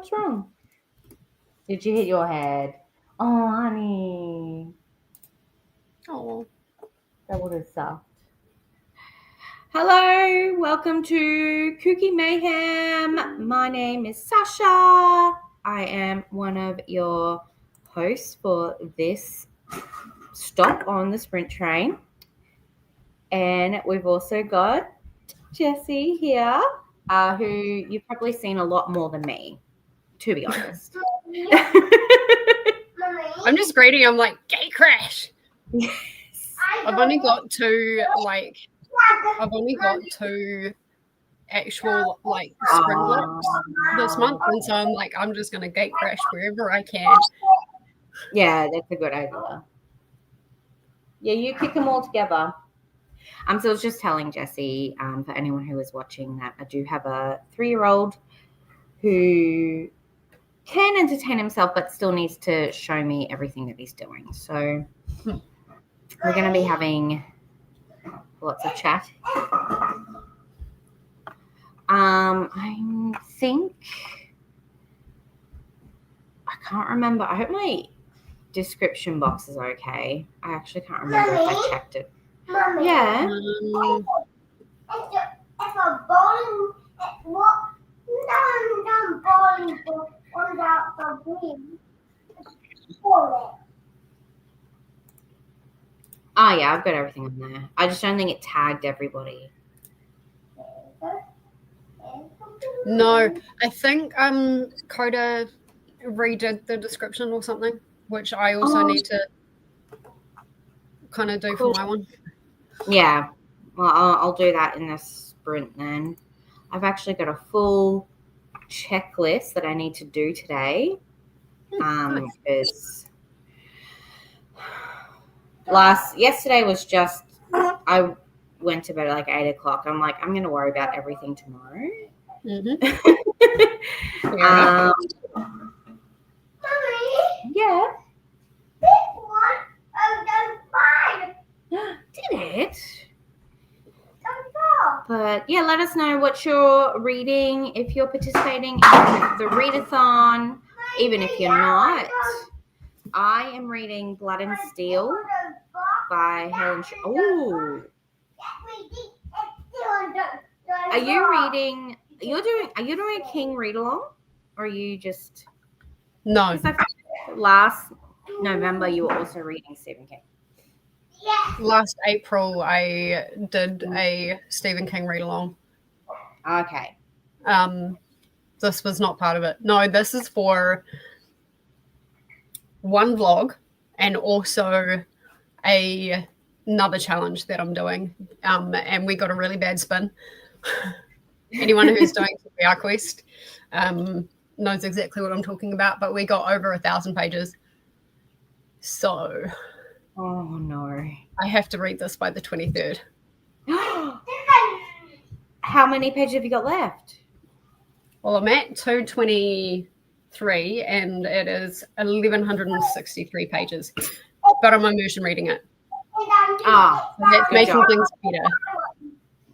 What's wrong? Did you hit your head? Oh, honey. Oh. That would have sucked. Hello, welcome to KuKi MAYhem. My name is Sasha. I am one of your hosts for this stop on the sprint train. And we've also got Jessie here, who you've probably seen a lot more than me, to be honest. I'm just greedy. I'm like, gay crash. Yes. I've only got two actual sprint blocks this month, and so I'm like, I'm just gonna gate crash wherever I can. Yeah, that's a good idea. Yeah, you kick them all together. So I was just telling Jessie, for anyone who is watching, that I do have a 3-year-old who can entertain himself but still needs to show me everything that he's doing. So we're going to be having lots of chat. I think, I can't remember. I hope my description box is okay. I actually can't remember if I checked it. Mommy. Yeah. If a bowling, what? No, bowling ball comes out the green. Ball Oh, yeah, I've got everything on there. I just don't think it tagged everybody. No, I think Koda redid the description or something, which I also need to kind of do for my one. Yeah, well, I'll do that in this sprint then. I've actually got a full checklist that I need to do today. Because yesterday was just, I went to bed at like 8 o'clock. I'm like, I'm going to worry about everything tomorrow. Mm-hmm. Yeah. This one of the 5. Did it? The 4. But yeah, let us know what you're reading, if you're participating in the Readathon, even if you're not. I am reading Blood and Steel by Helen. Oh. Are you reading? Are you doing a King read along, or are you just? No. Last November, you were also reading Stephen King. Yes. Last April, I did a Stephen King read along. Okay. This was not part of it. No, this is for one vlog and also another challenge that I'm doing. And we got a really bad spin. Anyone who's doing VR Quest knows exactly what I'm talking about, but we got over 1,000 pages. So oh no. I have to read this by the 23rd. How many pages have you got left? Well, I'm at 223 and it is 1,163 pages, but I'm immersion reading it. Ah, so that's making job. Things better.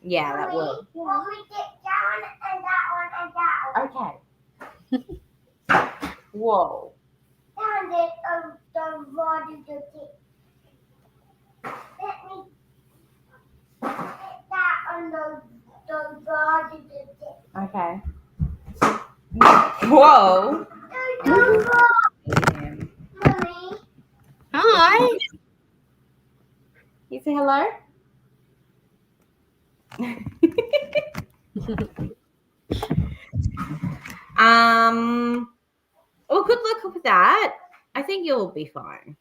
Yeah, that will. Okay. Whoa. Okay. Whoa. Hi. You say hello? Well, good luck with that. I think you'll be fine.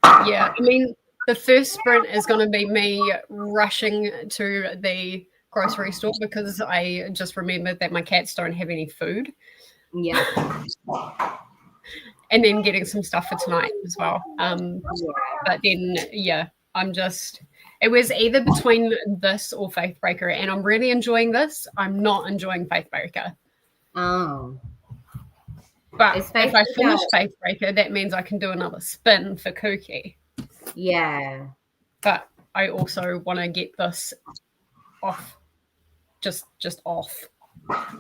Yeah, I mean, the first sprint is going to be me rushing to the grocery store because I just remembered that my cats don't have any food. Yeah. And then getting some stuff for tonight as well. But then, yeah, it was either between this or Faithbreaker, and I'm really enjoying this. I'm not enjoying Faithbreaker. Oh. But if I finish Faithbreaker, that means I can do another spin for KuKi. Yeah. But I also want to get this off, just off.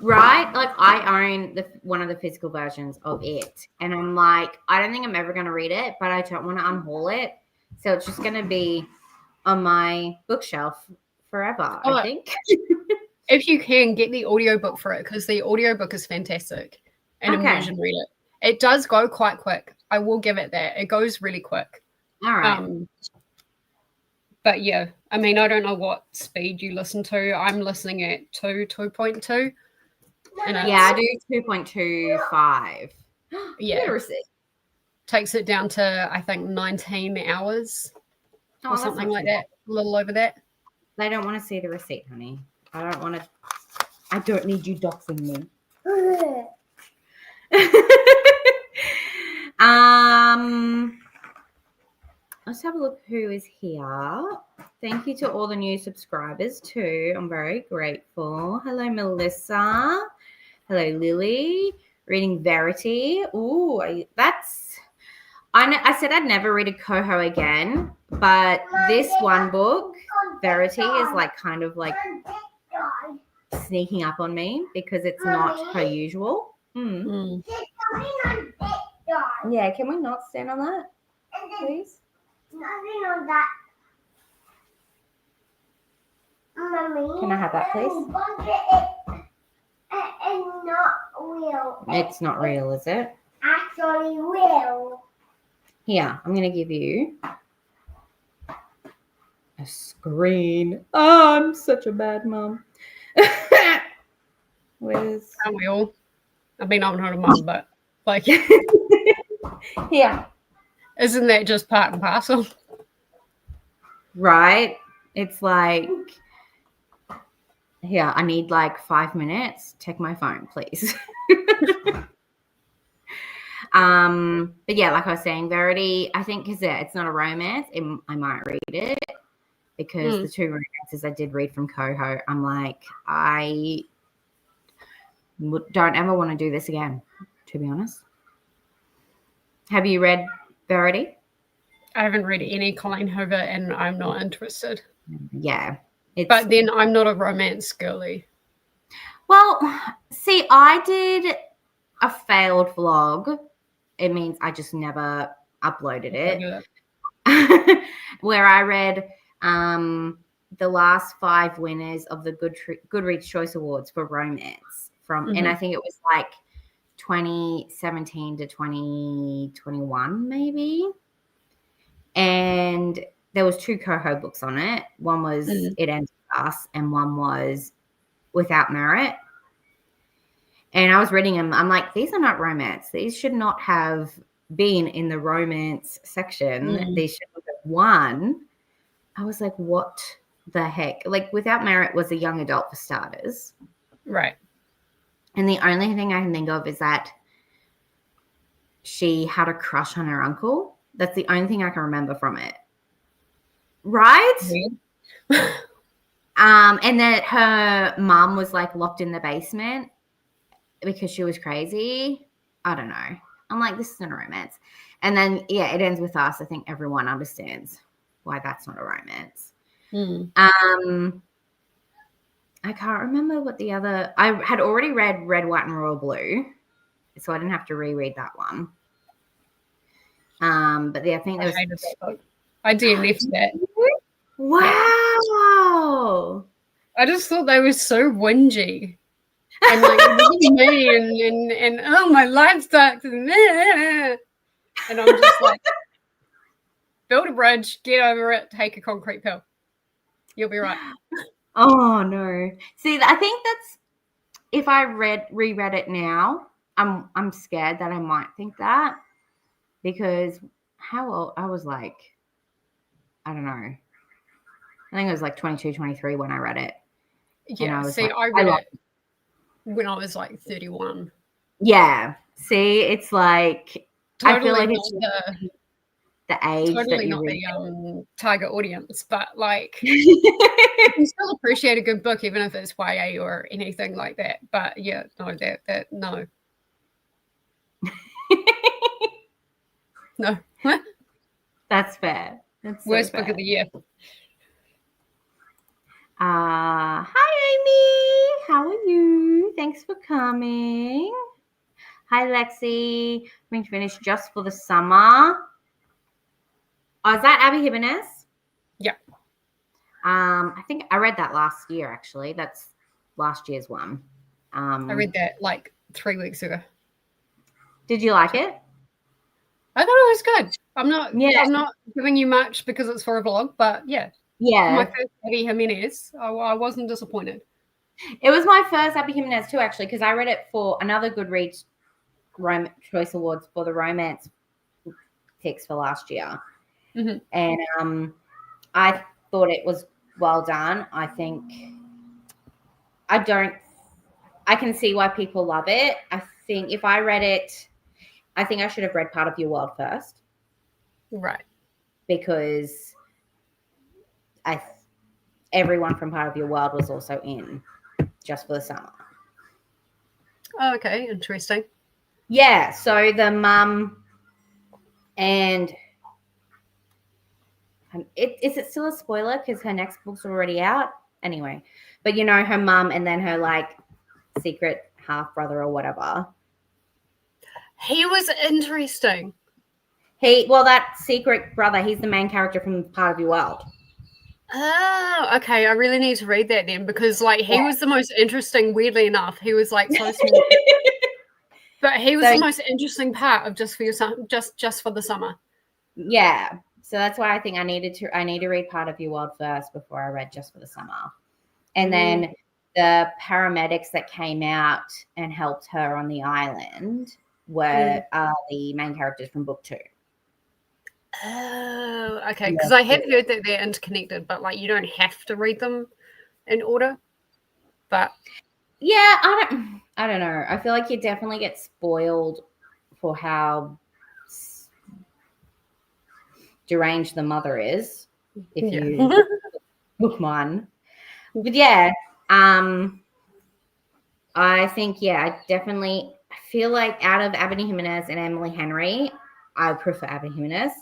Right? Like I own one of the physical versions of it. And I'm like, I don't think I'm ever going to read it, but I don't want to unhaul it. So it's just going to be on my bookshelf forever, I think. If you can, get the audiobook for it, because the audiobook is fantastic. And immersion read it. It does go quite quick. I will give it that. It goes really quick. All right. But yeah, I mean, I don't know what speed you listen to. I'm listening at 2.2. Yeah, I do 2.25. Yeah. Takes it down to, I think, 19 hours or something like that. A little over that. They don't want to see the receipt, honey. I don't need you doxing me. Let's have a look who is here. Thank you to all the new subscribers too. I'm very grateful. Hello, Melissa. Hello, Lily. Reading Verity. Ooh, I said I'd never read a Coho again, but this one book, Verity, is like kind of like sneaking up on me because it's not her usual. Yeah, can we not stand on that, please? Nothing on that. Mommy, can I have that, please? It's not real. It's not real, is it? Actually real. Here, I'm going to give you a screen. Oh, I'm such a bad mom. Aren't we all? I mean, I'm not a mom, but like... Here. Isn't that just part and parcel? Right? It's like, here, I need like 5 minutes. Check my phone, please. But yeah, like I was saying, Verity, I think because it's not a romance, I might read it because the two romances I did read from Coho, I'm like, I don't ever want to do this again, to be honest. Have you read Verity? I haven't read any Colleen Hoover and I'm not interested. Yeah. But then I'm not a romance girly. Well, see, I did a failed vlog. It means I just never uploaded it. Where I read the last 5 winners of the Goodreads Choice Awards for romance and I think it was like 2017 to 2021 maybe. And there was 2 Coho books on it. One was It Ends With Us and one was Without Merit. And I was reading them. I'm like, these are not romance. These should not have been in the romance section. They should have won. I was like, what the heck? Like, Without Merit was a young adult for starters. Right. And the only thing I can think of is that she had a crush on her uncle. That's the only thing I can remember from it. Right? And that her mom was like locked in the basement because she was crazy. I don't know. I'm like, this isn't a romance. And then, yeah, It Ends With Us. I think everyone understands why that's not a romance. I can't remember what the other... I had already read Red, White, and Royal Blue, so I didn't have to reread that one. But yeah, I think there was... I hated that book. I DNF'd that. Wow. I just thought they were so whingy. And like, me and oh, my life sucks. And I'm just like, build a bridge, get over it, take a concrete pill. You'll be right. Oh, no. See, I think that's... If I reread it now, I'm scared that I might think that. Because how old? I was like, I don't know. I think it was like 22, 23 when I read it. Yeah, I read it when I was like 31. Yeah. See, it's like, totally I feel like it's the age totally that you not read the target audience, but like, you can still appreciate a good book even if it's YA or anything like that. But yeah, no, no. No. That's fair. That's worst book of the year. Hi, Amy. How are you? Thanks for coming. Hi, Lexi. I'm going to finish Just for the Summer. Oh, is that Abby Jimenez? Yeah. I think I read that last year, actually. That's last year's one. I read that like 3 weeks ago. Did you like it? I thought it was good. I'm not giving you much because it's for a vlog, but yeah. Yeah. For my first Abby Jimenez, I wasn't disappointed. It was my first Abby Jimenez too, actually, because I read it for another Goodreads Choice Awards for the romance picks for last year. Mm-hmm. And I thought it was well done. I can see why people love it. I think if I read it, I think I should have read Part of Your World first. Right. Because everyone from Part of Your World was also in Just for the Summer. Oh, okay, interesting. Yeah, so the mum and is it still a spoiler because her next book's already out? Anyway, but her mum and then her like secret half brother or whatever. He was interesting. That secret brother, he's the main character from Part of Your World. Oh, okay. I really need to read that then because like he was the most interesting, weirdly enough. He was like so small. But he was the most interesting part of Just for the Summer. Yeah. So that's why I think I need to read Part of Your World first before I read Just for the Summer. And then the paramedics that came out and helped her on the island were the main characters from book 2. Oh, okay. Because I have heard that they're interconnected, but like you don't have to read them in order. But yeah, I don't know. I feel like you definitely get spoiled for how deranged the mother is if you book one. But yeah, I think I feel like out of Abby Jimenez and Emily Henry, I prefer Abby Jimenez.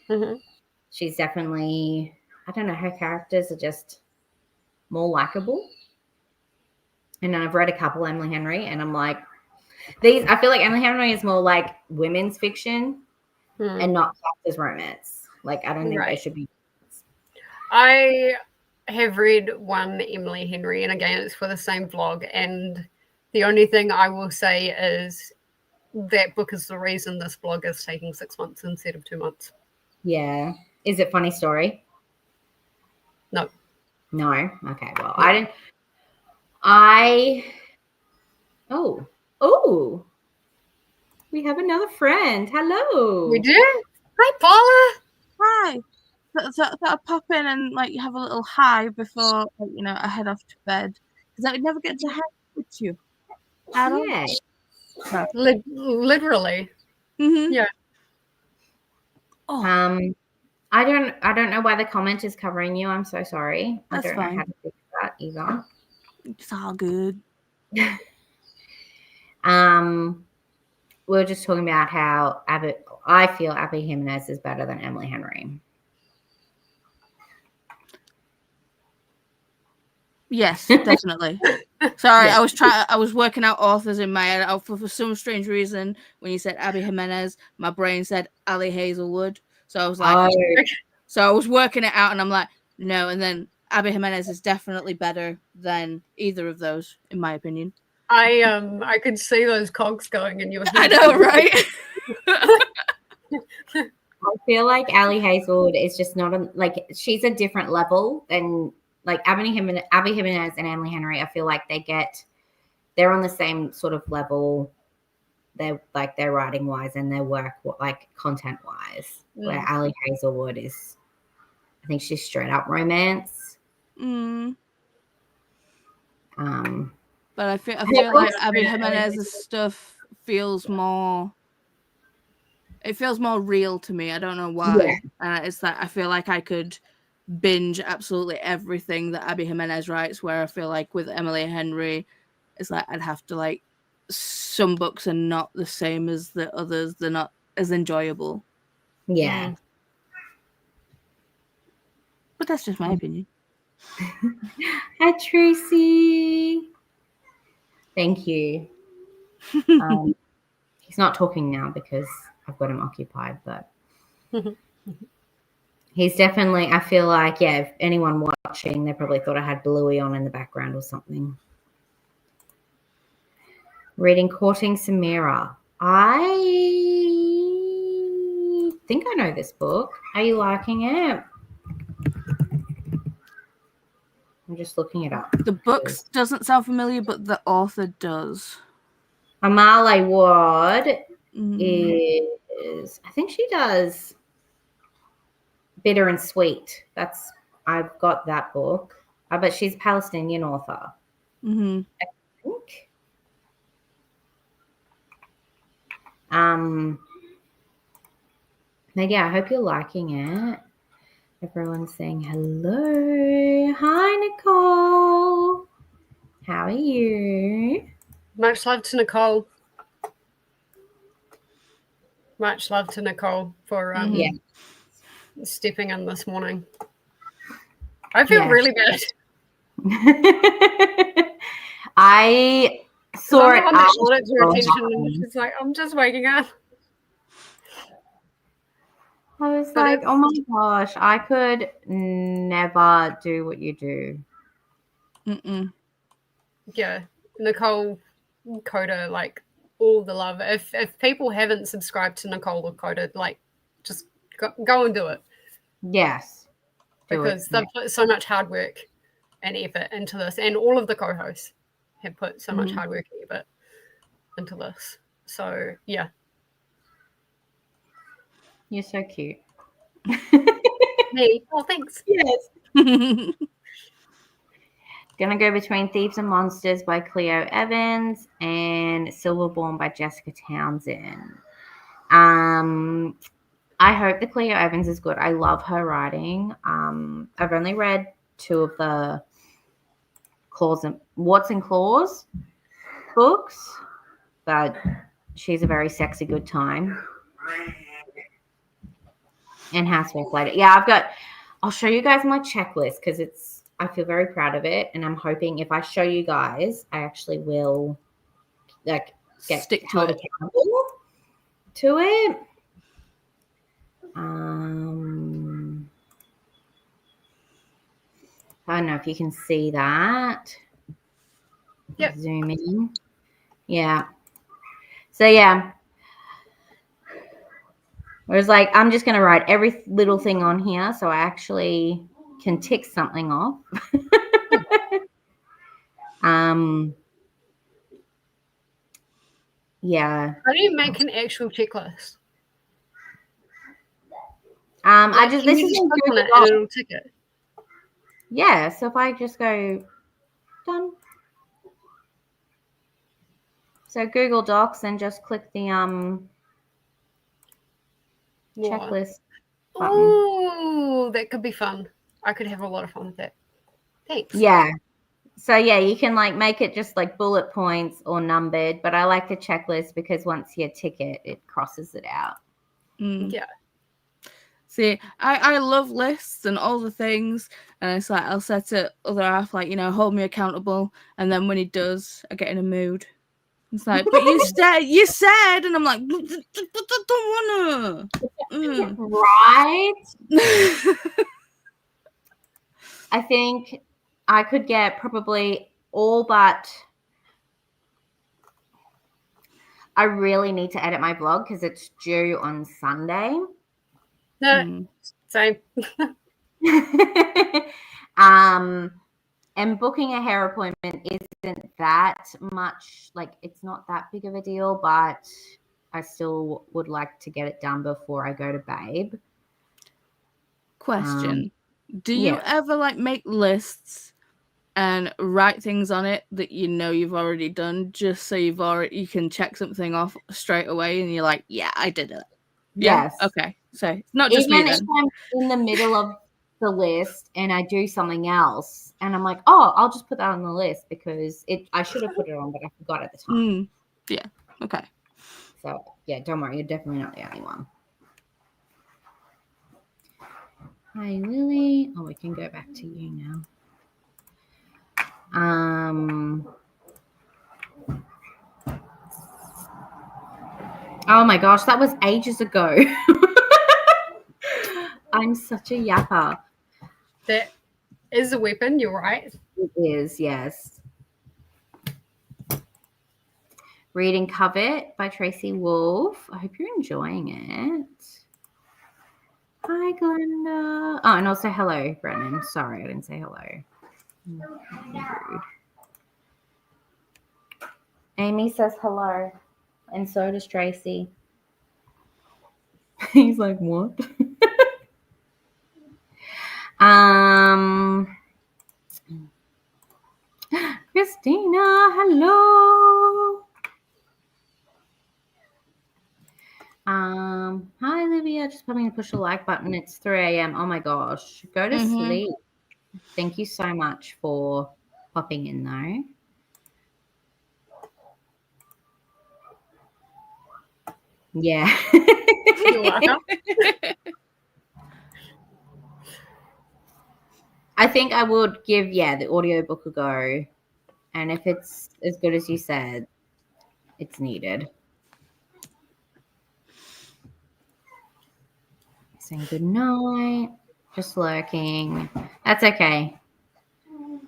Mm-hmm. She's definitely, I don't know, her characters are just more likable. And I've read a couple Emily Henry, and I'm like, I feel like Emily Henry is more like women's fiction and not classed as romance. Like, I don't think they should be. I have read one Emily Henry, and again, it's for the same vlog. And the only thing I will say is that book is the reason this vlog is taking 6 months instead of 2 months. Yeah. Is it funny story? No. No? Okay. Well, No. Oh. We have another friend. Hello. We do? Hi, Paula. Hi. So I'll pop in and like have a little hi before I head off to bed because I would never get to hang with you. Yeah. No. Literally. Mm-hmm. Yeah. Oh. I don't know why the comment is covering you. I'm so sorry. That's I don't know fine. how to fix that either. It's all good. We were just talking about how I feel Abby Jimenez is better than Emily Henry. Yes, definitely. Sorry, yeah. I was working out authors in my head. For some strange reason, when you said Abby Jimenez, my brain said Ali Hazelwood. So I was like, so I was working it out, and I'm like, no. And then Abby Jimenez is definitely better than either of those, in my opinion. I could see those cogs going in your head. I know, right? I feel like Ali Hazelwood is just not she's a different level than like Abby Jimenez and Emily Henry. I feel like they're on the same sort of level. They're like their writing wise and their work like content wise. Where Ali Hazelwood is, I think she's straight up romance. But I feel like Abby Jimenez's stuff feels more. It feels more real to me. I don't know why. Yeah. It's like I feel like I could binge absolutely everything that Abby Jimenez writes. Where I feel like with Emily Henry, it's like I'd have to like some books are not the same as the others. They're not as enjoyable. Yeah. But that's just my opinion. Hi, Tracy. Thank you. He's not talking now because I've got him occupied, but he's definitely, I feel like, yeah, if anyone watching, they probably thought I had Bluey on in the background or something. Reading Courting Samira. I think I know this book. Are you liking it? I'm just looking it up. The book doesn't sound familiar, but the author does. Amale Ward is, I think she does Bitter and Sweet. I've got that book. But she's a Palestinian author. Mm-hmm. I think. But yeah, I hope you're liking it. Everyone's saying hello. Hi, Nicole. How are you? Much love to Nicole. Much love to Nicole for stepping in this morning. I feel really bad. I saw it. I'm the one that called it to her attention, and she's like, "I'm just waking up." I was like, oh my gosh, I could never do what you do. Yeah, Nicole, Koda, like all the love. If people haven't subscribed to Nicole or Koda, like just go and do it. Yes. Because they've put so much hard work and effort into this, and all of the co-hosts have put so much hard work and effort into this. So yeah. You're so cute. Me? Oh, thanks. Yes. Gonna go between Thieves and Monsters by Cleo Evans and Silverborn by Jessica Townsend. I hope the Cleo Evans is good. I love her writing. I've only read 2 of the Warts and Claws books, but she's a very sexy good time. And Housewife later. Yeah, I'll show you guys my checklist because I feel very proud of it, and I'm hoping if I show you guys, I actually will get held accountable to it. I don't know if you can see that. Yep. Zoom in. Yeah. So yeah. Whereas I'm just going to write every little thing on here so I actually can tick something off. Yeah. How do you make an actual checklist? This is in Google Docs. And it'll tick it. Yeah, so if I just go done. So Google Docs and just click the checklist button. Oh, that could be fun. I could have a lot of fun with that. Thanks. Yeah. So yeah, you can make it just bullet points or numbered, but I like the checklist because once you tick it, it crosses it out. Yeah. See, I love lists and all the things, and it's I'll set it other half hold me accountable, and then when he does, I get in a mood. It's but you said, and I'm like, but I don't wanna. Right. I think I could get probably all but. I really need to edit my blog because it's due on Sunday. No, same. And booking a hair appointment isn't that much, it's not that big of a deal, but I still would like to get it done before I go to Babe. Question. Do you ever make lists and write things on it that you've already done just so you can check something off straight away and you're like, yeah, I did it. Yes. Yeah? Okay. So it's not just even me if then. I'm in the middle of the list and I do something else and I'm like, oh, I'll just put that on the list because I should have put it on, but I forgot at the time. Yeah. Okay. So yeah, don't worry, you're definitely not the only one. Hi, Lily. Oh, we can go back to you now. Oh my gosh, that was ages ago. I'm such a yapper. That is a weapon, you're right. It is, yes. Reading Covet by Tracy Wolf. I hope you're enjoying it. Hi, Glenda. Oh, and also hello, Brennan. Sorry, I didn't say hello. Rude. Amy says hello, and so does Tracy. He's like, what? Christina, hello. Hi Olivia, just coming to push the like button. It's 3 a.m. Oh my gosh. Go to sleep. Thank you so much for popping in though. Yeah. You're welcome. I think I would give, the audiobook a go. And if it's as good as you said, it's needed. Saying good night. Just lurking. That's okay.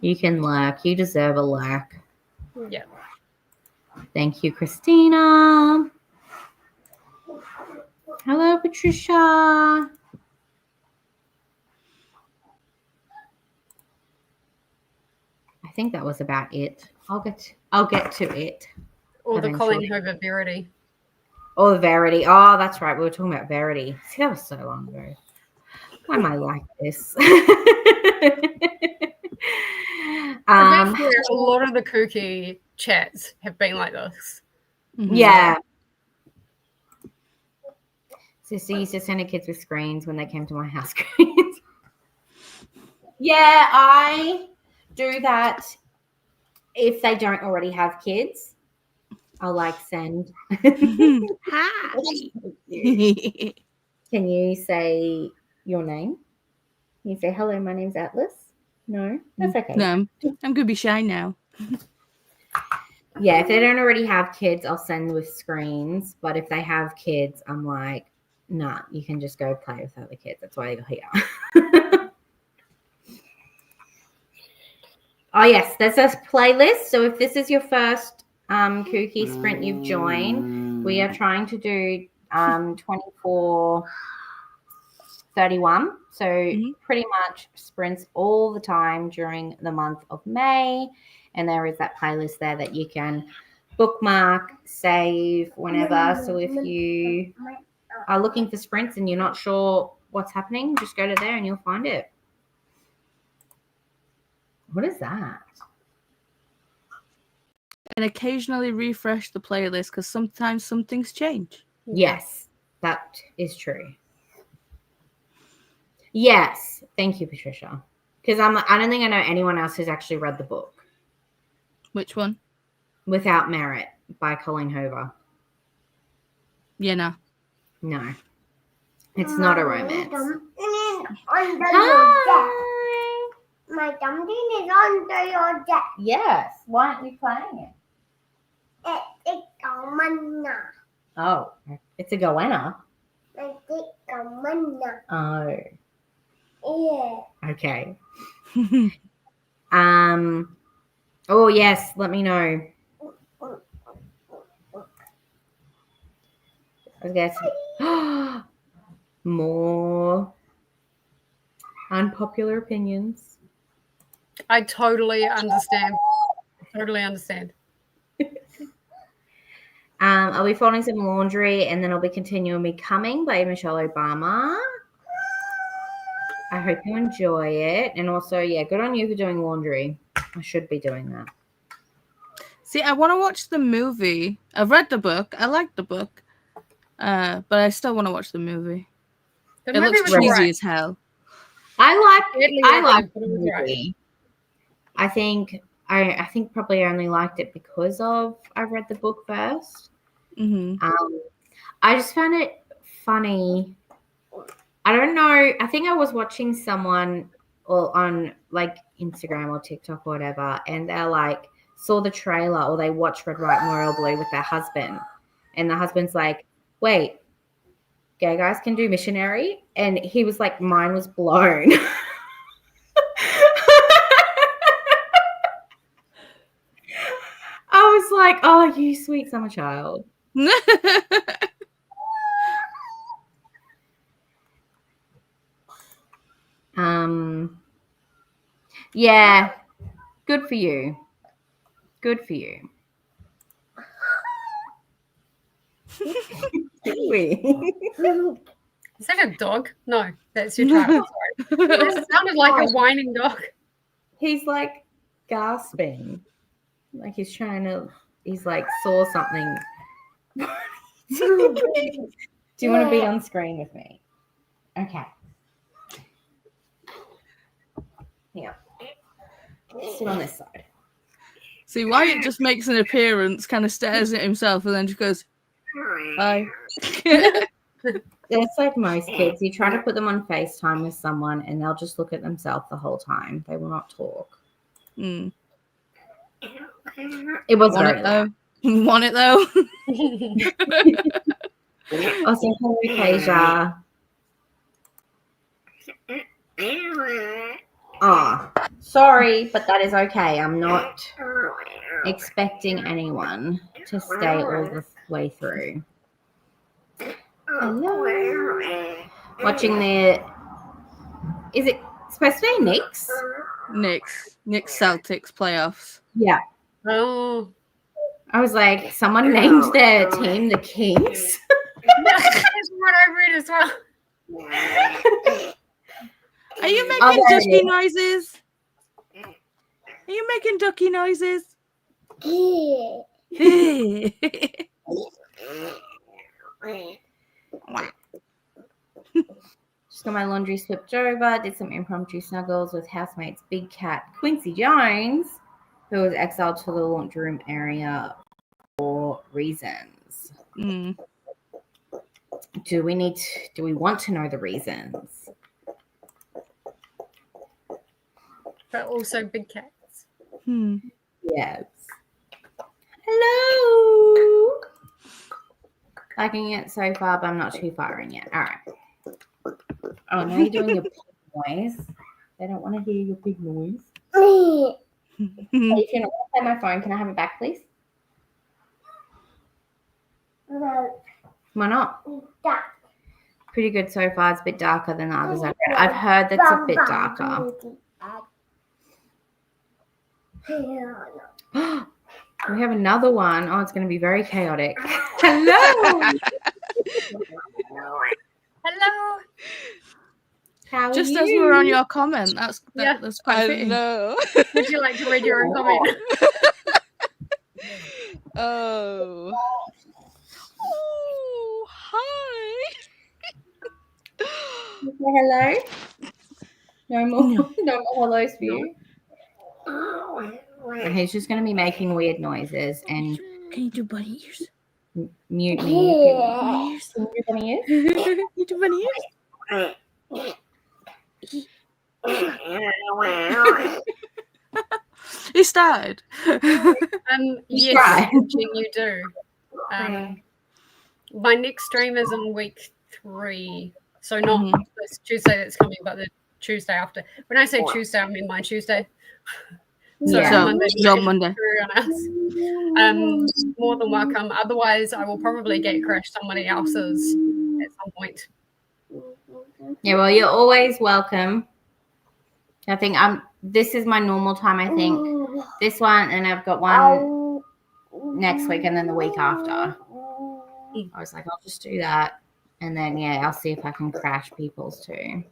You can lurk. You deserve a lurk. Yeah. Thank you, Christina. Hello, Patricia. I think that was about it. I'll get to it. Or the eventually. Colleen Hoover Verity. Oh, the Verity. Oh, that's right. We were talking about Verity. See, that was so long ago. Why am I like this? A lot of the KuKi chats have been like this. Yeah. So used to send her kids with screens when they came to my house. Screens. Yeah, I do that if they don't already have kids. I'll like send. Hi. Can you say your name? Can you say hello? My name's Atlas. No, that's okay. No, I'm gonna be shy now. Yeah, if they don't already have kids, I'll send with screens. But if they have kids, I'm like, nah, you can just go play with other kids. That's why you're here. Oh, yes, there's a playlist. So if this is your first KuKi sprint you've joined, we are trying to do 24/31. So pretty much sprints all the time during the month of May. And there is that playlist there that you can bookmark, save whenever. So if you are looking for sprints and you're not sure what's happening, just go to there and you'll find it. What is that? And occasionally refresh the playlist because sometimes some things change. Yes, that is true. Yes, thank you, Patricia. Because I don't think I know anyone else who's actually read the book. Which one? Without Merit by Colleen Hoover. Yeah, no. No. It's not a romance. Hi. My dumpling is under your desk. Yes. Why aren't you playing it? It's a manna. Oh, it's a goanna. It's a manna. Oh, Yeah. okay. Oh yes, let me know. I guess more unpopular opinions. I totally understand. Totally understand. I'll be folding some laundry and then I'll be continuing Becoming by Michelle Obama. I hope you enjoy it. And also, yeah, good on you for doing laundry. I should be doing that. See, I want to watch the movie. I've read the book. I like the book. But I still want to watch the movie. The It movie looks was cheesy alright. as hell. I Deadly like Weapon, but the it was movie. alright. I think probably only liked it because I read the book first. I just found it funny. I don't know. I think I was watching someone on like Instagram or TikTok or whatever, and they're like saw the trailer or they watched Red, White, and Royal Blue with their husband, and the husband's like, wait, gay guys can do missionary? And he was like, mine was blown. I was like, oh, you sweet summer child. Yeah, good for you. Good for you. Is that a dog? No, that's your child. Sorry. That sounded like a whining dog. He's like gasping. Like he's like saw something. Do you want to be on screen with me? Okay. Yeah. Sit on this side. See, Wyatt just makes an appearance, kind of stares at himself, and then just goes, "Bye." It's like most kids. You try to put them on FaceTime with someone, and they'll just look at themselves the whole time. They will not talk. Mm. It was Want very it though. Want it though. Also, hello, Kasia. Oh, sorry, but that is okay. I'm not expecting anyone to stay all the way through. Hello. Watching is it supposed to be Knicks? Knicks Celtics playoffs. Yeah. Oh. I was like, someone named their team the Kings. That's what I read as well. Are you making ducky noises? Are you making ducky noises? Just got my laundry slipped over, did some impromptu snuggles with housemates Big Cat Quincy Jones, who was exiled to the laundry room area for reasons. Mm. Do we want to know the reasons? But also big cats. Yes. Hello. Liking it so far, but I'm not too far in yet. All right. Oh, now you're doing your pig noise. They don't want to hear your pig noise. Hey, if you're not going to play my phone, can I have it back, please? No. Why not? Dark. Pretty good so far. It's a bit darker than the others I've read. I've heard that's a bit darker. We have another one. Oh, it's going to be very chaotic. Hello. Hello. How are Just you? as we were on your comment, that's quite fitting. Would you like to read your own comment? Oh, hi. Hello. No more hellos for you. And he's just going to be making weird noises and. Can you do bunny ears? Mute me. Can you do bunny ears? You do bunny ears? He started. Yes, you do. My next stream is in week 3, so not this Tuesday that's coming, but the Tuesday after. When I say Tuesday, I mean my Tuesday. So Monday. More than welcome. Otherwise, I will probably crash somebody else's at some point. Yeah, well, you're always welcome. I think this is my normal time, I think. This one, and I've got one next week and then the week after. I was like, I'll just do that. And then, yeah, I'll see if I can crash people's too.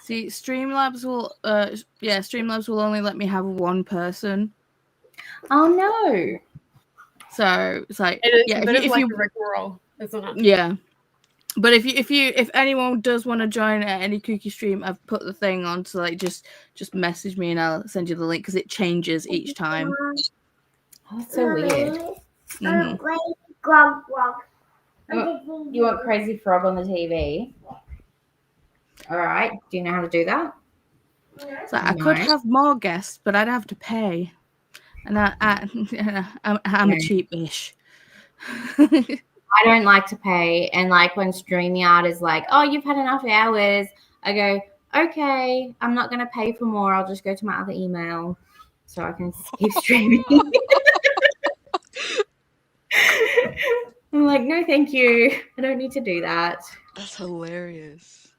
See, Streamlabs will only let me have one person. Oh, no. So it's like, if you roll, isn't it? Yeah. But if anyone does want to join at any KuKi stream, I've put the thing on, so like just message me and I'll send you the link because it changes each time. Oh, that's so weird. You want Crazy Frog on the TV? All right. Do you know how to do that? So I could have more guests, but I'd have to pay, and I'm a cheap bitch. I don't like to pay. And like when StreamYard is like, oh, you've had enough hours, I go, okay, I'm not going to pay for more. I'll just go to my other email so I can keep streaming. I'm like, no, thank you. I don't need to do that. That's hilarious.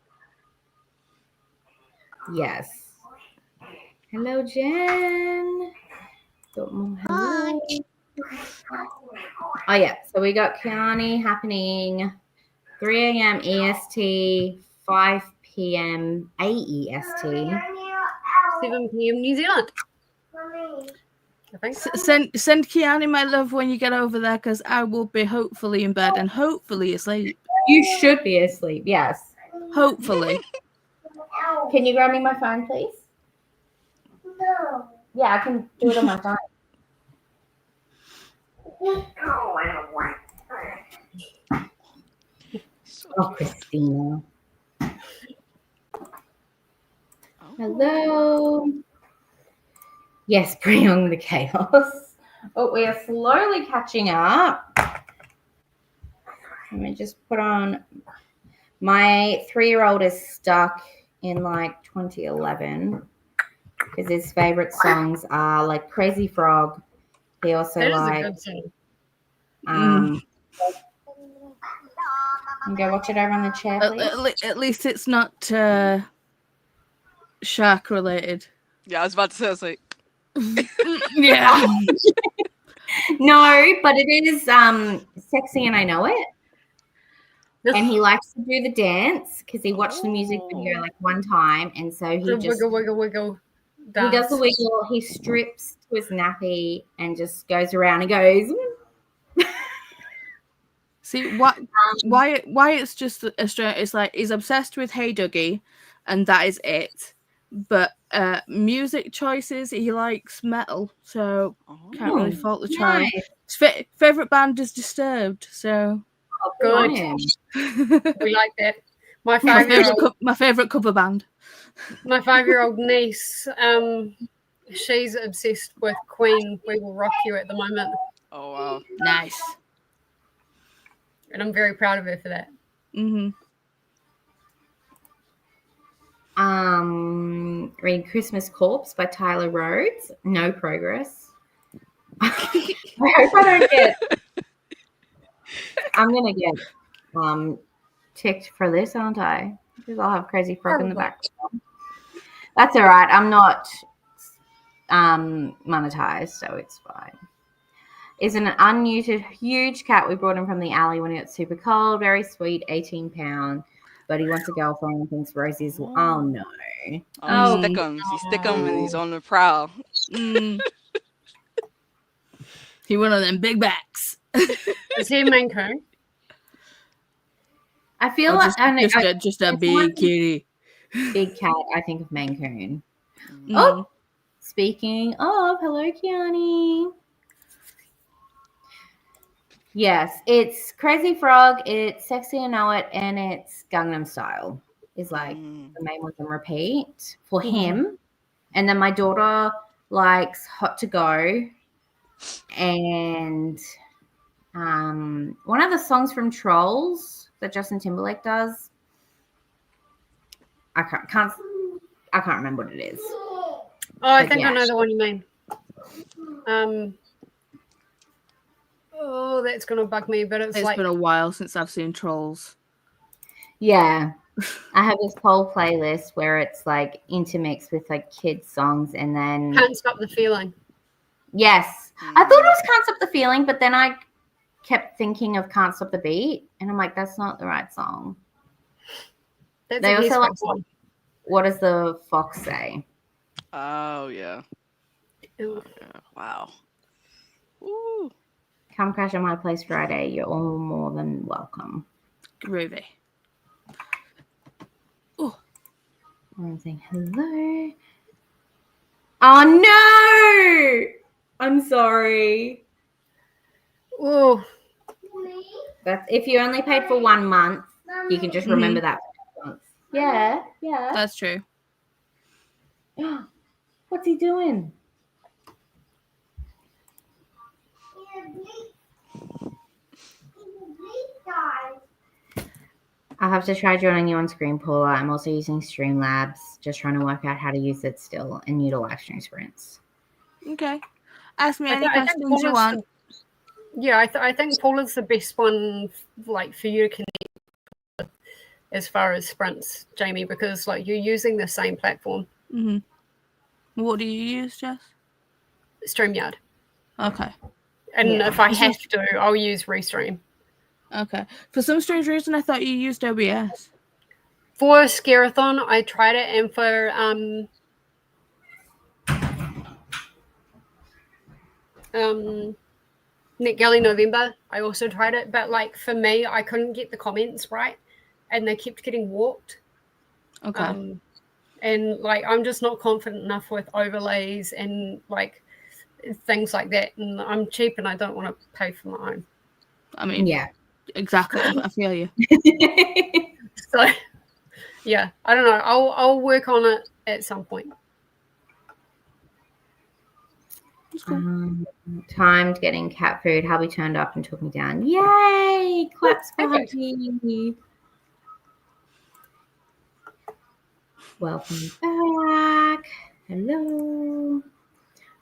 Yes. Hello, Jen. Hello. Oh, yeah. So we got Kiani happening 3 a.m. EST, 5 p.m. AEST. 7 p.m. New Zealand. I think. Send Kiani my love when you get over there, because I will be hopefully in bed and hopefully asleep. You should be asleep, yes. Hopefully. Can you grab me my phone, please? No. Yeah, I can do it on my phone. Oh, Christina. Hello. Yes, bring the chaos. Oh, we are slowly catching up. Let me just put on. My 3-year-old is stuck in like 2011 because his favorite songs are like Crazy Frog. He also That is a like. good song. You go watch it over on the chair, please. At least it's not shark related. Yeah, I was about to say, I was like, Yeah. No, but it is sexy and I know it. And he likes to do the dance because he watched the music video like one time, and so he The just wiggle he dance. does the wiggle. He strips to his nappy and just goes around and goes. See why it's just a straight. It's like he's obsessed with Hey Dougie, and that is it. But music choices, he likes metal, so can't really fault the child. Nice. His favorite band is Disturbed, so Good. We like that. My 5-year-old my favorite cover band. My 5-year-old niece, she's obsessed with Queen. We Will Rock You at the moment. oh wow. Nice. And I'm very proud of her for that. Mm-hmm. Read Christmas Corpse by Tyler Rhodes. No progress. I hope I don't get. I'm gonna get ticked for this, aren't I? Because I'll have Crazy Frog in the background. That's all right. I'm not monetized, so it's fine. Is an unmuted huge cat we brought him from the alley when it got super cold. Very sweet, 18 pound. But he wants a girlfriend and thinks Rosie's. Oh no. Oh, he stick 'em and he's on the prowl. He one of them big backs. Is he a Maine Coon? I feel like just a big kitty. Big cat. I think of Maine Coon. Oh, speaking of, hello, Kiani. Yes, it's Crazy Frog, it's Sexy I Know It, and it's Gangnam Style is like the main ones on repeat for him. And then my daughter likes Hot to Go and one of the songs from Trolls that Justin Timberlake does. I can't remember what it is. Oh, I think I know the one you mean. Oh, that's gonna bug me, but it's like been a while since I've seen Trolls. Yeah. I have this whole playlist where it's like intermixed with like kids songs, and then Can't Stop the Feeling. Yes. I thought it was Can't Stop the Feeling, but then I kept thinking of Can't Stop the Beat, and I'm like, that's not the right song. They also like What Does the Fox Say? Oh yeah. Wow. Woo. Come crash at my place Friday. You're all more than welcome. Groovy. Oh. I'm saying hello. Oh no! I'm sorry. Oh. That's if you only paid for 1 month, you can just remember that for 6 months. Yeah. That's true. What's he doing? I'll have to try joining you on Screen Puller. I'm also using Streamlabs, just trying to work out how to use it still, and new to live stream sprints. Okay. Ask me any I think questions you want. I think Paula's the best one, like, for you to connect with as far as sprints, Jamie, because like you're using the same platform. Mm-hmm. What do you use, Jess? StreamYard. Okay. And if I have to, I'll use Restream. Okay. For some strange reason, I thought you used OBS. For Scareathon, I tried it, and for NetGalley November, I also tried it. But like for me, I couldn't get the comments right, and they kept getting warped. Okay. And like I'm just not confident enough with overlays and like things like that. And I'm cheap, and I don't want to pay for my own. I mean, yeah, exactly. I feel you. So, yeah, I don't know. I'll work on it at some point. Timed getting cat food. Hubby turned up and took me down. Yay! Claps for Hubby. Welcome back. Hello.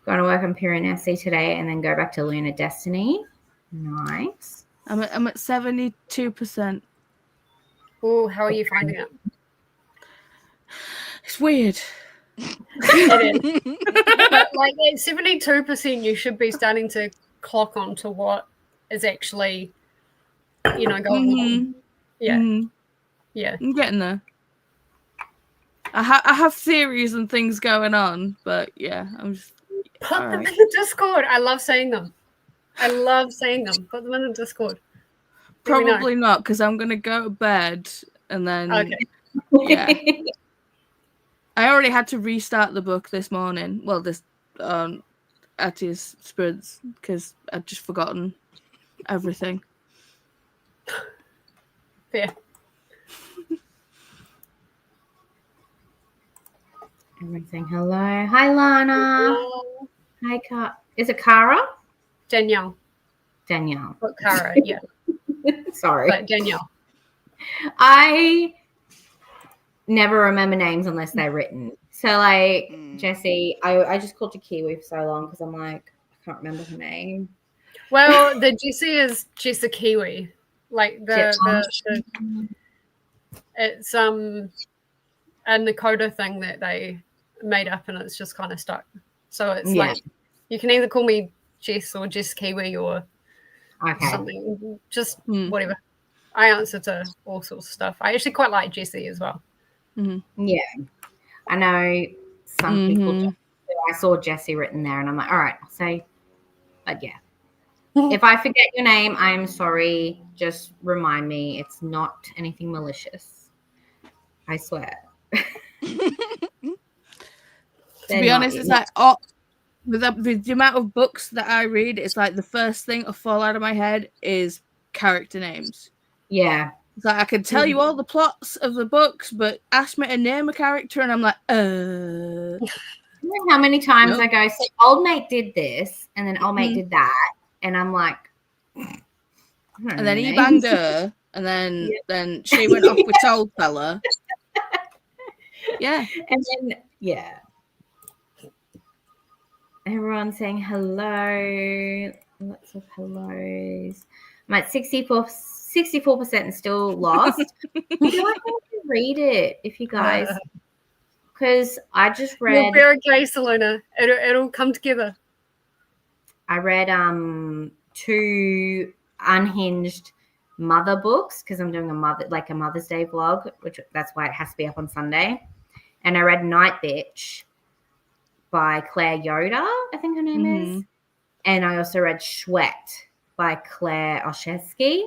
Going to work on Piranesi today and then go back to Lunar Destiny. Nice. I'm at 72%. Oh, how are you finding it? It's weird. It is. But like at 72%, you should be starting to clock on to what is actually, going on. Yeah. Yeah. I'm getting there. I have theories and things going on, but yeah, I'm just put them in the Discord. I love saying them. Put them in the Discord. Probably not, because I'm gonna go to bed and then yeah. I already had to restart the book this morning. Well, this Atia's Sprints, because I'd just forgotten everything. Fair. Everything. Hello. Hi, Lana. Hello. Hi, is it Cara? Danielle. But Cara, yeah. Sorry. But Danielle. I never remember names unless they're written. So, like, Jessie, I just called you Kiwi for so long because I'm like, I can't remember her name. Well, the Jessie is just a Kiwi. Like, it's and the Koda thing that they made up, and it's just kind of stuck. So it's like you can either call me Jess or Jess Kiwi or something, just whatever. I answer to all sorts of stuff. I actually quite like Jessie as well. Mm-hmm. Yeah, I know some people. I saw Jessie written there, and I'm like, all right, I'll say, but yeah. If I forget your name, I'm sorry. Just remind me. It's not anything malicious. I swear. To be honest, it's like with the amount of books that I read, it's like the first thing to fall out of my head is character names. Yeah. It's like I can tell you all the plots of the books, but ask me to name a character, and I'm like, You know how many times I go, so old mate did this, and then old mate did that, and I'm like, and then he banged her, and then she went off with old fella. Yeah. And then, everyone's saying hello. Lots of hellos. I'm at 64% and still lost. I feel like I want to read it if you guys, because I just read. You're very okay, Selena. It'll come together. I read 2 unhinged mother books because I'm doing a Mother's Day vlog, which that's why it has to be up on Sunday. And I read Night Bitch by Claire Yoder, I think her name is. And I also read Sweat by Claire Oshesky.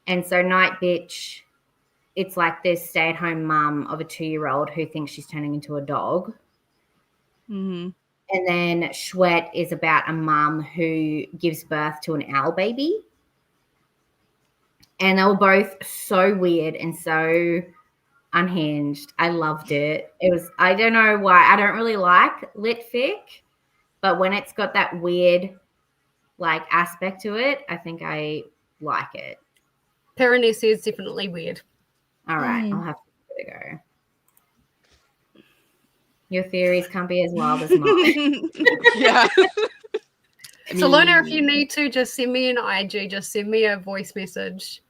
And so Night Bitch, it's like this stay-at-home mum of a 2-year-old who thinks she's turning into a dog. And then Sweat is about a mum who gives birth to an owl baby. And they were both so weird and so unhinged. I loved it. It was, I don't know why. I don't really like lit fic, but when it's got that weird like aspect to it, I think I like it. Piranesi is definitely weird. All right, I'll have to give it a go. Your theories can't be as wild as mine. Yeah. So, Luna, if you need to, just send me an IG. Just send me a voice message.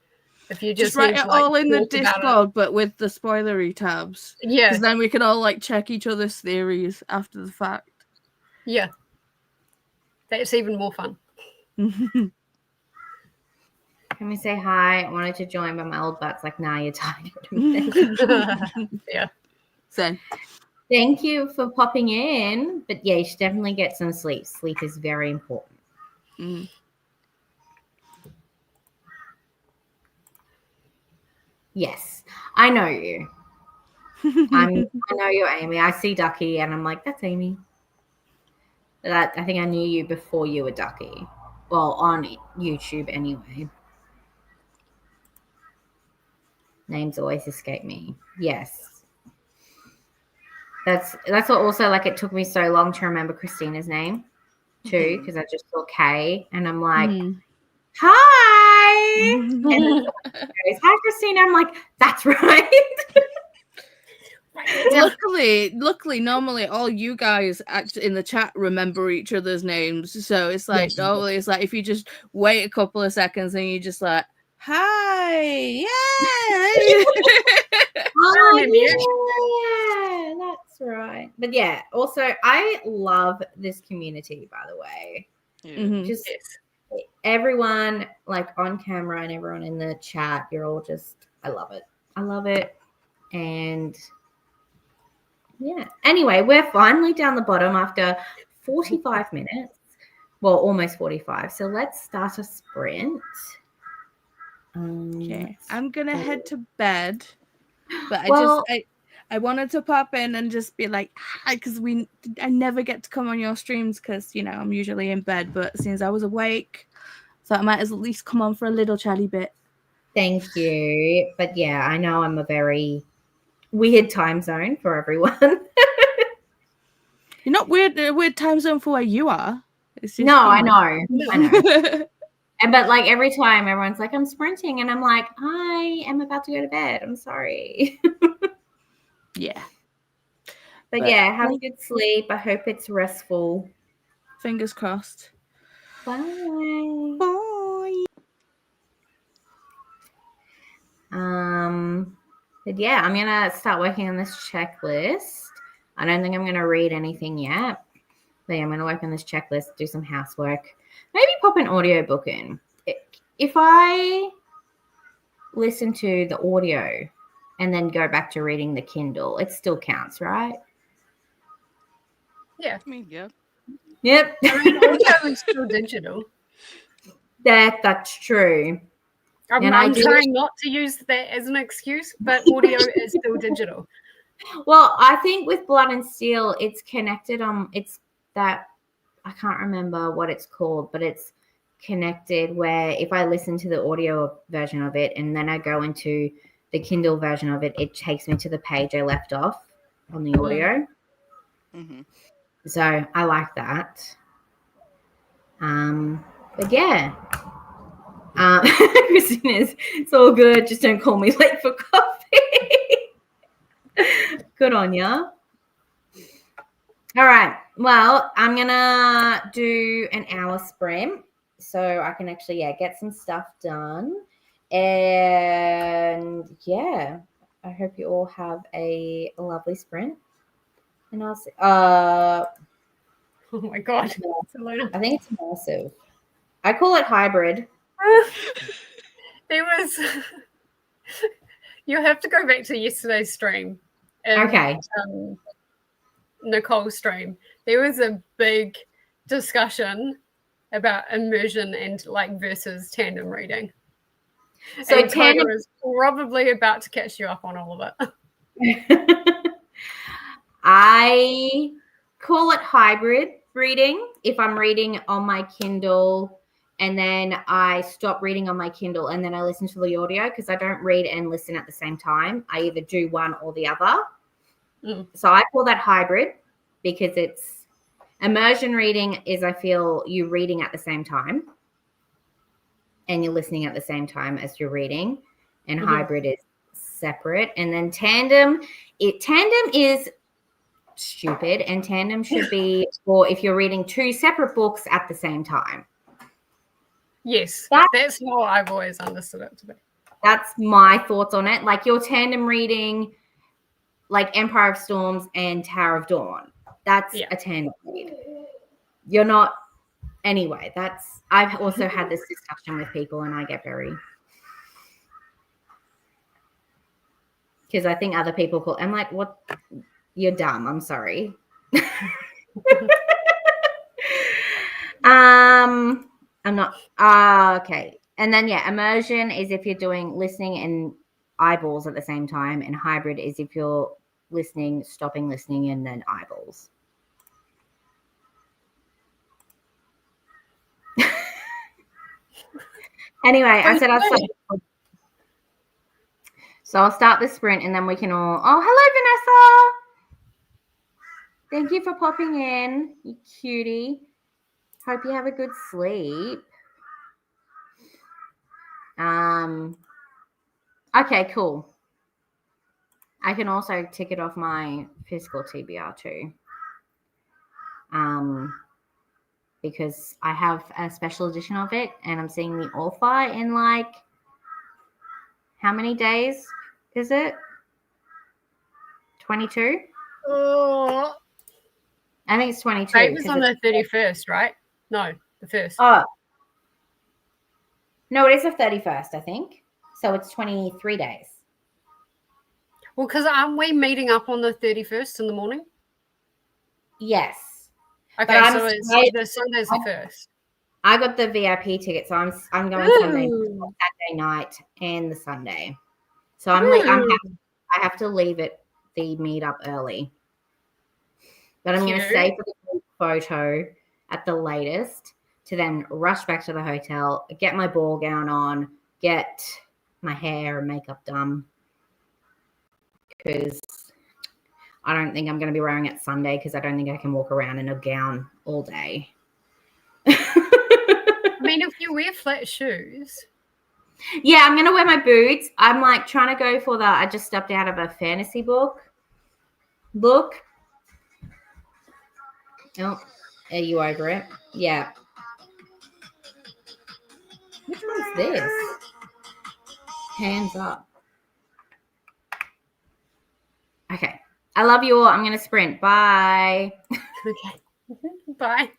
If you just write need it to, like, all in the talk about Discord, but with the spoilery tabs. Yeah. Because then we can all like check each other's theories after the fact. Yeah. That's even more fun. Can we say hi? I wanted to join, but my old butt's like, nah, you're tired. Yeah. So Thank you for popping in. But yeah, you should definitely get some sleep. Sleep is very important. Yes, I know you. I know you're Amy. I see Ducky and I'm like, that's Amy. But I think I knew you before you were Ducky. Well, on YouTube anyway. Names always escape me. Yes. That's what also, like, it took me so long to remember Christina's name too, because I just saw K and I'm like, hi. And then someone goes, hi, Christina. I'm like, that's right. Luckily, normally all you guys actually in the chat remember each other's names. So it's like normally it's like if you just wait a couple of seconds and you just like, hi, yeah. Oh, yeah, that's right. But yeah, also I love this community, by the way. Just everyone like on camera and everyone in the chat, you're all just, I love it. I love it. And yeah. Anyway, we're finally down the bottom after 45 minutes. Well, almost 45. So let's start a sprint. Okay, I'm gonna head to bed, but I wanted to pop in and just be like, hi, because I never get to come on your streams because I'm usually in bed, but since I was awake, so I might at least come on for a little chatty bit. Thank you. But yeah, I know I'm a very weird time zone for everyone. You're not weird time zone for where you are. It's just, I know. But like every time everyone's like, I'm sprinting, and I'm like, I am about to go to bed. I'm sorry. Yeah. But yeah, have a good sleep. I hope it's restful. Fingers crossed. Bye. Bye. But yeah, I'm gonna start working on this checklist. I don't think I'm gonna read anything yet. But yeah, I'm gonna work on this checklist, do some housework. Maybe pop an audiobook in. If I listen to the audio and then go back to reading the Kindle, it still counts, right? Yeah. I mean, yeah. Yep. I mean, audio is still digital. That's true. I'm trying not to use that as an excuse, but audio is still digital. Well, I think with Blood and Steel, it's connected on. It's that I can't remember what it's called, but it's connected where if I listen to the audio version of it and then I go into the Kindle version of it, it takes me to the page I left off on the audio. Mm-hmm. So I like that. But yeah. Christina's, it's all good. Just don't call me late for coffee. Good on ya. All right. Well, I'm going to do an hour sprint so I can actually, get some stuff done. And yeah, I hope you all have a lovely sprint. And I'll see. Oh my God. I think it's immersive. I call it hybrid. You have to go back to yesterday's stream. Okay. Nicole's stream. There was a big discussion about immersion and like versus tandem reading. So Koda is probably about to catch you up on all of it. I call it hybrid reading if I'm reading on my Kindle and then I stop reading on my Kindle and then I listen to the audio because I don't read and listen at the same time. I either do one or the other. So I call that hybrid because it's immersion reading is, I feel, you reading at the same time. and you're listening at the same time as you're reading, and Mhm. hybrid is separate. And then tandem is stupid, and tandem should be for if you're reading two separate books at the same time. Yes, That- that's how I've always understood it to be. That's my thoughts on it. Like your tandem reading, like Empire of Storms and Tower of Dawn, that's a tandem read. You're not, anyway, I've also had this discussion with people, and I get very, because I think other people I'm like, what? You're dumb. I'm sorry. I'm not. Okay. And then immersion is if you're doing listening and eyeballs at the same time, and hybrid is if you're listening, stopping listening, and then eyeballs. Anyway, I said I'd start. So I'll start the sprint, and then we can all. Oh, hello, Vanessa. Thank you for popping in, you cutie. Hope you have a good sleep. Okay, cool. I can also tick it off my physical TBR too. Because I have a special edition of it, and I'm seeing the author in like, how many days is it? 22? Oh, I think it's 22. Baby's on the 31st, right? No, the 1st. Oh. No, it is the 31st, I think. So it's 23 days. Well, because aren't we meeting up on the 31st in the morning? Yes. Okay, so it's the Sunday's the 1st. I got the VIP ticket, so I'm going Saturday night and the Sunday. So I have to leave at the meetup early. But I'm going to stay for the group photo at the latest to then rush back to the hotel, get my ball gown on, get my hair and makeup done, because I don't think I'm going to be wearing it Sunday, because I don't think I can walk around in a gown all day. I mean, if you wear flat shoes. Yeah, I'm going to wear my boots. I'm like trying to go for I just stepped out of a fantasy book. Look. Oh, are you over it? Yeah. Which one's this? Hands up. Okay. I love you all. I'm going to sprint. Bye. Okay. Bye.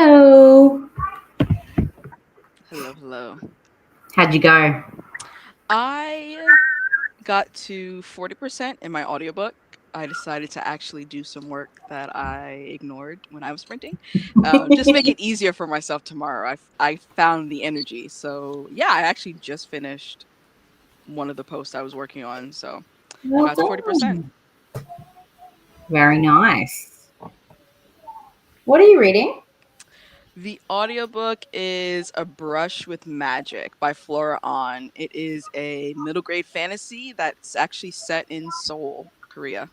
Hello. Hello, hello. How'd you go? I got to 40% in my audiobook. I decided to actually do some work that I ignored when I was sprinting. Just make it easier for myself tomorrow. I found the energy. So yeah, I actually just finished one of the posts I was working on. So I got to 40%. Very nice. What are you reading? The audiobook is A Brush with Magic by Flora On. It is a middle grade fantasy that's actually set in Seoul, Korea.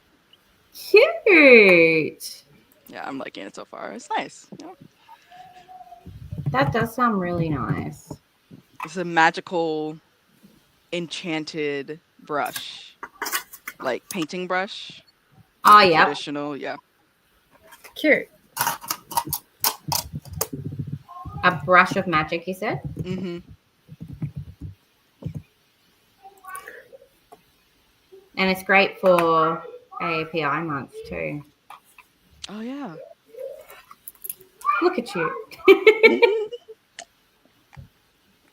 Cute. Yeah, I'm liking it so far. It's nice. Yeah. That does sound really nice. It's a magical, enchanted brush, like painting brush. Oh, Like the yeah. traditional, yeah. Cute. A brush of magic, you said? Mm-hmm. And it's great for AAPI month too. Oh yeah. Look at you.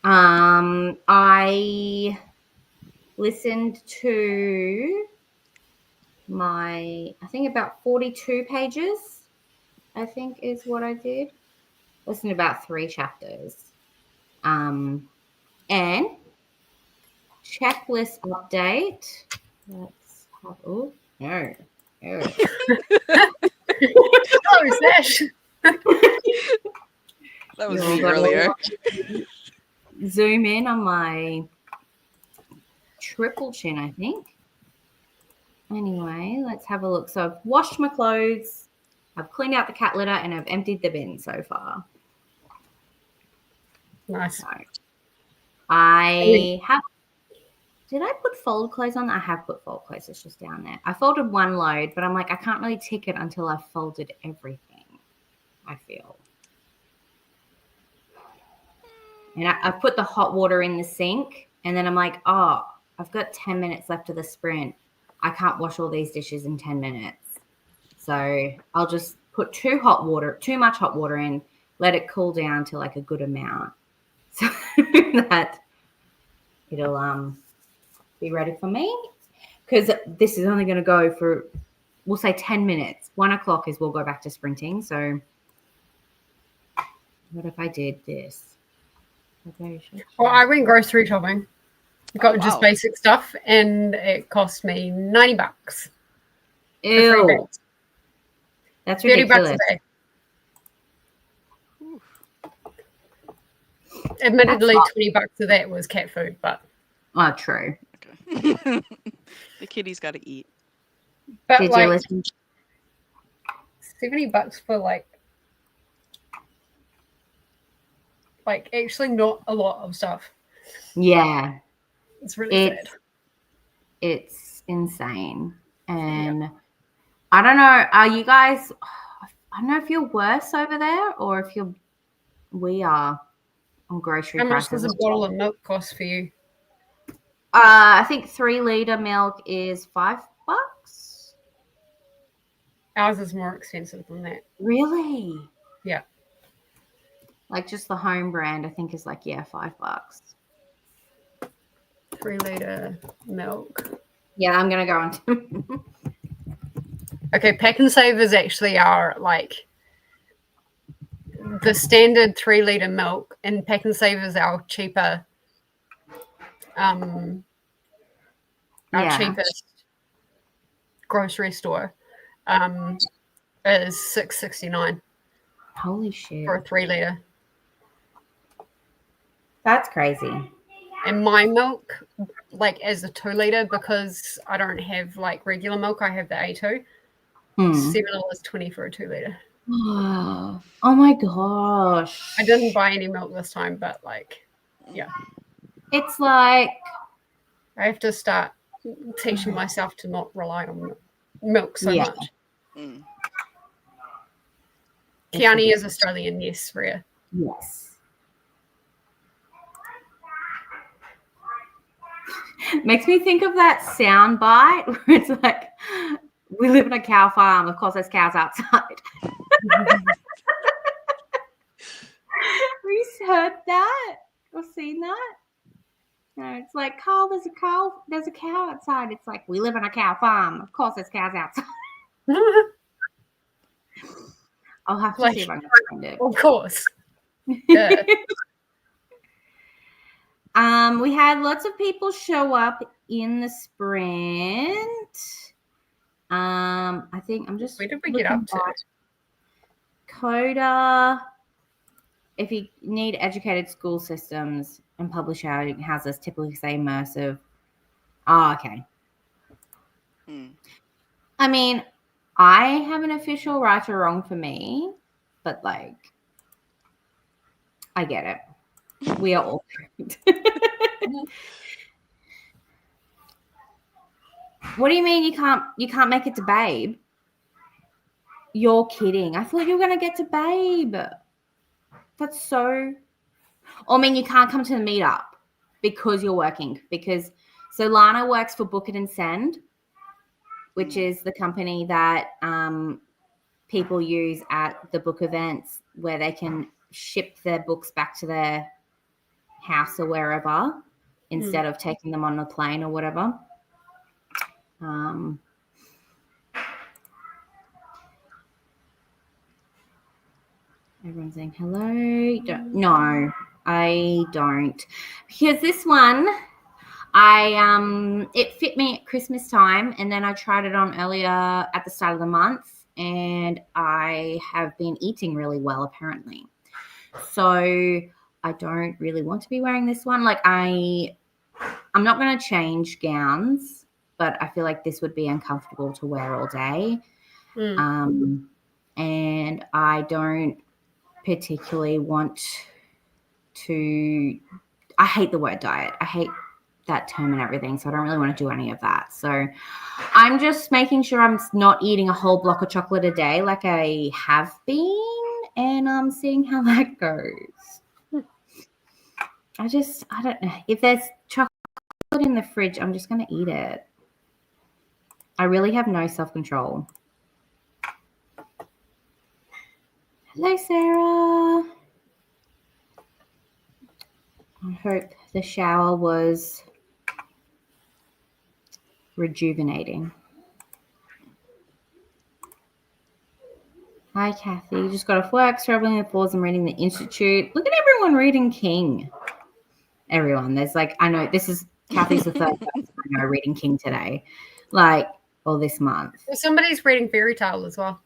I listened to I think about 42 pages, I think is what I did. Listened to about 3 chapters. And checklist update. Let's have, oh, no. Oh. Oh, Sash. That was You're me gonna earlier. Zoom in on my triple chin, I think. Anyway, let's have a look. So I've washed my clothes, I've cleaned out the cat litter, and I've emptied the bin so far. Nice. So I have. Did I put fold clothes on? I have put fold clothes. It's just down there. I folded one load, but I'm like, I can't really tick it until I've folded everything, I feel. And I put the hot water in the sink, and then I'm like, oh, I've got 10 minutes left of the sprint. I can't wash all these dishes in 10 minutes. So I'll just put too much hot water in, let it cool down to like a good amount so that it'll be ready for me. Because this is only going to go for, we'll say 10 minutes. 1 o'clock is we'll go back to sprinting. So what if I did this? Well, I went grocery shopping. Got just wow. basic stuff, and it cost me $90. Ew. That's ridiculous. $30 a day. Admittedly, $20 of that was cat food, but oh, true. Okay. The kitty's got to eat. But Did like you listen? $70 for like actually not a lot of stuff. Yeah. It's really sad. It's insane. And I don't know, are you guys, I don't know if you're worse over there or if we are on grocery How much prices. does a bottle of milk cost for you? I think 3-liter milk is $5. Ours is more expensive than that. Really? Yeah. Like just the home brand, I think is like, $5. 3-liter milk. Yeah, I'm going to go on to Okay, Pack and Savers actually are like the standard 3-liter milk, and Pack and Savers are cheaper. Our cheapest grocery store is $6.69. Holy shit. For a 3-liter. That's crazy. And my milk, like as a 2-liter, because I don't have like regular milk, I have the A2. $7.20 for a 2-liter. Oh my gosh. I didn't buy any milk this time, but like, yeah. It's like I have to start teaching myself to not rely on milk so much. Mm. Kiani is Australian, yes, Rhea. Yes. Makes me think of that sound bite where it's like, we live in a cow farm. Of course, there's cows outside. Chris heard that or seen that? No, it's like, Carl, there's a cow outside. It's like, we live on a cow farm. Of course there's cows outside. I'll have to see if I can find it. Of course. Yeah. We had lots of people show up in the sprint. I think I'm just. Where did we get up to? Koda. If you need educated school systems and publish houses, typically say immersive. Oh, okay. I mean, I have an official right or wrong for me, but like, I get it. We are all correct. What do you mean you can't make it to Babe? You're kidding. I thought you were gonna get to Babe. That's so. I mean, you can't come to the meetup because you're working. So Lana works for Book It and Send, which is the company that people use at the book events where they can ship their books back to their house or wherever instead of taking them on a plane or whatever. Everyone's saying hello. No, I don't. Because this one, it fit me at Christmas time, and then I tried it on earlier at the start of the month, and I have been eating really well apparently. So I don't really want to be wearing this one. Like I'm not going to change gowns, but I feel like this would be uncomfortable to wear all day. And I don't particularly want to. I hate the word diet. I hate that term and everything, so I don't really want to do any of that. So I'm just making sure I'm not eating a whole block of chocolate a day like I have been, and I'm seeing how that goes. I don't know. If there's chocolate in the fridge, I'm just going to eat it. I really have no self-control. Hello, Sarah. I hope the shower was rejuvenating. Hi, Kathy. Just got off work, scrubbing the floors and reading the Institute. Look at everyone reading King. Everyone. There's like, I know this is Kathy's the third person I know reading King today. Like, or this month. Somebody's reading Fairy Tale as well.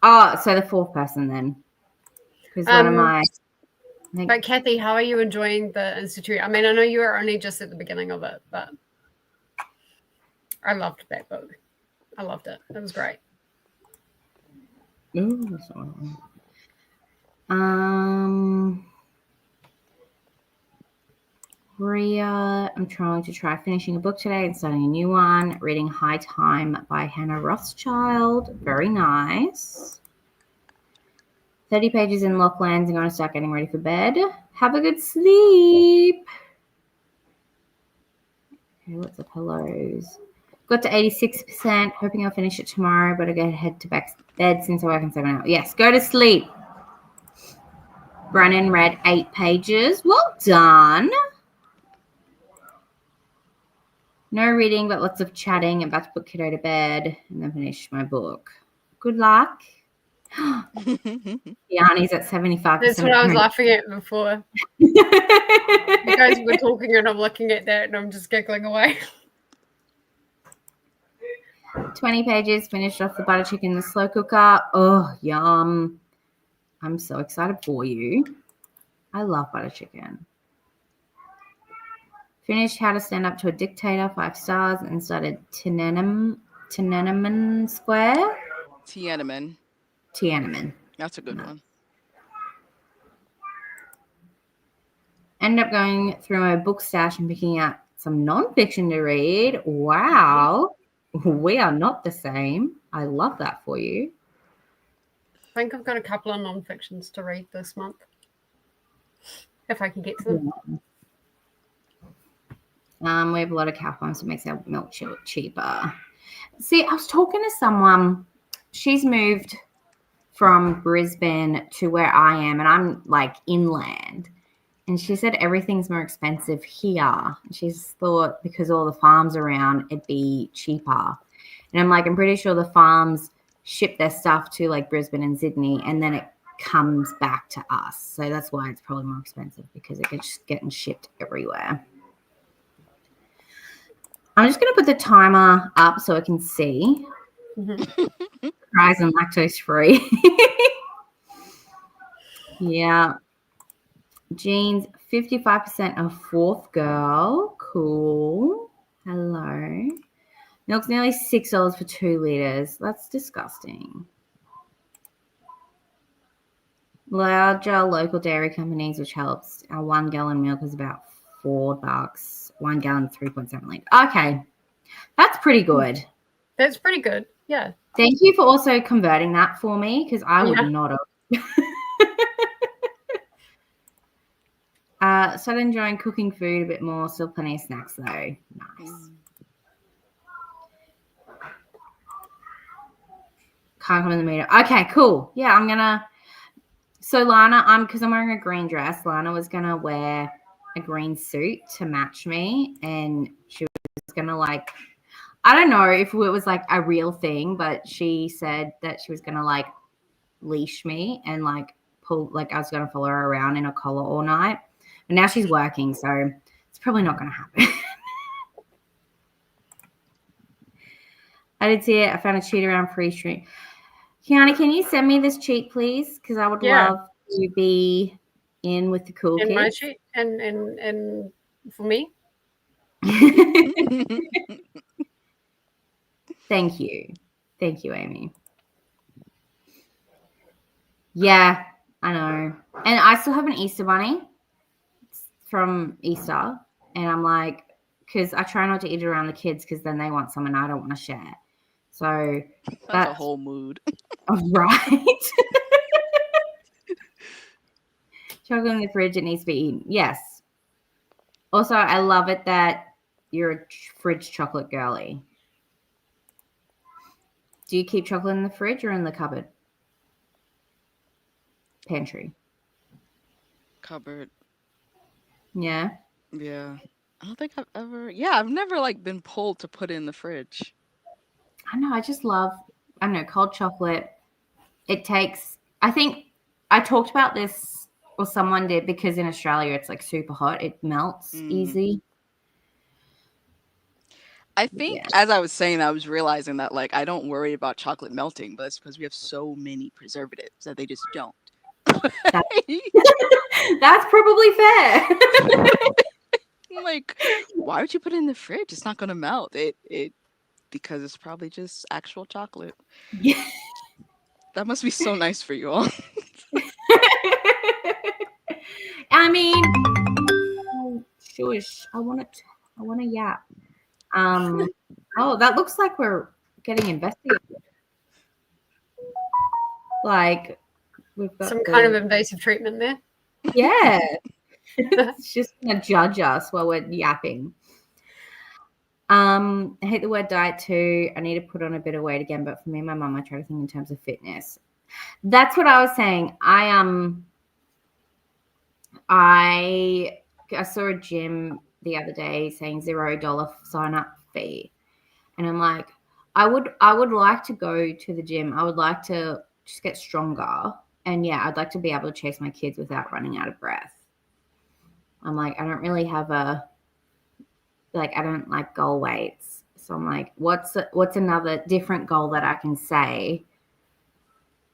Oh, so the fourth person then. Because one of my. But Kathy, how are you enjoying the Institute? I mean, I know you are only just at the beginning of it, but I loved that book. I loved it. It was great. Ooh, Ria, I'm trying to try finishing a book today and starting a new one. Reading High Time by Hannah Rothschild. Very nice. 30 pages in Locklands and going to start getting ready for bed. Have a good sleep. Okay, lots of hellos. Got to 86%. Hoping I'll finish it tomorrow, but I gotta head to bed since I work in 7 hours. Yes, go to sleep. Brennan read 8 pages. Well done. No reading, but lots of chatting. I'm about to put kiddo to bed and then finish my book. Good luck. Yanni's at 75%. That's what I was laughing at before. You guys were talking and I'm looking at that and I'm just giggling away. 20 pages, finished off the butter chicken in the slow cooker. Oh, yum. I'm so excited for you. I love butter chicken. Finished How to Stand Up to a Dictator, 5 stars, and started Tiananmen Square. Tiananmen. That's a good one. Ended up going through my book stash and picking out some nonfiction to read. Wow. We are not the same. I love that for you. I think I've got a couple of nonfictions to read this month. If I can get to them. We have a lot of cow farms, so it makes our milk cheaper. See, I was talking to someone. She's moved from Brisbane to where I am, and I'm like inland. And she said everything's more expensive here. And she's thought because all the farms around, it'd be cheaper. And I'm like, I'm pretty sure the farms ship their stuff to like Brisbane and Sydney, and then it comes back to us. So that's why it's probably more expensive, because it gets getting shipped everywhere. I'm just going to put the timer up so I can see. Fries and lactose free. Yeah. Jeans, 55% of fourth girl. Cool. Hello. Milk's nearly $6 for 2 liters. That's disgusting. Larger local dairy companies, which helps. Our 1 gallon milk is about $4. 1 gallon, 3.7 liters. Okay. That's pretty good. That's pretty good. Yeah. Thank you for also converting that for me, because I would not have. Started enjoying cooking food a bit more. Still plenty of snacks though. Nice. Can't come in the meter. Okay, cool. Yeah, I'm gonna. So Lana, because I'm wearing a green dress. Lana was gonna wear a green suit to match me, and she was gonna like. I don't know if it was like a real thing, but she said that she was gonna like leash me and like pull, like I was gonna follow her around in a collar all night. But now she's working, so it's probably not gonna happen. I did see it. I found a cheat around free stream. Kiana, can you send me this cheat, please? Because I would love to be in with the cool kids. My cheat and for me. Thank you, Amy. Yeah, I know. And I still have an Easter bunny from Easter, and I'm like, because I try not to eat it around the kids, because then they want some and I don't want to share. So that's a whole mood. Right. Chocolate in the fridge, it needs to be eaten. Yes. Also, I love it that you're a fridge chocolate girly. Do you keep chocolate in the fridge or in the cupboard? Pantry. Cupboard. Yeah. Yeah. I don't think I've never like been pulled to put it in the fridge. I know. I just love, I don't know, cold chocolate. It takes, I think I talked about this, or someone did, because in Australia it's like super hot. It melts easy. I think as I was saying, I was realizing that like I don't worry about chocolate melting, but it's because we have so many preservatives that they just don't. That's probably fair. I'm like, why would you put it in the fridge? It's not gonna melt. It because it's probably just actual chocolate. Yeah. That must be so nice for you all. I mean, shush. I want to yap. Oh, that looks like we're getting investigated. Like we've got some kind of invasive treatment there. Yeah. It's just gonna judge us while we're yapping. I hate the word diet too. I need to put on a bit of weight again, but for me and my mum, I try to think in terms of fitness. That's what I was saying. I saw a gym the other day saying $0 sign up fee, and I'm like, I would like to go to the gym. I would like to just get stronger, and I'd like to be able to chase my kids without running out of breath. I'm like, I don't really have I don't like goal weights, so I'm like, what's another different goal that I can say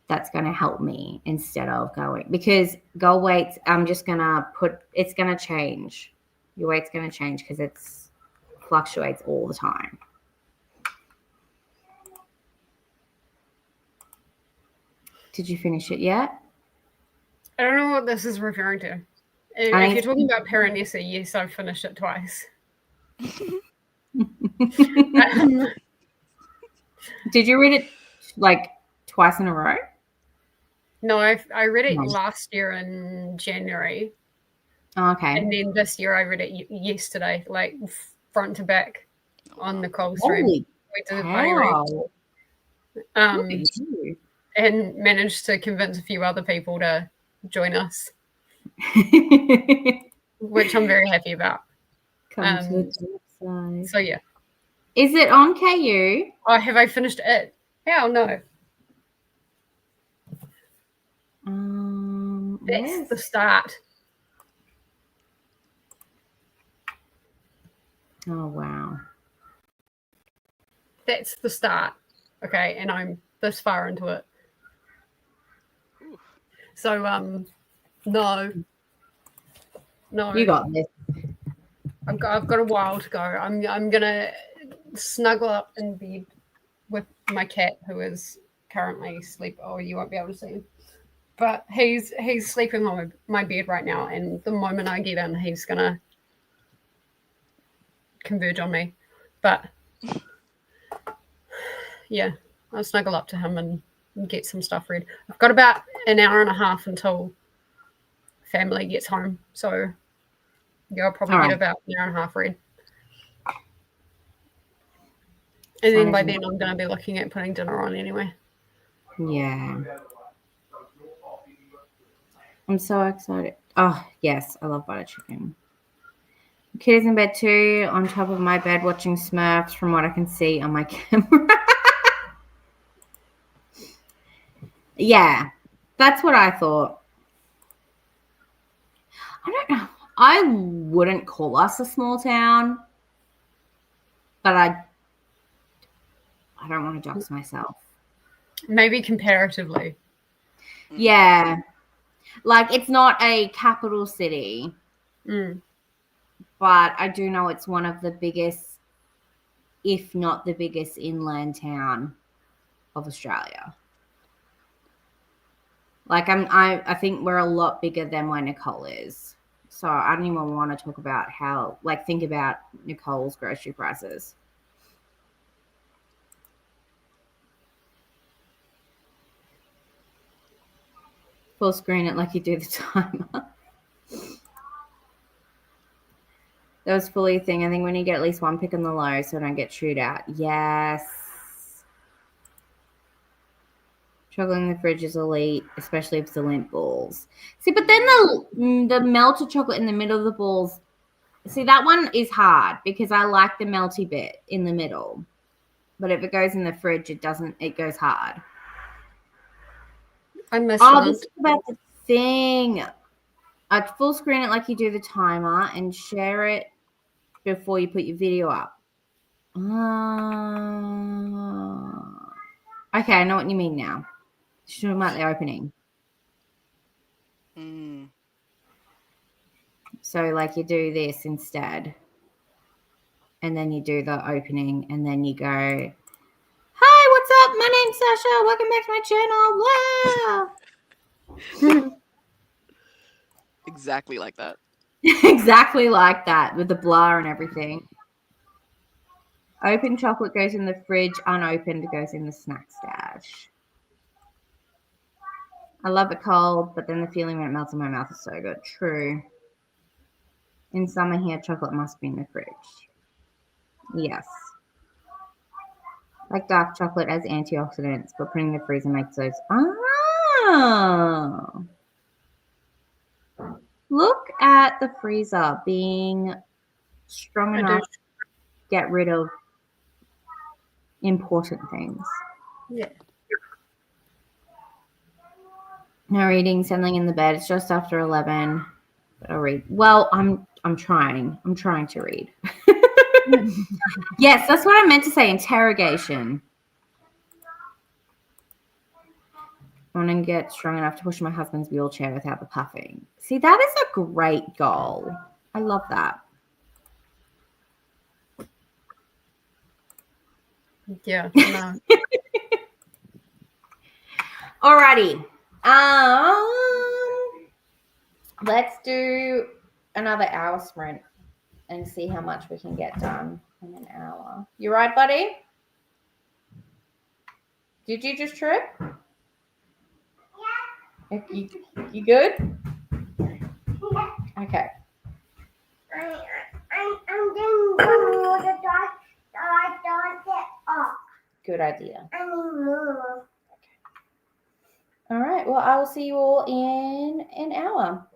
that's going to help me instead of going, because goal weights, I'm just going to it's going to change. Your weight's going to change because it's fluctuates all the time. Did you finish it yet? I don't know what this is referring to. If you're talking about Paranessa, yes, I've finished it twice. Did you read it like twice in a row? No, I read it last year in January. Oh, okay. And then this year I read it yesterday, like front to back on Nicole's stream. We did a buddy read. and managed to convince a few other people to join us, which I'm very happy about. Come to the dark side. So yeah. Is it on KU? Oh, have I finished it? Hell no. That's the start. Oh wow. That's the start. Okay, and I'm this far into it. So no. You got this. I've got a while to go. I'm gonna snuggle up in bed with my cat, who is currently asleep. Oh, you won't be able to see him, but he's sleeping on my bed right now. And the moment I get in, he's gonna converge on me. But yeah, I'll snuggle up to him and get some stuff read. I've got about an hour and a half until family gets home, so yeah, I'll probably get about an hour and a half read. And then by then I'm going to be looking at putting dinner on anyway. Yeah. I'm so excited. Oh, yes. I love butter chicken. The kid is in bed too, on top of my bed watching Smurfs from what I can see on my camera. Yeah. That's what I thought. I don't know. I wouldn't call us a small town, but I don't want to dox myself. Maybe comparatively. Yeah. Like, it's not a capital city, but I do know it's one of the biggest, if not the biggest, inland town of Australia. Like, I think we're a lot bigger than where Nicole is. So I don't even want to talk about how, like, think about Nicole's grocery prices. Full screen it like you do the timer. That was fully a thing. I think when you get at least one pick in the low so I don't get chewed out. Yes. Chocolate in the fridge is elite, especially if it's the lint balls. See, but then the melted chocolate in the middle of the balls, see, that one is hard because I like the melty bit in the middle. But if it goes in the fridge, it goes hard. I miss this is about the thing. I'd full screen it like you do the timer and share it before you put your video up. Okay, I know what you mean now. She's talking about the opening. So, like, you do this instead. And then you do the opening. And then you go, hi, what's up? My name's Sasha. Welcome back to my channel. Wow. Exactly like that. Exactly like that, with the blur and everything. Open chocolate goes in the fridge. Unopened goes in the snack stash. I love it cold, but then the feeling when it melts in my mouth is so good. True. In summer here, chocolate must be in the fridge. Yes. Like dark chocolate as antioxidants, but putting in the freezer makes those. Oh. Look at the freezer being strong enough to get rid of important things. Yeah. No reading, settling in the bed. It's just after 11. But I'll read. Well, I'm trying. I'm trying to read. Yes, that's what I meant to say. Interrogation. I want to get strong enough to push my husband's wheelchair without the puffing. See, that is a great goal. I love that. Yeah. No. Alrighty. Let's do another hour sprint and see how much we can get done in an hour. You right, buddy? Did you just trip? Yeah. You good? Yeah. Okay. I'm doing more the dark so I don't get off Good idea. anymore. All right. Well, I will see you all in an hour.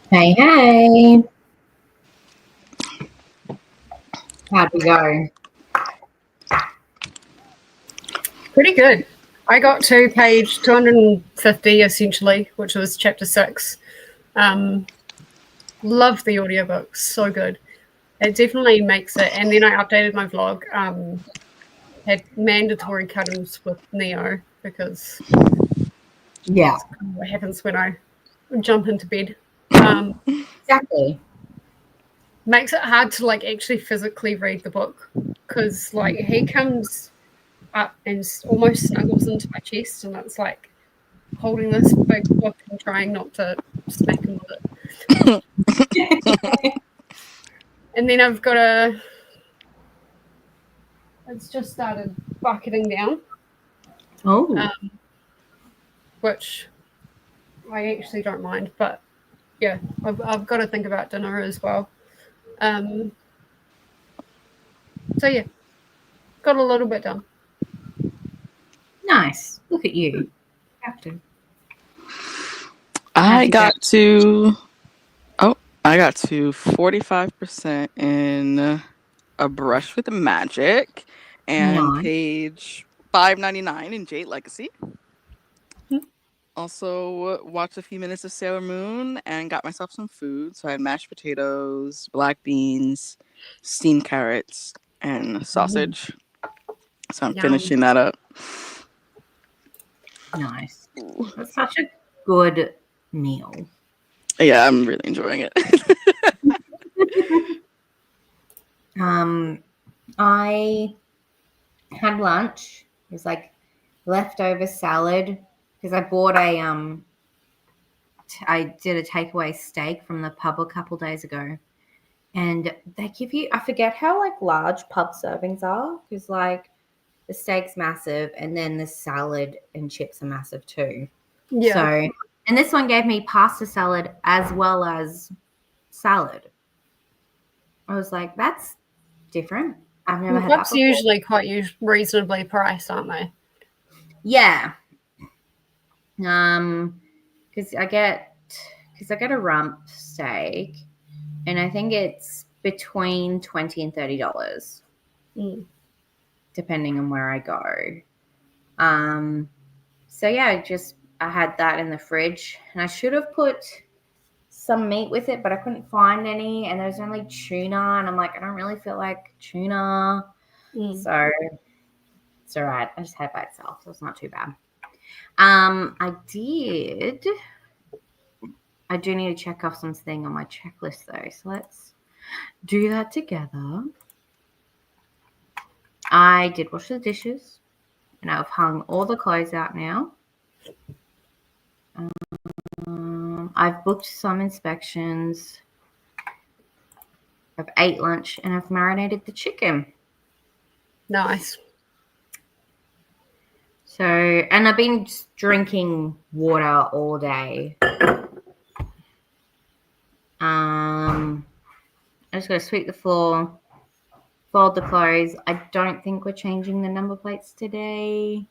Hey, hey. How'd we go? Pretty good. I got to page 250 essentially, which was chapter 6. Love the audiobook, so good. It definitely makes it. And then I updated my vlog. Had mandatory cuddles with Neo because Yeah, what happens when I jump into bed. exactly. Makes it hard to like actually physically read the book because like he comes up and almost snuggles into my chest, and it's like holding this big book and trying not to smack him with it. And then I've got it's just started bucketing down, Oh, which I actually don't mind, but yeah, I've got to think about dinner as well. So yeah, got a little bit done. nice. Look at you. Captain. I got to 45% in A Brush with Magic and Nice. page 599 in Jade Legacy. Also watched a few minutes of Sailor Moon and got myself some food. So I had mashed potatoes, black beans, steamed carrots, and sausage. So I'm finishing that up. Nice. That's such a good meal. Yeah, I'm really enjoying it. I had lunch. It was like leftover salad because I bought I did a takeaway steak from the pub a couple days ago, and they give you, I forget how like large pub servings are because like the steak's massive and then the salad and chips are massive too. Yeah. So, and this one gave me pasta salad as well as salad. I was like, that's different. I've never had that Pubs before. usually quite reasonably priced, aren't they? Yeah. Because I get a rump steak, and I think it's between $20 and $30, depending on where I go. So yeah, I had that in the fridge, and I should have put some meat with it, but I couldn't find any, and there's only tuna, and I'm like, I don't really feel like tuna, so it's all right. I just had it by itself, so it's not too bad. I do need to check off something on my checklist though, so let's do that together. I did wash the dishes, and I've hung all the clothes out now. I've booked some inspections. I've ate lunch, and I've marinated the chicken. Nice. So, and I've been just drinking water all day. I just got to sweep the floor, fold the clothes. I don't think we're changing the number plates today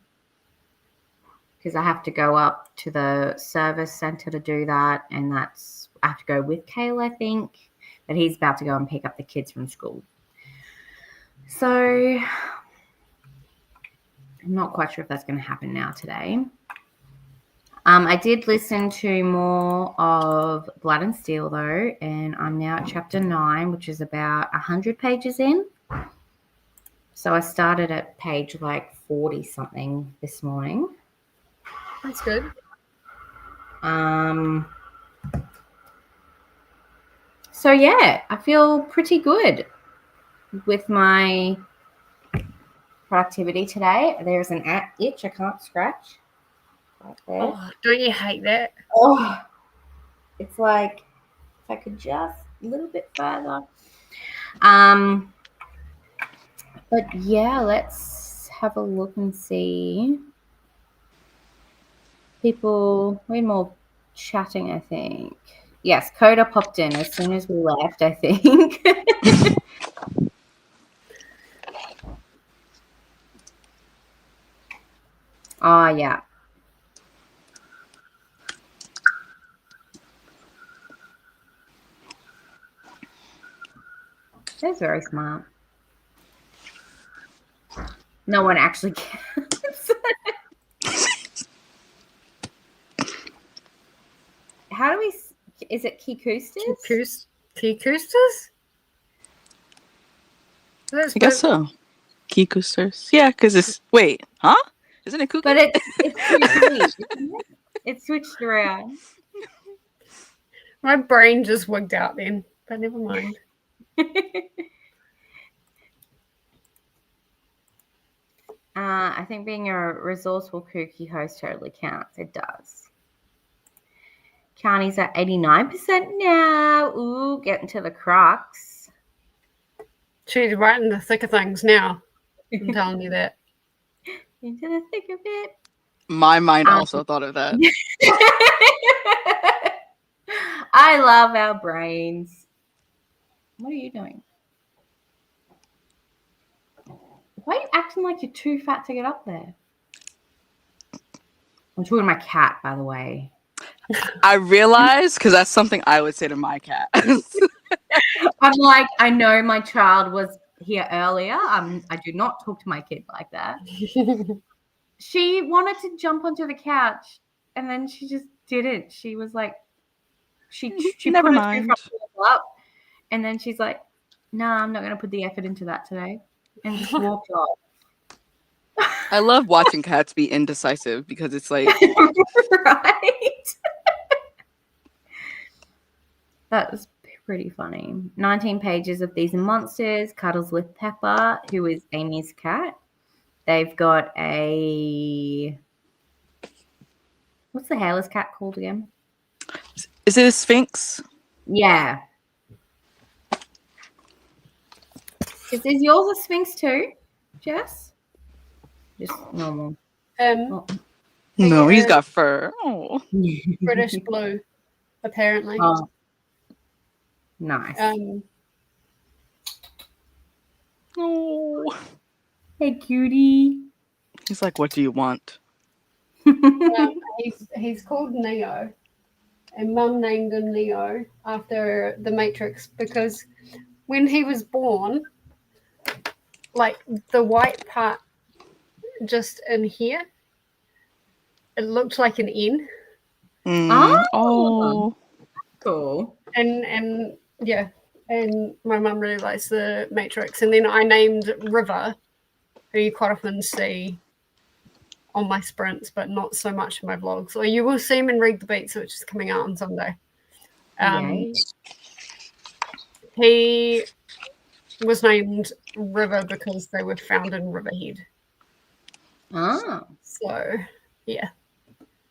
because I have to go up to the service center to do that, and I have to go with Kale, I think, but he's about to go and pick up the kids from school. So I'm not quite sure if that's going to happen now today. I did listen to more of Blood and Steel though, and I'm now at chapter 9, which is about 100 pages in. So I started at page like 40 something this morning. That's good. So yeah, I feel pretty good with my productivity today. There's an itch I can't scratch right there. Oh, don't you hate that? Oh, it's like if I could just a little bit further. But yeah, let's have a look and see. People, way more chatting, I think. Yes, Koda popped in as soon as we left, I think. Oh, yeah. That's very smart. No one actually cares. How do we? Is it Kikoostas? Kikoostas? I guess so. Kikoosters. Yeah, because it's huh? Isn't it KuKi? But it's switched, isn't it? It's switched around. My brain just wigged out then, but never mind. I think being a resourceful kooky host totally counts. It does. County's at 89% now. Ooh, getting to the crux. She's right in the thick of things now. I'm telling you that. Into the thick of it. My mind also thought of that. I love our brains. What are you doing? Why are you acting like you're too fat to get up there? I'm talking to my cat, by the way. I realized, because that's something I would say to my cat. I'm like, I know my child was here earlier. I do not talk to my kid like that. She wanted to jump onto the couch, and then she just didn't. She was like, she Never put mind. her two front paws up, and then she's like, "Nah, I'm not going to put the effort into that today," and just walked off. I love watching cats be indecisive because it's like, right? That was pretty funny. 19 pages of These Are Monsters, cuddles with Pepper, who is Amy's cat. They've got a... What's the hairless cat called again? is it a Sphinx? Yeah. Is yours a Sphinx too, Jess? Just normal. No, he's got fur. Oh. British blue, apparently. Oh. Nice. Oh. Hey, cutie. He's like, what do you want? He's called Neo, and Mum named him Neo after the Matrix because when he was born, like the white part just in here, it looked like an N. Oh. Cool. And yeah, and my mum really likes the Matrix. And then I named River, who you quite often see on my sprints, but not so much in my vlogs. Or you will see him in Read the Beats, which is coming out on Sunday. He was named River because they were found in Riverhead. Oh. So, yeah.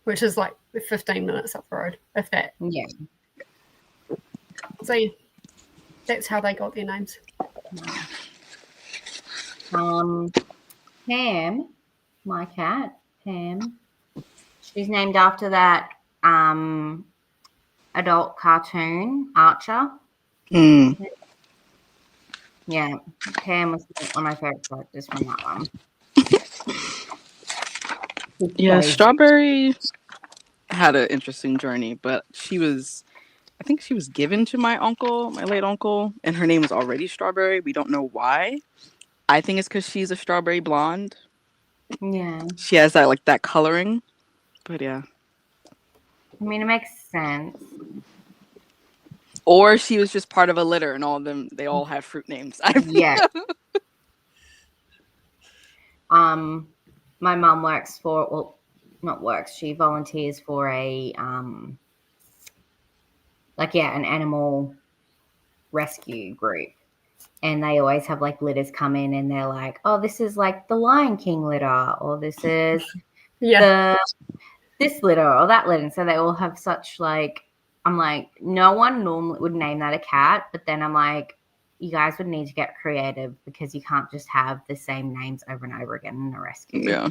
Which is like 15 minutes up the road, if that. Yeah. So, yeah, that's how they got their names. Pam, my cat, Pam, she's named after that adult cartoon, Archer. Yeah, Pam was one of my favorite characters from that one. Yeah, Strawberry had an interesting journey, but I think she was given to my uncle, my late uncle, and her name was already Strawberry. We don't know why. I think it's because she's a strawberry blonde. Yeah. She has that coloring. But yeah. I mean, it makes sense. Or she was just part of a litter and all of them, they all have fruit names. Yeah. My mum works for, well, not works, she volunteers for a, an animal rescue group. And they always have litters come in and they're like, oh, this is like the Lion King litter, or this is this litter or that litter. And so they all have such I'm like, no one normally would name that a cat, but then I'm like, you guys would need to get creative because you can't just have the same names over and over again in a rescue. Yeah.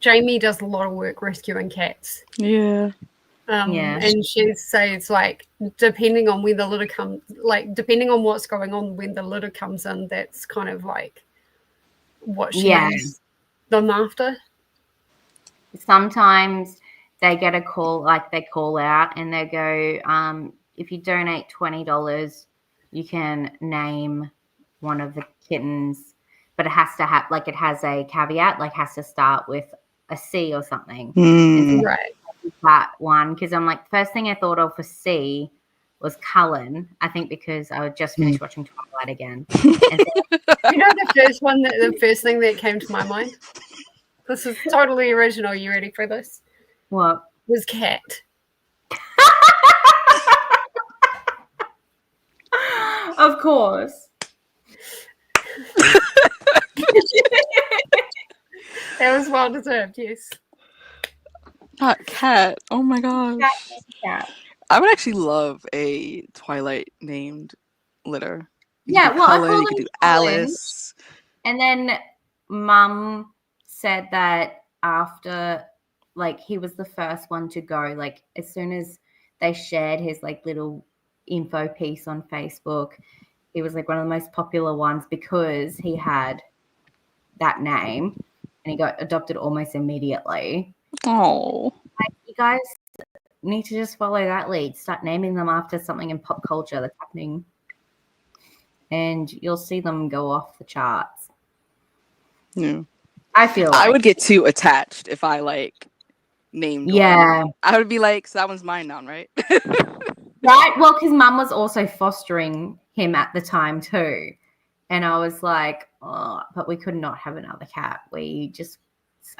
Jamie does a lot of work rescuing cats. Yeah. And she says depending on when the litter comes, depending on what's going on when the litter comes in, that's kind of what she names them after. Sometimes they get a call, they call out and they go, if you donate $20, you can name one of the kittens, but it has to have like it has a caveat, like has to start with a C or something. Right. That one, because I'm like, first thing I thought of for C was Cullen. I think because I would just finished watching Twilight again. And You know the first thing that came to my mind? This is totally original. You ready for this? what? Was cat. Of course. That was well deserved, yes. Not cat. Oh my gosh. Cat. I would actually love a Twilight named litter. You Yeah, could do well, I Cullen, call you could them do Cullen. Alice. And then Mum said that after, like, he was the first one to go, like, as soon as they shared his, like, little info piece on Facebook, he was, like, one of the most popular ones because he had that name and he got adopted almost immediately. Oh. Like, you guys need to just follow that lead. Start naming them after something in pop culture that's happening. And you'll see them go off the charts. Yeah. I feel like I would get too attached if I like named yeah. one. I would be like, so that one's mine now, right? Right? Well, because Mum was also fostering him at the time too. And I was like, oh, but we could not have another cat. I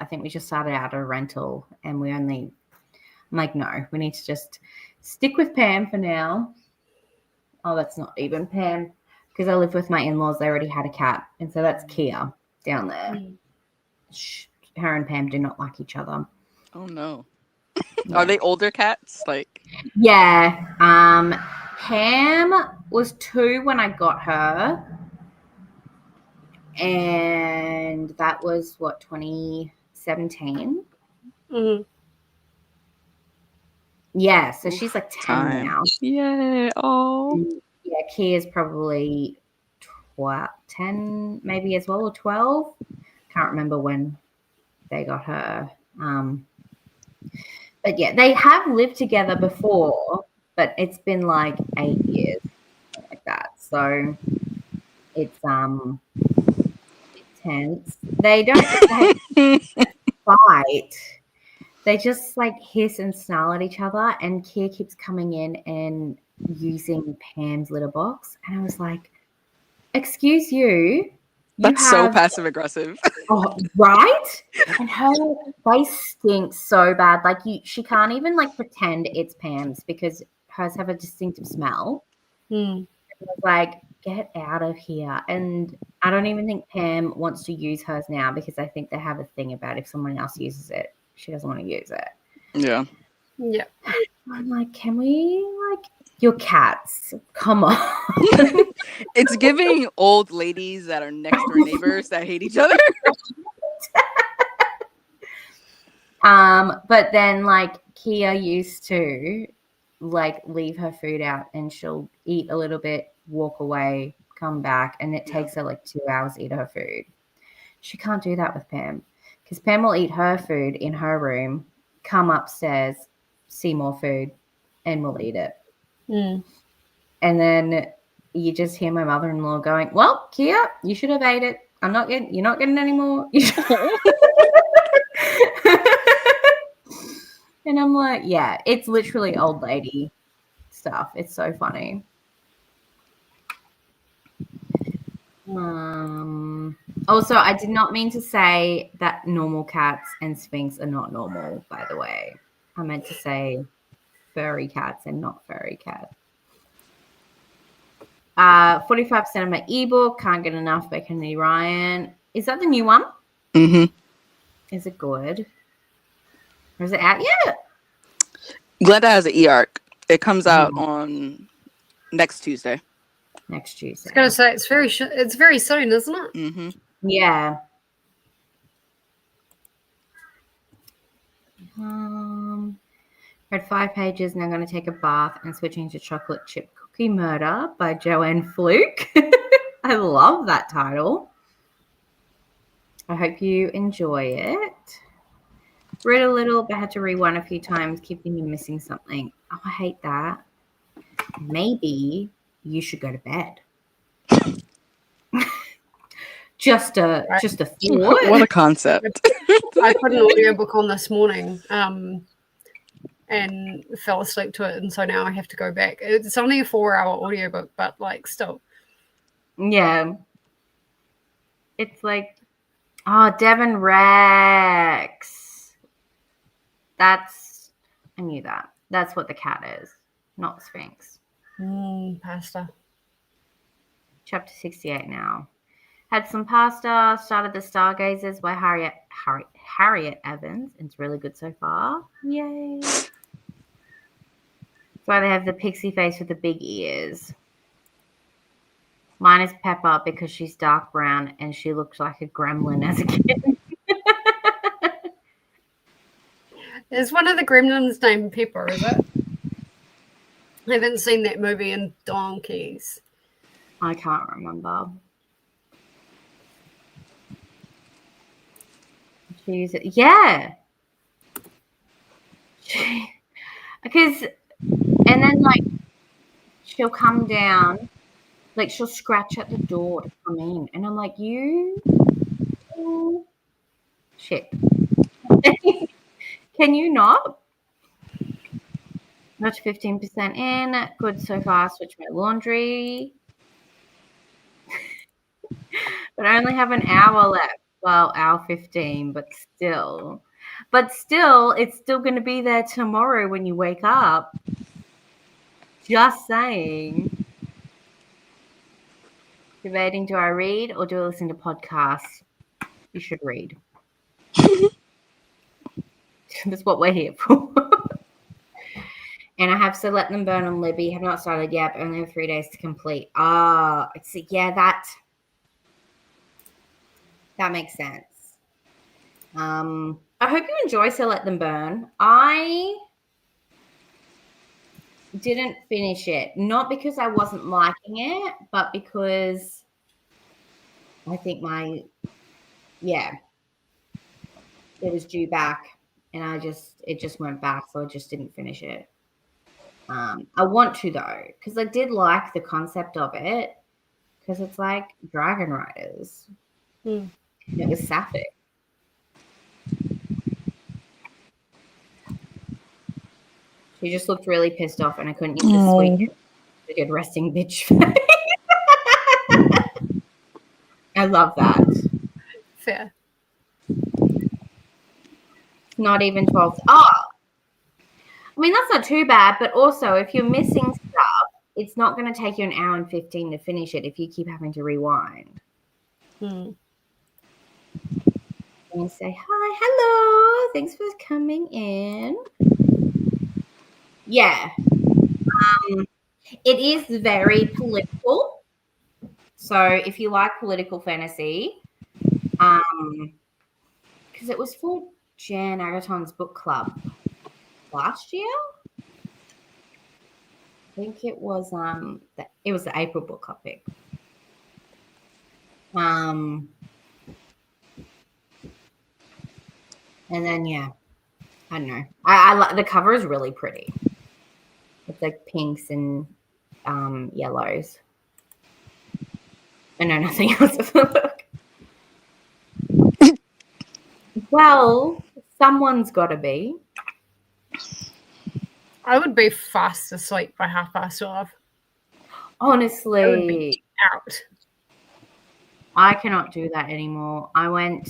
think we just started out a rental and I'm like, no, we need to just stick with Pam for now. Oh, that's not even Pam. Because I live with my in-laws. They already had a cat. And so that's Kia down there. Her and Pam do not like each other. Oh no. Yeah. Are they older cats? Like Yeah. Pam was 2 when I got her. And that was, 2017? Mm-hmm. Yeah, so she's like 10 now. Yeah. Oh. Yeah, Kia's probably 10 maybe as well, or 12. Can't remember when they got her. But yeah, they have lived together before, but it's been like 8 years, like that. So it's intense. They don't fight. They just like hiss and snarl at each other, and Kia keeps coming in and using Pam's litter box. And I was like, excuse you. That's so passive aggressive. Oh, right? And her face stinks so bad. Like she can't even like pretend it's Pam's because hers have a distinctive smell. I was like, get out of here. And I don't even think Pam wants to use hers now because I think they have a thing about if someone else uses it, she doesn't want to use it. Yeah. Yeah. I'm like, can we like your cats? Come on. It's giving old ladies that are next door neighbors that hate each other. But then like Kia used to like leave her food out and she'll eat a little bit, walk away, come back, and it takes her like 2 hours to eat her food. She can't do that with Pam because Pam will eat her food in her room, come upstairs, see more food, and we'll eat it. And then you just hear my mother-in-law going, well, Kia, you should have ate it. You're not getting any more. And I'm like, yeah, it's literally old lady stuff. It's so funny. Also, I did not mean to say that normal cats and Sphinx are not normal, by the way. I meant to say furry cats and not furry cats. 45% of my ebook, Can't Get Enough by Kennedy Ryan. Is that the new one? Mm-hmm. Is it good? Or is it out yet? Glenda has an e-arc. It comes out on next Tuesday. Next Tuesday. I was gonna say it's very soon, isn't it? Mm-hmm. Yeah. Read 5 pages and I'm going to take a bath and switching to Chocolate Chip Cookie Murder by Joanne Fluke. I love that title. I hope you enjoy it. Read a little, but had to rewind a few times, keeping you missing something. Oh, I hate that. maybe you should go to bed. Just a thought. What a concept. I put an audiobook on this morning and fell asleep to it, and so now I have to go back. It's only a 4-hour audiobook, but like still. Yeah. It's like, oh, Devon Rex. I knew that. That's what the cat is, not Sphinx. Pasta. Chapter 68 now. Had some pasta, started the Stargazers by Harriet Evans. It's really good so far. Yay. That's why they have the pixie face with the big ears. Mine is Pepper because she's dark brown and she looks like a gremlin as a kid. Is one of the gremlins named Pepper, is it? I haven't seen that movie in donkeys. I can't remember. Yeah. Because, and then like, she'll come down, like she'll scratch at the door to come in. And I'm like, shit. Can you not? Not 15% in. Good so far. Switch my laundry. But I only have an hour left. Well, hour 15, but still. It's still going to be there tomorrow when you wake up. Just saying. Debating, do I read or do I listen to podcasts? You should read. That's what we're here for. And I have So Let Them Burn on Libby. Have not started yet, but only have 3 days to complete. That makes sense. I hope you enjoy So Let Them Burn. I didn't finish it, not because I wasn't liking it, but because I think it was due back, and it just went back, so I just didn't finish it. I want to though, because I did like the concept of it, because it's like Dragon Riders. It was sapphic. She just looked really pissed off, and I couldn't use the sweet, good resting bitch face. I love that. Fair. Not even 12. Oh, I mean, that's not too bad, but also if you're missing stuff, it's not going to take you an hour and 15 to finish it if you keep having to rewind. And say, hi, hello, thanks for coming in. Yeah. It is very political. So if you like political fantasy, because it was for Jan Agaton's book club last year. I think it was the April book club pick. And then I don't know. I like the cover is really pretty. It's like pinks and yellows. I know nothing else of the book. Well, someone's got to be. I would be fast asleep by 12:30. Honestly, I would be out. I cannot do that anymore. I went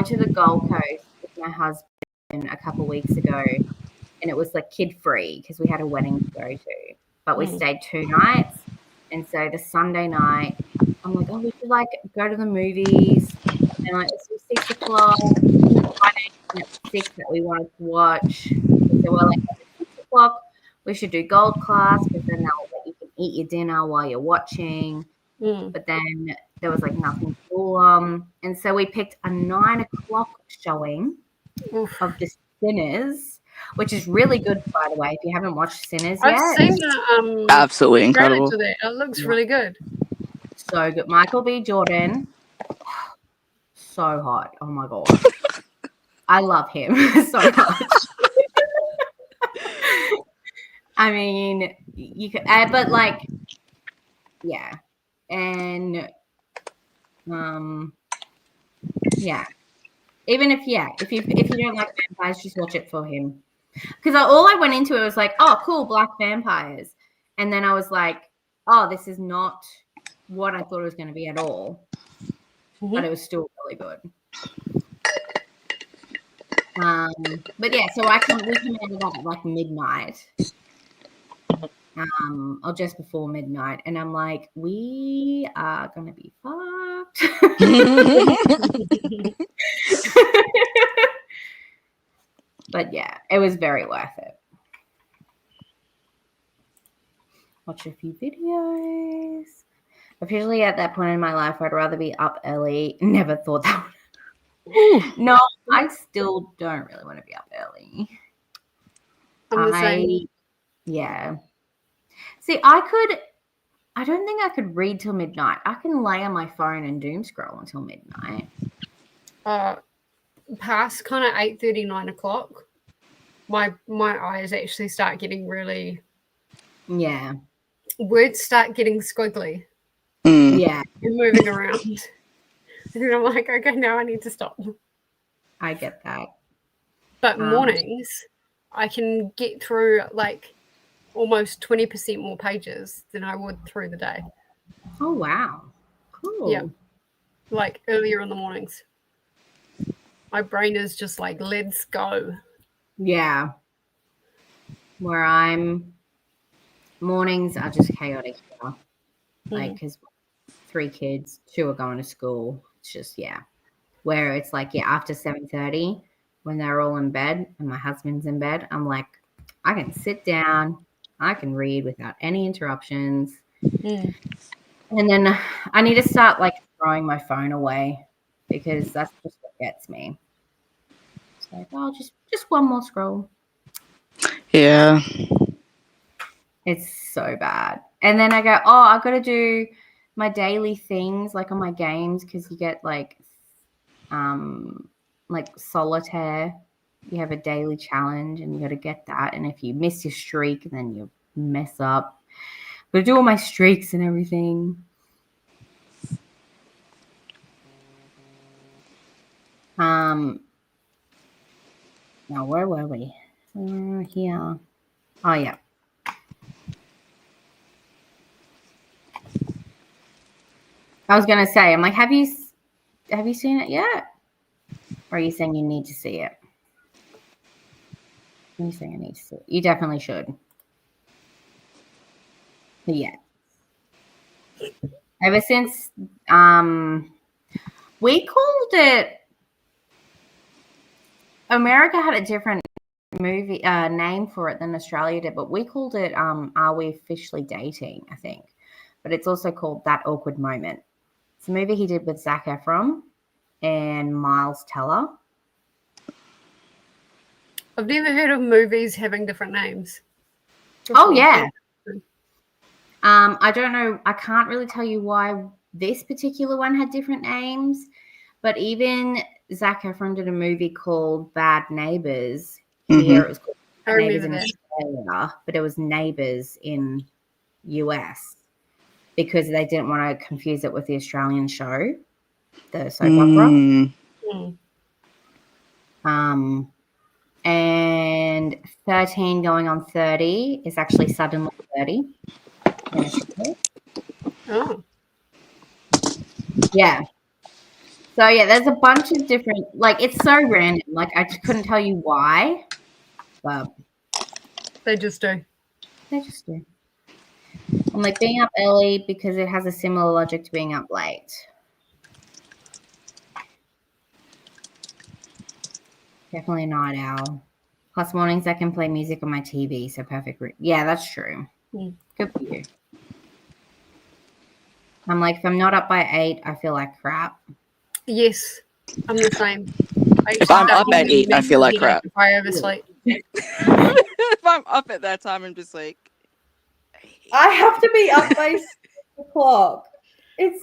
to the Gold Coast with my husband a couple of weeks ago, and it was like kid free because we had a wedding to go to, but we stayed 2 nights. And so the Sunday night, I'm like, oh, we should like go to the movies, and like it's 6 o'clock. And it's 6 that we wanted to watch. So we're like, at 6 o'clock, we should do Gold Class because then you can eat your dinner while you're watching. But then there was like nothing cool and so we picked a 9 o'clock showing of the Sinners, which is really good, by the way. If you haven't watched Sinners yet, I've seen that. Absolutely incredible. It looks really good. So good. Michael B. Jordan, so hot. Oh my god, I love him so much. I mean, you could, but like, yeah, and yeah. Even if you don't like vampires, just watch it for him. Because all I went into it was like, oh, cool, black vampires, and then I was like, oh, this is not what I thought it was going to be at all, but it was still really good. But yeah, so we come out of that at like midnight, or just before midnight, and I'm like, we are gonna be fucked. But yeah, it was very worth it. Watch a few videos. Officially at that point in my life, I'd rather be up early. Never thought that would. No, I still don't really want to be up early. I'm the same. Yeah. See, I don't think I could read till midnight. I can lay on my phone and doom scroll until midnight. Past kind of 8:30, 9 o'clock, my eyes actually start getting really. Yeah. Words start getting squiggly. Yeah. And moving around. And then I'm like, okay, now I need to stop. I get that. But mornings, I can get through like almost 20% more pages than I would through the day. Oh, wow. Cool. Yeah. Like earlier in the mornings. My brain is just like, let's go. Yeah. Mornings are just chaotic here. Like, because 3 kids, 2 are going to school. It's just, yeah. Where it's like, yeah, after 7:30, when they're all in bed and my husband's in bed, I'm like, I can sit down, I can read without any interruptions. And then I need to start like throwing my phone away because that's just what gets me. It's like, oh, just one more scroll. Yeah. It's so bad. And then I go, oh, I've got to do my daily things like on my games because you get like solitaire. You have a daily challenge and you got to get that. And if you miss your streak, then you mess up. But I do all my streaks and everything. Now where were we? Here. Oh yeah. I was gonna say, I'm like, have you seen it yet? Or are you saying you need to see it? Are you saying I need to see it? You definitely should. But yeah. Ever since we called it, America had a different movie name for it than Australia did, but we called it Are We Officially Dating, I think. But it's also called That Awkward Moment. It's a movie he did with Zac Efron and Miles Teller. I've never heard of movies having different names. Oh, yeah. I don't know. I can't really tell you why this particular one had different names, but even Zac Efron did a movie called Bad Neighbors. Here it was called Bad Neighbors in Australia, but it was Neighbors in US because they didn't want to confuse it with the Australian show, the soap opera. And 13 going on 30 is actually Suddenly 30. Oh. Yeah. So, yeah, there's a bunch of different, like, it's so random. Like, I just couldn't tell you why, but they just do. They just do. I'm like, being up early because it has a similar logic to being up late. Definitely a night owl. Plus mornings I can play music on my TV, so perfect. Yeah, that's true. Good for you. I'm like, if I'm not up by 8, I feel like crap. Yes, I'm the same. If I'm up at 8, I feel like crap. If I oversleep. If I'm up at that time, I'm just like, I have to be up by 6 o'clock. It's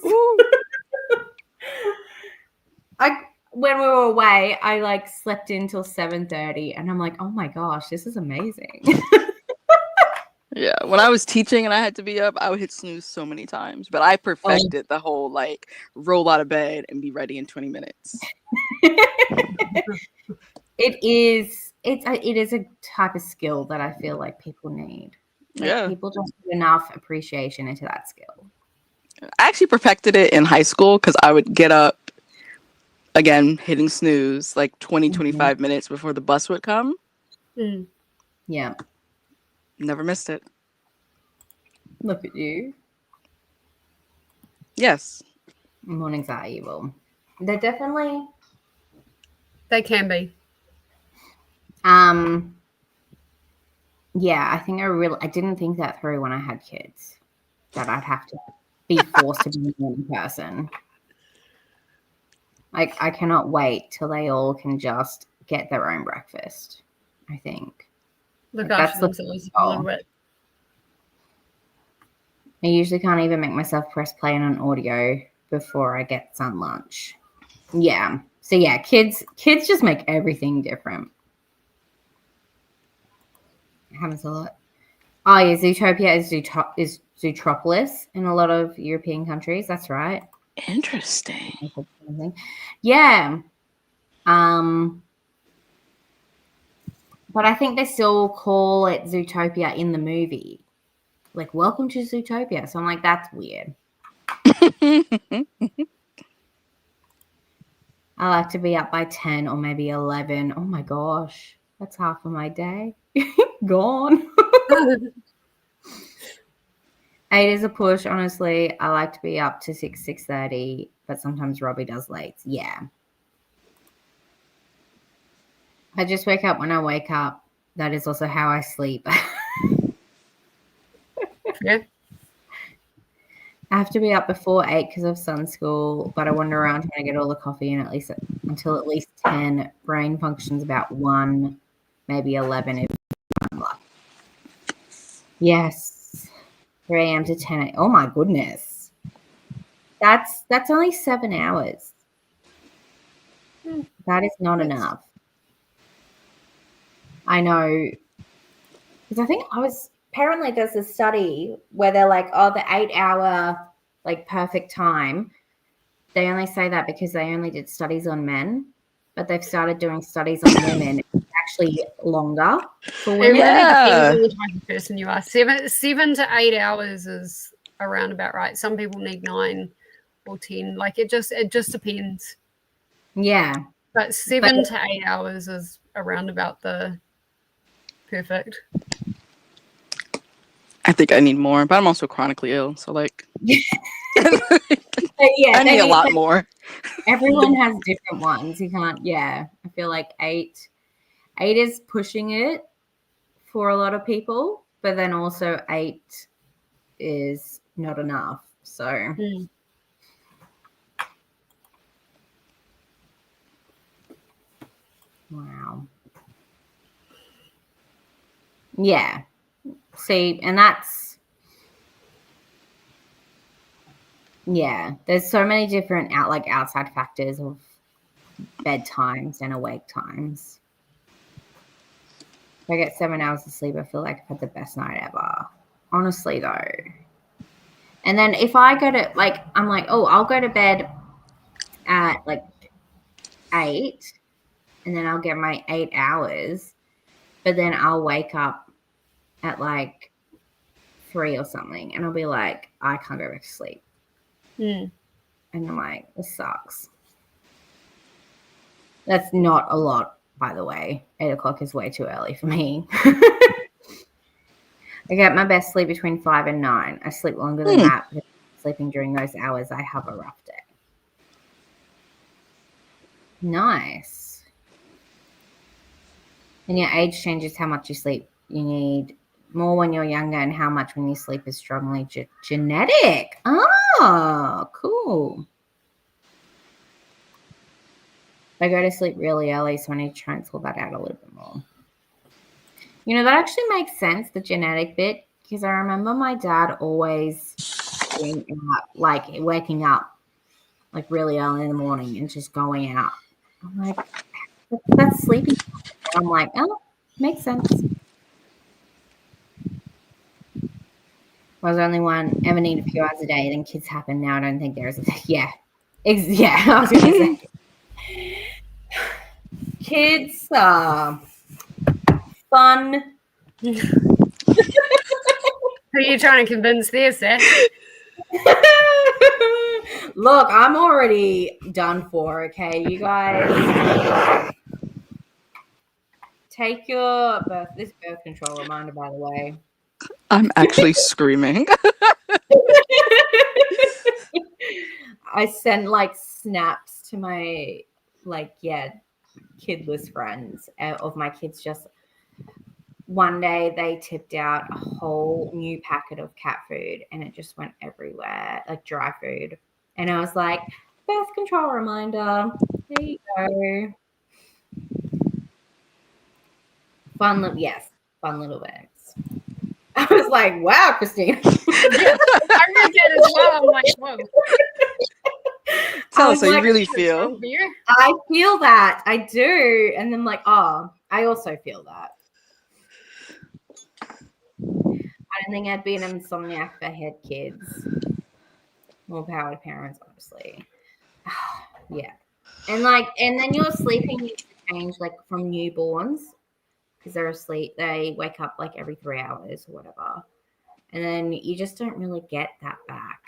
when we were away, I like slept until 7:30, and I'm like, oh my gosh, this is amazing. Yeah, when I was teaching and I had to be up, I would hit snooze so many times. But I perfected the whole like roll out of bed and be ready in 20 minutes. It is a type of skill that I feel like people need. Like, Yeah. people don't put enough appreciation into that skill. I actually perfected it in high school because I would get up again, hitting snooze like 20, 25 minutes before the bus would come. Mm. Yeah. Never missed it. Look at you. Yes. Mornings are evil. They're definitely They can be. yeah, I think I didn't think that through when I had kids, that I'd have to be forced to be a morning person. Like, I cannot wait till they all can just get their own breakfast, I think. Look Like, after themselves a little bit. I usually can't even make myself press play on an audio before I get some lunch. Yeah. So yeah, kids just make everything different. It happens a lot. Oh yeah, Zootopia is Zootropolis in a lot of European countries. That's right. Interesting. Yeah. But I think they still call it Zootopia in the movie. Like, welcome to Zootopia. So I'm like, that's weird. I like to be up by 10 or maybe 11. Oh my gosh. That's half of my day. Gone. 8 is a push, honestly. I like to be up to 6:30, but sometimes Robbie does late. Yeah. I just wake up when I wake up. That is also how I sleep. Yeah. I have to be up before 8 because of sun school, but I wander around trying to get all the coffee in until at least 10. Brain functions about 1, maybe 11 if I'm lucky. Yes. 3 a.m. to 10 a.m. Oh my goodness. That's only 7 hours. That is not enough. I know. Because I think apparently there's a study where they're like, oh, the 8-hour like perfect time. They only say that because they only did studies on men, but they've started doing studies on women. It's actually longer for It women. really Yeah. depends on the type of person you are. 7 to 8 hours is around about right. Some people need 9 or 10. Like, it just depends. Yeah. But 7 to 8 hours is around about the perfect. I think I need more, but I'm also chronically ill, so like Yeah, I need a lot more. Everyone has different ones. You can't. Yeah, I feel like 8 is pushing it for a lot of people, but then also 8 is not enough. So. Wow. Yeah. See, and that's, yeah, there's so many different outside factors of bedtimes and awake times. If I get 7 hours of sleep, I feel like I've had the best night ever. Honestly, though. And then if I go to, I'm like, oh, I'll go to bed at 8, and then I'll get my 8 hours, but then I'll wake up at 3 or something, and I'll be like, I can't go back to sleep. And I'm like, this sucks. That's not a lot, by the way. 8 o'clock is way too early for me. I get my best sleep between 5 and 9. I sleep longer than that. But sleeping during those hours, I have a rough day. Nice. And your age changes how much you sleep. You need more when you're younger, and how much when you sleep is strongly genetic. Oh, cool. I go to sleep really early, so I need to try and sort that out a little bit more. You know, that actually makes sense, the genetic bit, because I remember my dad always waking up really early in the morning and just going out. I'm like, that's sleeping. I'm like, oh, makes sense. I was the only one ever need a few hours a day. Then kids happen. Now I don't think there is. Yeah. Yeah, I was going to say. Kids are fun. Who are you trying to convince there, Seth? Look, I'm already done for, okay? You guys take your this birth control reminder, by the way. I'm actually screaming. I sent like snaps to my kidless friends of my kids. Just one day they tipped out a whole new packet of cat food and it just went everywhere, like dry food. And I was like, birth control reminder. There you go. Fun little bags. I was like, wow, Christina. I read that as well. I'm like, whoa. Tell us how you really feel. I feel that. I do. And then like, oh, I also feel that. I don't think I'd be an insomniac if I had kids. More power to parents, honestly. Yeah. And then your sleeping needs to change like from newborns because they're asleep. They wake up like every 3 hours or whatever. And then you just don't really get that back.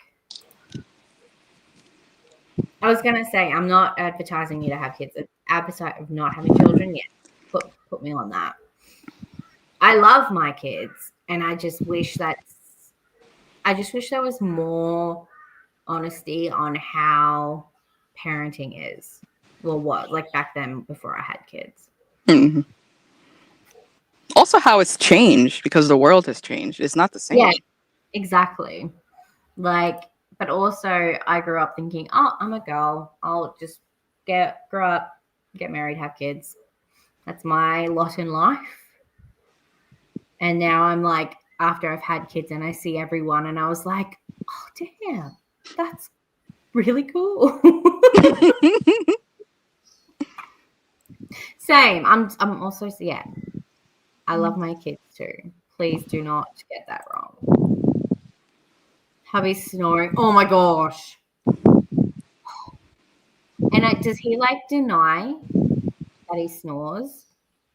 I was going to say, I'm not advertising you to have kids. It's advertising of not having children yet. Put me on that. I love my kids. And I just wish there was more honesty on how parenting is. Well, what? Like back then before I had kids. Mm-hmm. Also how it's changed because the world has changed. It's not the same. Yeah, exactly. Like, but also I grew up thinking, oh, I'm a girl. I'll just grow up, get married, have kids. That's my lot in life. And now I'm like, after I've had kids and I see everyone and I was like, oh, damn, that's really cool. Same. I'm also, yeah, I love my kids too. Please do not get that wrong. Hubby's snoring. Oh my gosh. And does he like deny that he snores?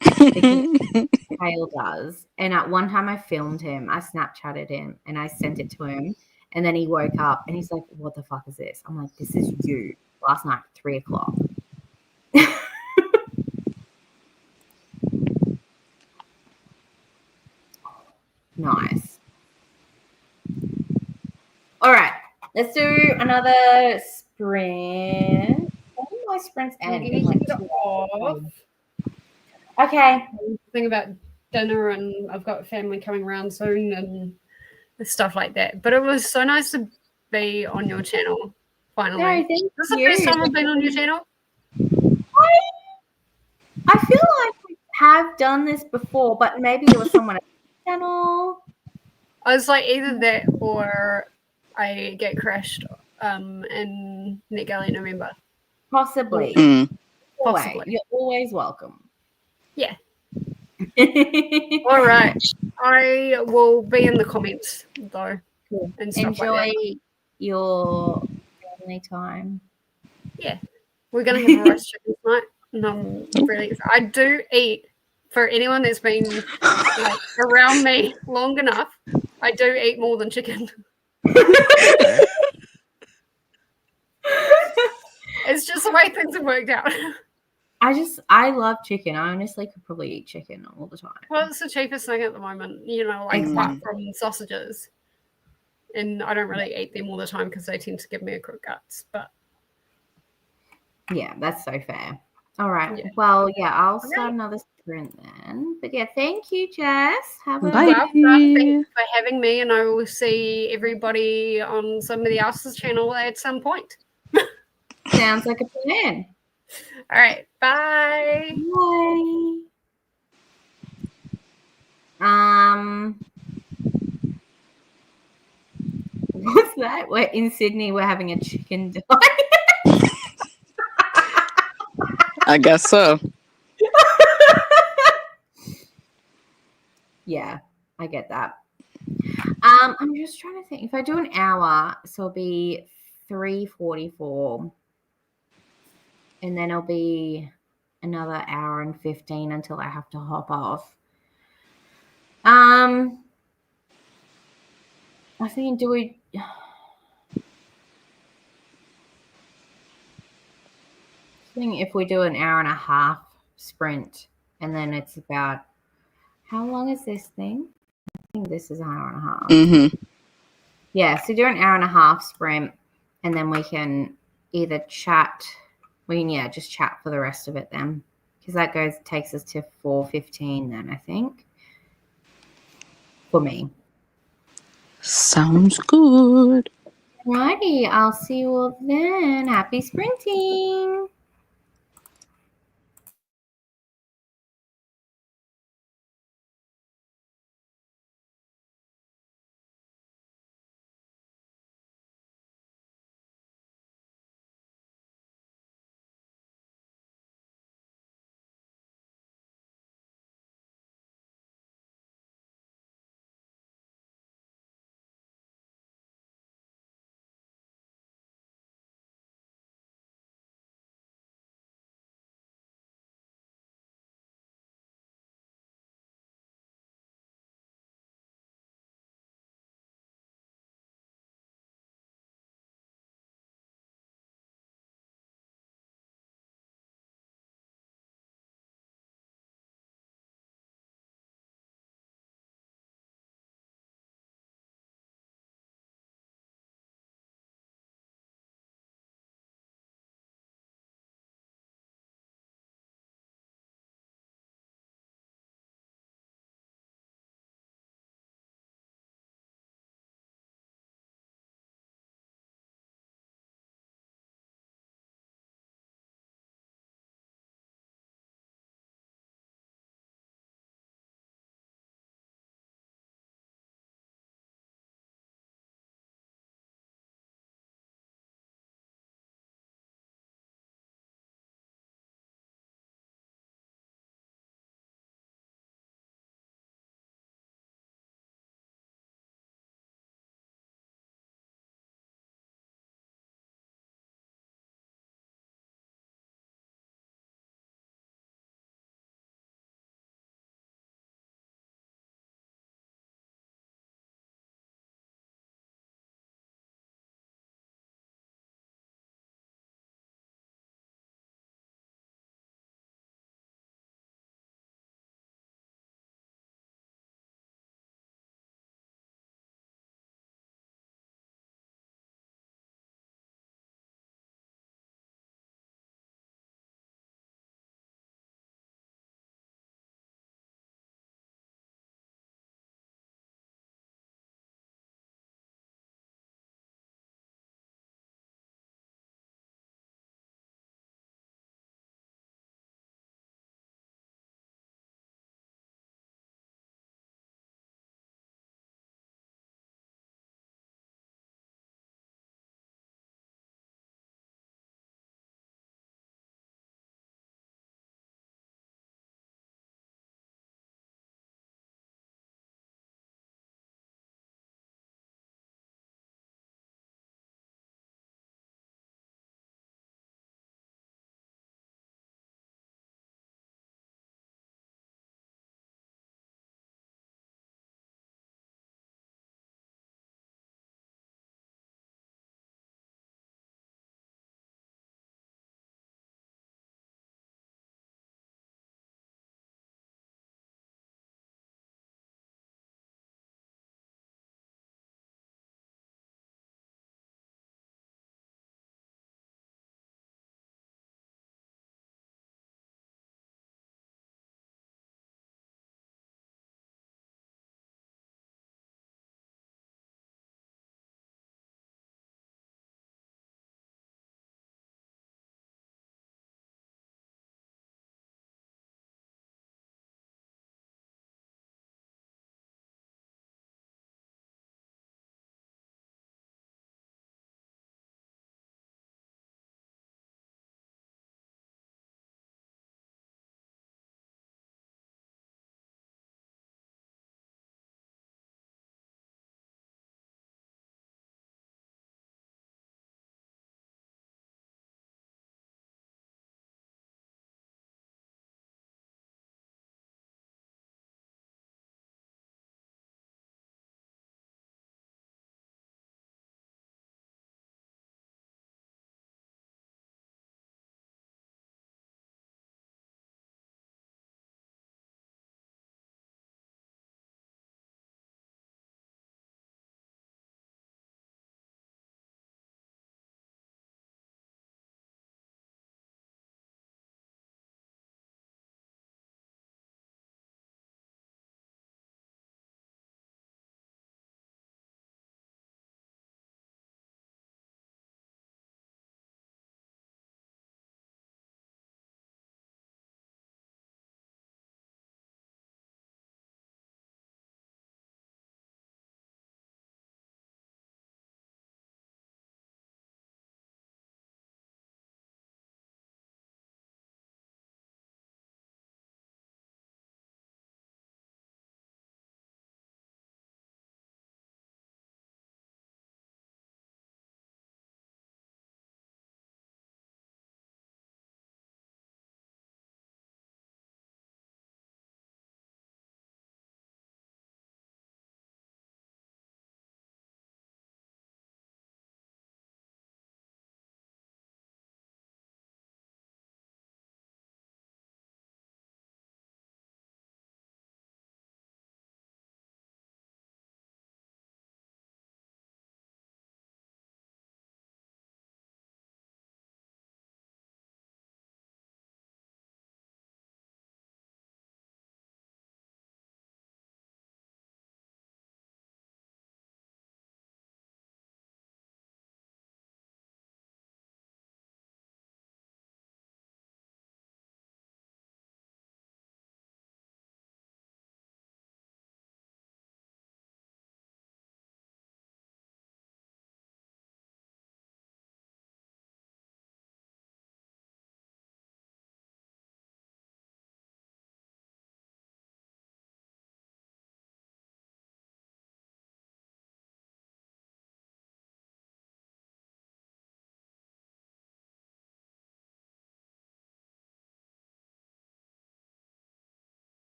Kale does. And at one time I filmed him. I Snapchatted him and I sent it to him. And then he woke up and he's like, what the fuck is this? I'm like, this is you. Last night, 3:00. Nice. All right. Let's do another sprint. When do my sprints end? In like 2 hours. Okay. Thing about dinner and I've got family coming around soon and stuff like that. But it was so nice to be on your channel finally. No, thank This is the you. first time I've been on your channel. I feel like we have done this before, but maybe it was someone else's channel. I was like either that or I get crashed in NetGalley in November. Possibly. Possibly. You're always welcome. Yeah. All right. I will be in the comments though. Cool. And stuff Enjoy like that. your family time. Yeah. We're gonna have a roast chicken tonight. And I'm really excited. I do eat, for anyone that's been like around me long enough, I do eat more than chicken. It's just the way things have worked out. I love chicken. I honestly could probably eat chicken all the time. Well, it's the cheapest thing at the moment, like apart from sausages. And I don't really eat them all the time because they tend to give me a crook guts. But yeah, that's so fair. All right. Yeah. Well, yeah, I'll start another sprint then. But yeah, thank you, Jess. Have a Bye. welcome. Thank you for having me, and I will see everybody on somebody else's channel at some point. Sounds like a plan. All right. Bye. Bye. What's that? We're in Sydney. We're having a chicken die. I guess so. Yeah, I get that. I'm just trying to think. If I do an hour, so it'll be 3:44, and then it'll be another hour and 15 until I have to hop off. I think if we do an hour and a half sprint, and then it's about, how long is this thing? I think this is an hour and a half. Mm-hmm. Yeah, so do an hour and a half sprint, and then we can either chat. Just chat for the rest of it then, because that takes us to 4:15 then, I think, for me. Sounds good. Righty, I'll see you all then. Happy sprinting.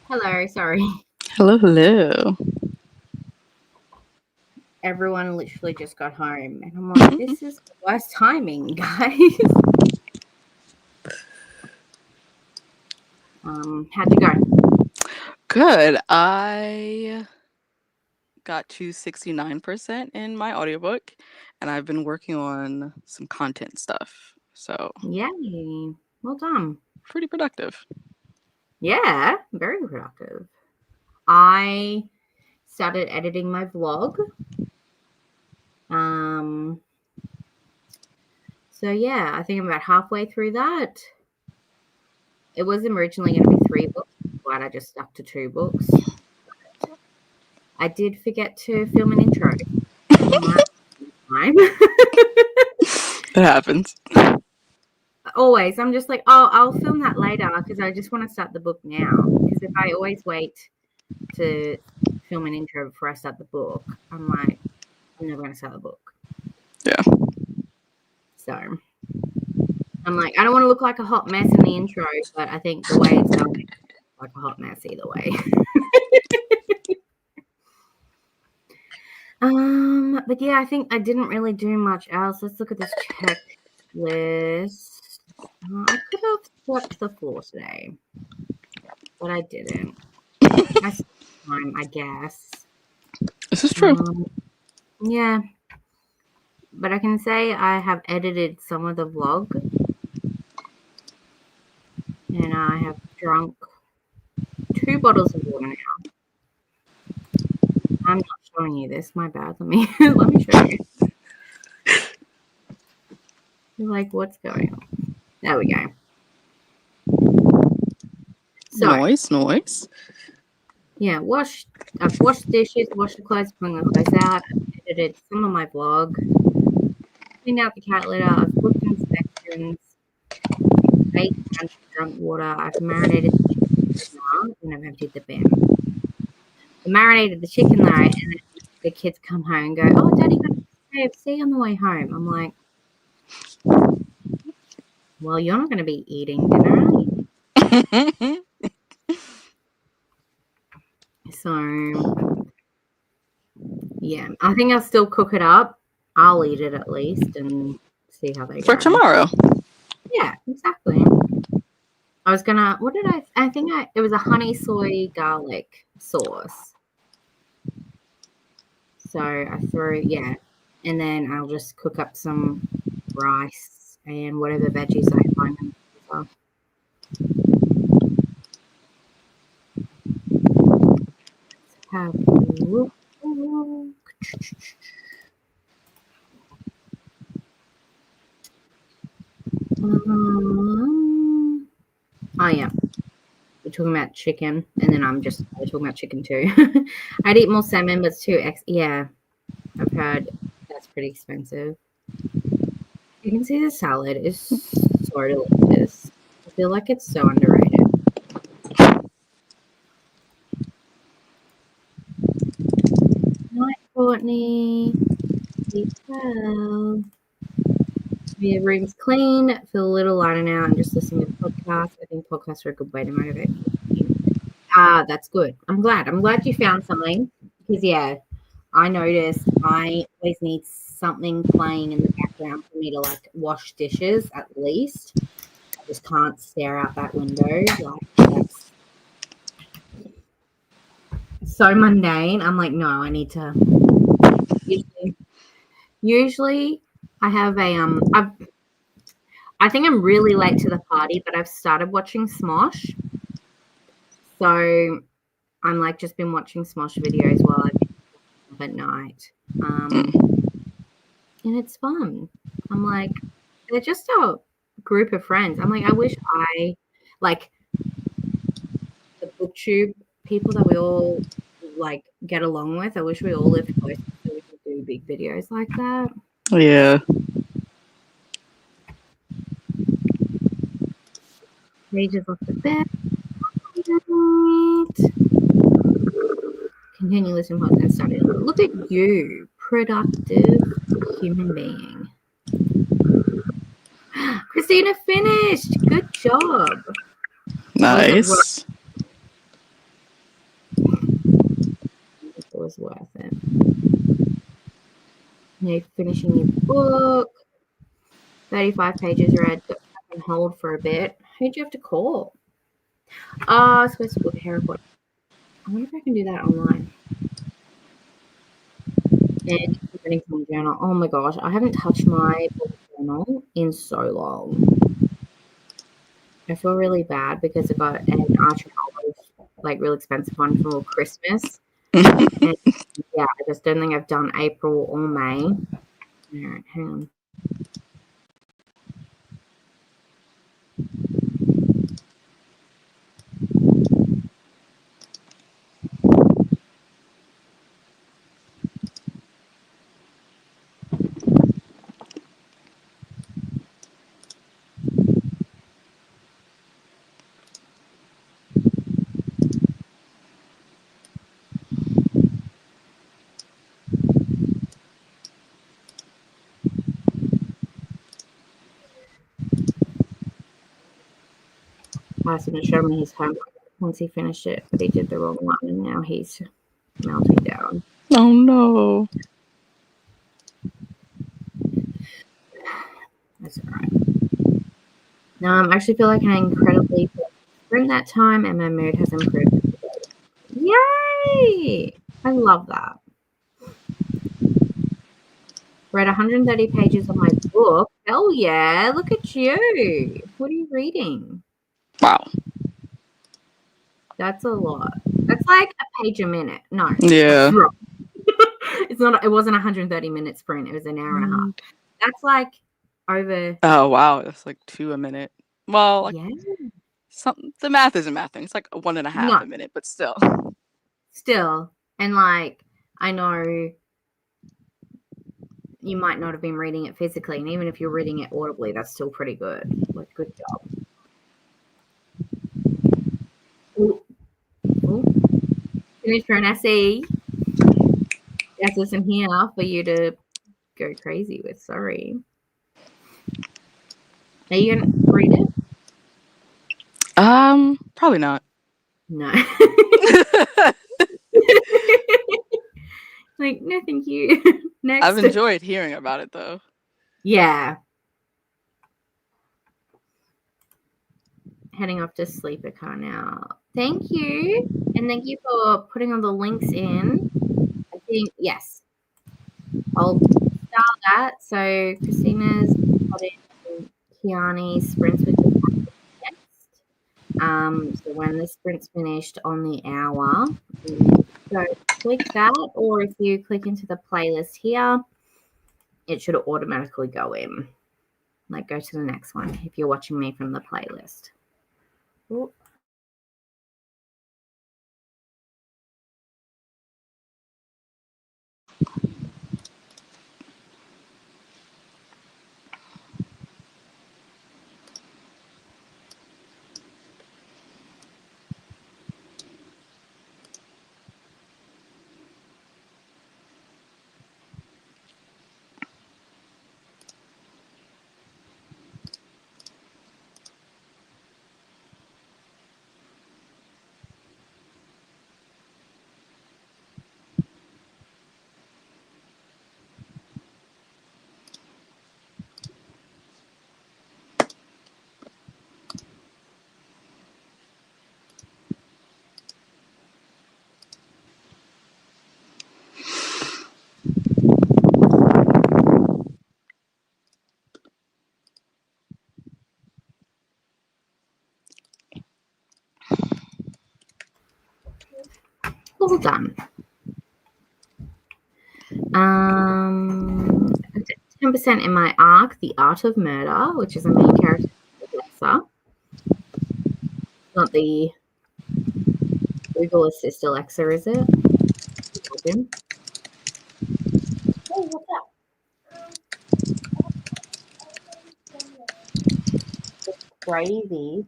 Hello, sorry. Hello, hello. Everyone literally just got home, and I'm like, this is the worst timing, guys. How'd you go? Good. I got to 69% in my audiobook, and I've been working on some content stuff. So, Yay. Well done. pretty productive. Yeah, very productive. I started editing my vlog. So yeah, I think I'm about halfway through that. It was originally going to be 3 books, but I just stuck to 2 books. I did forget to film an intro. It happens. Always. I'm just like, oh, I'll film that later because I just want to start the book now. Because if I always wait to film an intro before I start the book, I'm like, I'm never going to start the book. Yeah. So I'm like, I don't want to look like a hot mess in the intro, but I think the way it's done, it's like a hot mess either way. But yeah, I think I didn't really do much else. Let's look at this checklist. I could have swept the floor today, but I didn't. I still have time, I guess. This is true. Yeah. But I can say I have edited some of the vlog. And I have drunk 2 bottles of water now. I'm not showing you this. My bad. Let me show you. You're like, what's going on? There we go. So, Noise. yeah, I've washed dishes, washed the clothes, pulling the clothes out. I've edited some of my vlog. Cleaned out the cat litter. I've booked inspections. Made drunk water. I've marinated the chicken and I've emptied the bin. I marinated the chicken though, and then the kids come home and go, "Oh, Daddy got KFC on the way home." I'm like, "Well, you're not going to be eating dinner, are you?" So, yeah, I think I'll still cook it up. I'll eat it at least and see how they go. For tomorrow. Yeah, exactly. I was gonna. What did I think it was a honey soy garlic sauce. So I threw, and then I'll just cook up some rice and whatever veggies I find in the freezer. Have a look. Oh yeah, we're talking about chicken, and then we're talking about chicken too. I'd eat more salmon, but it's too yeah. I've heard that's pretty expensive. You can see the salad is so delicious. I feel like it's so underrated. Night, Courtney. Sleep well. Your room's clean. Feel a little lighter now and just listening to podcasts. I think podcasts are a good way to motivate you. That's good. I'm glad you found something because yeah, I noticed I always need something playing in the background for me to like wash dishes at least. I just can't stare out that window. Like that's so mundane. I'm like, no, I need to. Usually I have I think I'm really late to the party, but I've started watching Smosh. So I'm like just been watching Smosh videos while I've been up at night. And it's fun. I'm like, they're just a group of friends. I'm like, I wish I like the booktube people that we all like get along with. I wish we all lived close so we could do big videos like that. Yeah. Pages off the bed. Continue listening to podcast started. Look at you, productive human being. Christina finished. Good job. Nice. You're finishing your book. 35 pages read. Got stuck on hold for a bit. Who'd you have to call? Oh, I was supposed to book Harry Potter. I wonder if I can do that online. And running from my journal. Oh my gosh, I haven't touched my bullet journal in so long. I feel really bad because I got an Archer like really expensive one for Christmas. And yeah, I just don't think I've done April or May. All right, hang on. I was going to show me his homework once he finished it, but he did the wrong one, and now he's melting down. Oh no. That's all right. I actually feel like I incredibly sprint that time, and my mood has improved. Yay! I love that. Read 130 pages of my book. Hell yeah! Look at you. What are you reading? Wow. That's a lot. That's like a page a minute. No. Yeah. It's not. It wasn't a 130-minute sprint. It was an hour and a half. That's like over. Oh wow, that's like 2 a minute. Well, like Yeah. the math isn't mathing. It's like 1.5 a minute, but still. Still, and like I know you might not have been reading it physically, and even if you're reading it audibly, that's still pretty good. Like, good job. Ooh. Finish for an SE. Yes, listen here for you to go crazy with. Sorry. Are you gonna read it? Probably not. No. Like, no, thank you. Next. I've enjoyed hearing about it though. Yeah. Heading off to sleeper car now. Thank you. And thank you for putting all the links in. I think, yes. I'll start that. So Christina's got in Kiani sprints with the next. So when the sprint's finished on the hour, so click that, or if you click into the playlist here, it should automatically go in. Like, go to the next one if you're watching me from the playlist. Ooh. All done. 10% in my arc, The Art of Murder, which is a main character, Vanessa. Not the Google Assist Alexa, is it? Oh, what's that? It's crazy.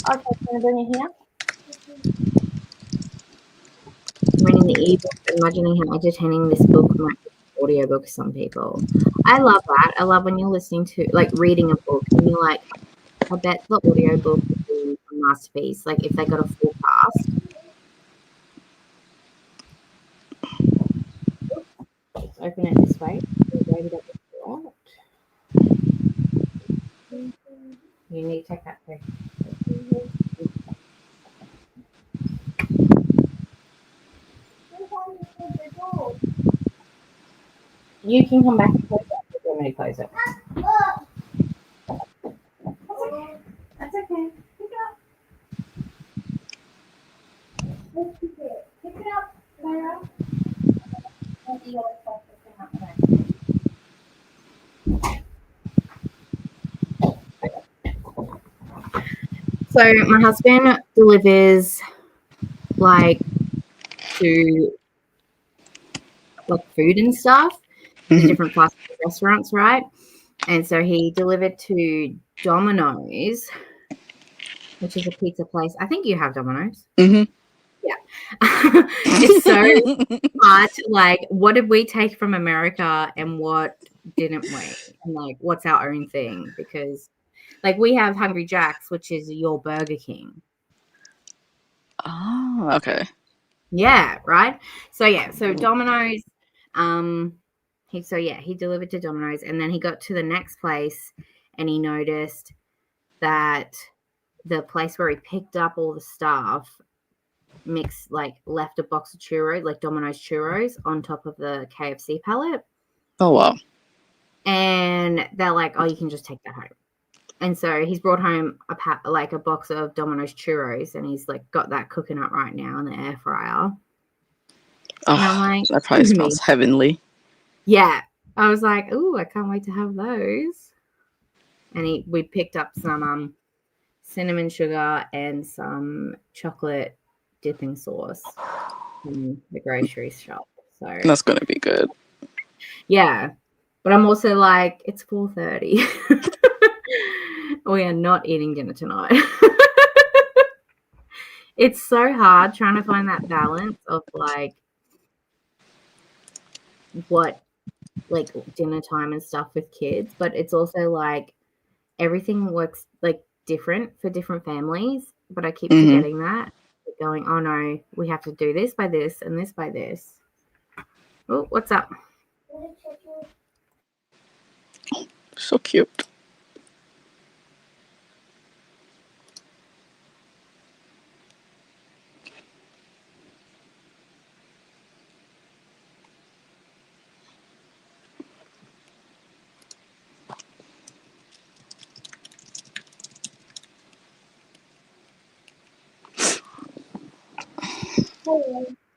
Okay, can I bring it here? Reading the ebook, imagining how entertaining this book might be audiobook for some people. I love that. I love when you're listening to, like, reading a book and you're like, I bet the audiobook would be a masterpiece. Like, if they got a full cast. open it this way. You need to take that thing. You can come back and close that. You want me to close it? That's okay. Pick it up. Pick it up, Clara. So my husband delivers like to like food and stuff to different fast food restaurants, right? And so he delivered to Domino's, which is a pizza place. I think you have Domino's. Mm-hmm. Yeah. It's so hard to, like, what did we take from America and what didn't we? And like, what's our own thing? Because like we have Hungry Jack's, which is your Burger King. Oh, okay. Yeah, right. So Domino's, he delivered to Domino's, and then he got to the next place and he noticed that the place where he picked up all the stuff left a box of churros, like Domino's churros, on top of the KFC pallet. Oh, wow. And they're like, oh, you can just take that home. And so he's brought home a box of Domino's churros, and he's like got that cooking up right now in the air fryer. Oh, and I'm like, that probably smells heavenly. Yeah. I was like, ooh, I can't wait to have those. And we picked up some cinnamon sugar and some chocolate dipping sauce from the grocery shop. So That's going to be good. yeah. But I'm also like, it's 4:30. We are not eating dinner tonight. It's so hard trying to find that balance of like what like dinner time and stuff with kids, but it's also like everything works like different for different families. But I keep forgetting that. Going, oh no, we have to do this by this and this by this. Oh, what's up? So cute.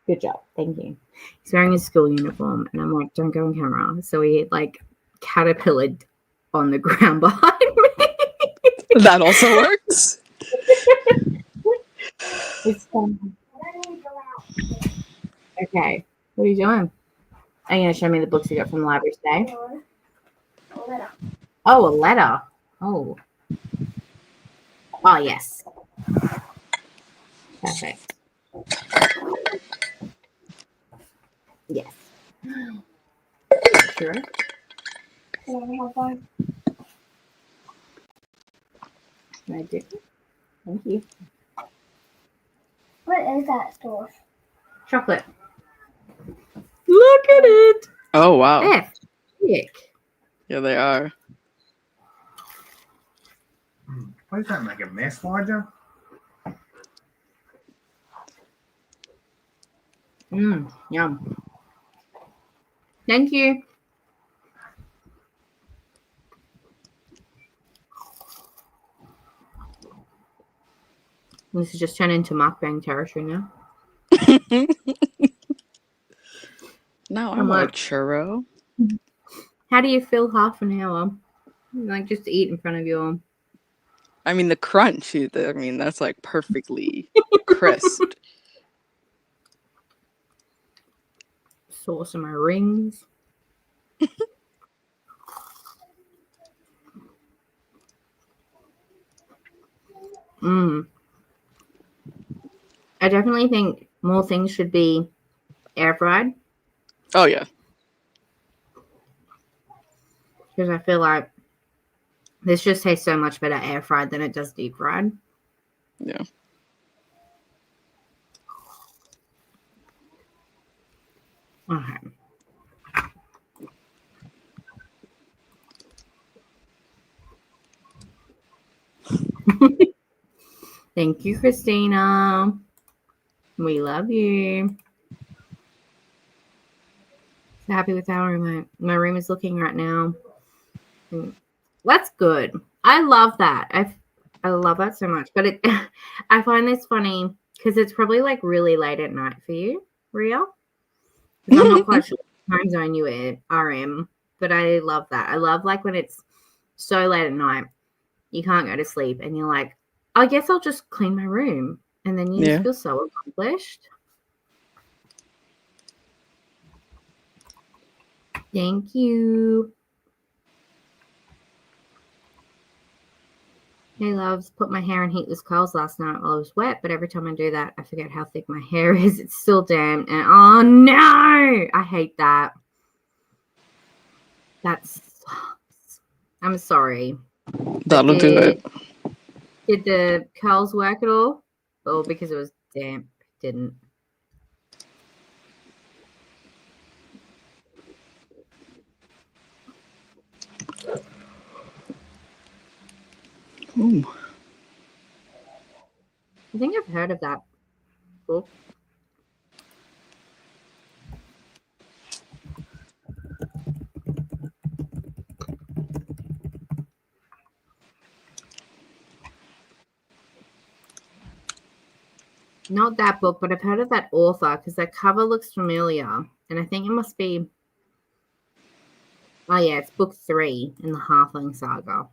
Good job. Thank you. He's wearing his school uniform, and I'm like, don't go on camera. So he like caterpillared on the ground behind me. That also works. It's fun. Okay. What are you doing? Are you going to show me the books you got from the library today? Oh, a letter. Oh. Oh, yes. Perfect. Yes. Sure. I do. Thank you. What is that sauce? Chocolate. Look at it. Oh, wow. They're thick. Yeah, they are. What is that, like a mess larger? Yum. Thank you. This is just turned into mukbang territory now. No, I'm a churro. How do you fill half an hour? Like just eat in front of your... I mean, the crunch, that's like perfectly crisp. Sauce on my rings. I definitely think more things should be air fried. Oh, yeah. Because I feel like this just tastes so much better air fried than it does deep fried. Yeah. Okay. Thank you, Christina. We love you. So happy with our room. My room is looking right now. That's good. I love that. I love that so much. But I find this funny because it's probably like really late at night for you, Ria. I'm not quite sure what time zone you are in, but I love that. I love like when it's so late at night, you can't go to sleep, and you're like, I guess I'll just clean my room, and then you just feel so accomplished. Thank you. Hey, loves, put my hair in heatless coals last night while it was wet, but every time I do that, I forget how thick my hair is. It's still damp, and oh no, I hate that. That sucks. I'm sorry. That'll do it. Did the curls work at all? Or because it was damp, didn't? Ooh. I think I've heard of that book. Not that book, but I've heard of that author because that cover looks familiar. And I think it must be, oh yeah, it's book 3 in the Halfling Saga.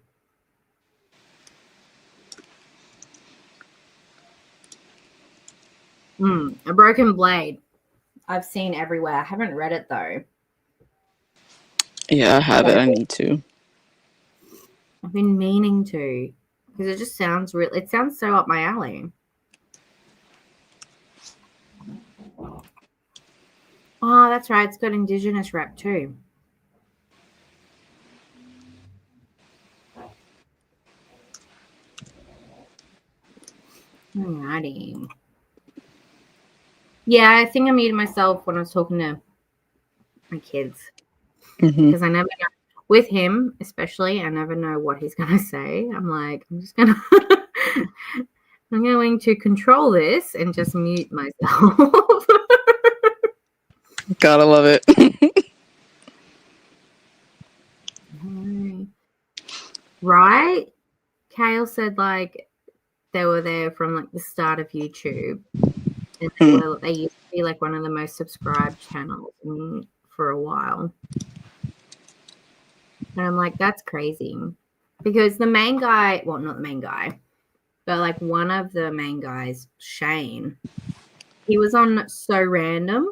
A Broken Blade. I've seen everywhere. I haven't read it though. Yeah, I have it. I need to. I've been meaning to because it just sounds real. It sounds so up my alley. Oh, that's right. It's got Indigenous rep too. Alrighty. Yeah, I think I muted myself when I was talking to my kids because I never know. With him, especially, I never know what he's going to say. I'm like, I'm just going to, I'm going to control this and just mute myself. Gotta love it. Right? Kale said, like, they were there from, like, the start of YouTube. And they used to be, like, one of the most subscribed channels for a while. And I'm like, that's crazy. Because the main guy, well, not the main guy, but like one of the main guys, Shane, he was on So Random.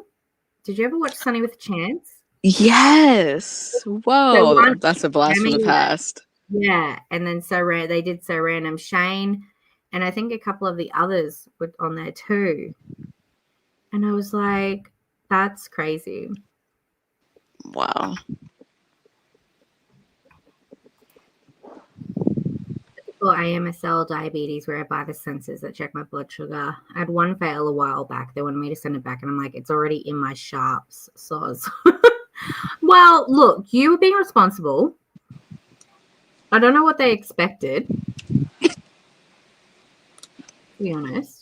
Did you ever watch Sunny with a Chance? Yes. Whoa. So that's a blast from the past. Yeah. And then they did So Random. Shane and I think a couple of the others were on there too. And I was like, that's crazy. Wow. AMSL diabetes where I buy the sensors that check my blood sugar. I had one fail a while back. They wanted me to send it back, and I'm like, it's already in my sharps. So, well, look, you were being responsible. I don't know what they expected, to be honest.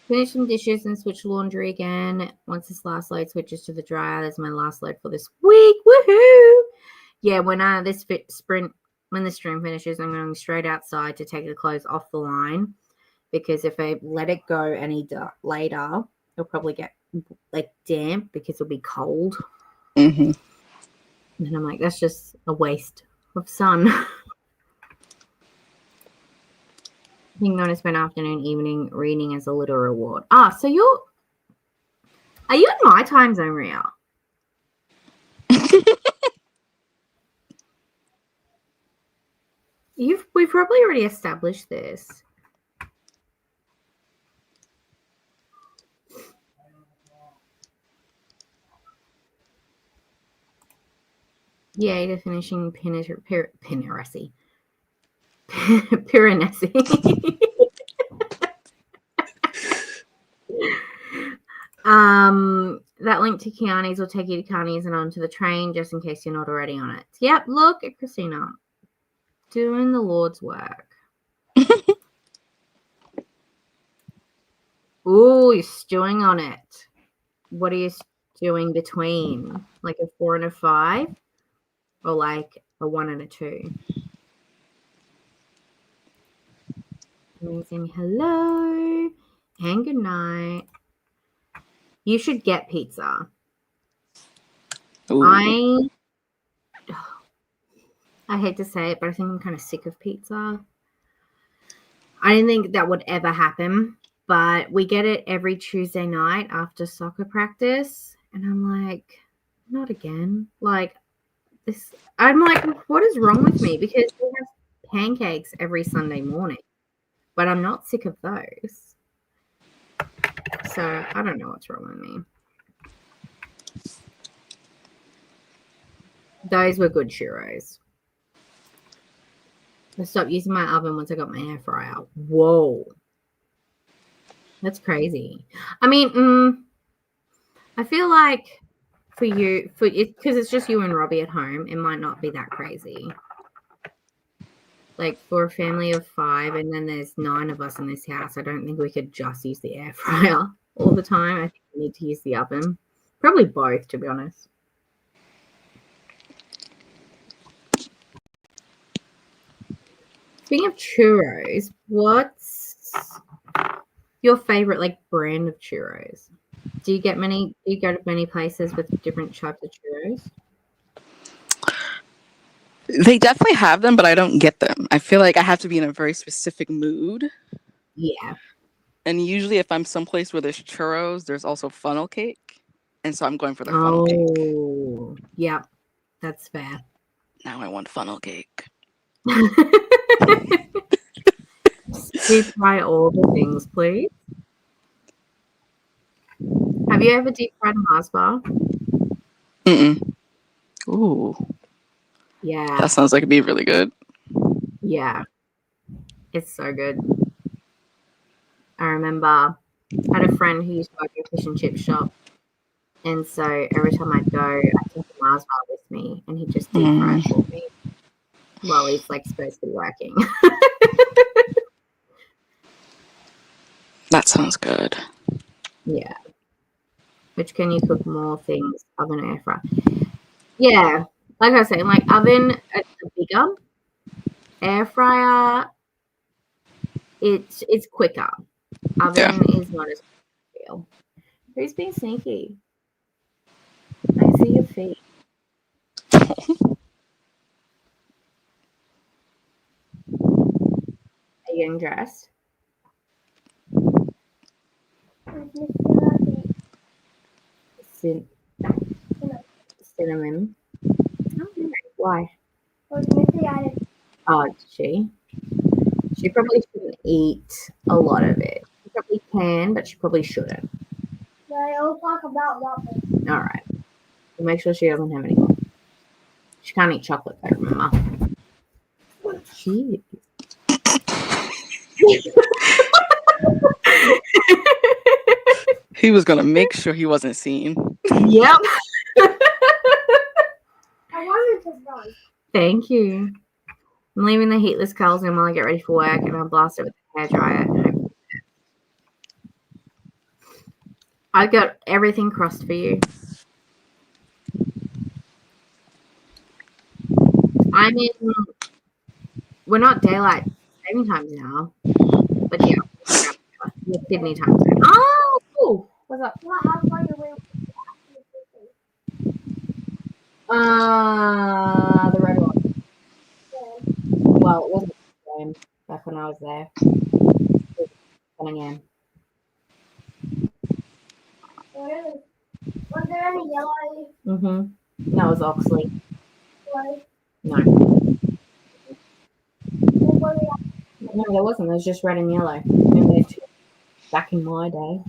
Finish some dishes and switch laundry again. Once this last load switches to the dryer, that's my last load for this week. Woohoo! Yeah, when this stream finishes, I'm going straight outside to take the clothes off the line because if I let it go any later, it'll probably get like damp because it'll be cold. And I'm like, that's just a waste of sun. I think I'm going to spend afternoon, evening reading as a little reward. So are you in my time zone, Ria? We've probably already established this. Yay to finishing Piranesi. That link to Kiani's will take you to Kiani's and onto the train, just in case you're not already on it. Yep, look at Christina doing the Lord's work. Ooh, you're stewing on it. What are you stewing between? Like a 4 and a 5? Or like a 1 and a 2? Amazing. Hello and good night. You should get pizza. Ooh. I hate to say it, but I think I'm kind of sick of pizza. I didn't think that would ever happen, but we get it every Tuesday night after soccer practice, and I'm like, not again. Like this, I'm like, what is wrong with me? Because we have pancakes every Sunday morning, but I'm not sick of those. So I don't know what's wrong with me. Those were good churros. I stopped using my oven once I got my air fryer. Whoa. That's crazy. I mean, I feel like for you, because it's just you and Robbie at home, it might not be that crazy. Like for a family of 5 and then there's 9 of us in this house, I don't think we could just use the air fryer all the time. I think we need to use the oven. Probably both, to be honest. Speaking of churros, what's your favorite like brand of churros? Do you go to many places with different types of churros? They definitely have them, but I don't get them. I feel like I have to be in a very specific mood. Yeah. And usually if I'm someplace where there's churros, there's also funnel cake. And so I'm going for the funnel cake. Oh, yeah. That's fair. Now I want funnel cake. Deep fry all the things, please. Have you ever deep fried a Mars bar? Mm-mm. Ooh. Yeah. That sounds like it'd be really good. Yeah. It's so good. I remember I had a friend who used to work at a fish and chip shop. And so every time I'd go, I'd take a Mars bar with me and he'd just deep fry it for me while he's like supposed to be working. That sounds good. Yeah. Which can you cook more things, oven or air fryer? Yeah. Like I was saying, like oven, it's bigger. Air fryer, it's quicker. Oven is not as real. Who's being sneaky? I see your feet. Are you getting dressed? Cinnamon. Oh, why? Oh, she? She probably shouldn't eat a lot of it. She probably can, but she probably shouldn't. I'll talk about that. All right. We'll make sure she doesn't have any more. She can't eat chocolate, though, remember? Jeez. He was going to make sure he wasn't seen. Yep. I wanted to run. Thank you. I'm leaving the heatless curls in while I get ready for work, and I'll blast it with the hairdryer. I got everything crossed for you. I mean, we're not daylight saving times now, but yeah, we're Sydney time zone. Oh, cool. What's up? Well, how far away? The red one. Well, it wasn't the same back when I was there. It was 10 a.m. Was there any yellow? Mm-hmm. No, it was Oxley. What? No. No, there wasn't. There was just red and yellow. Back in my day.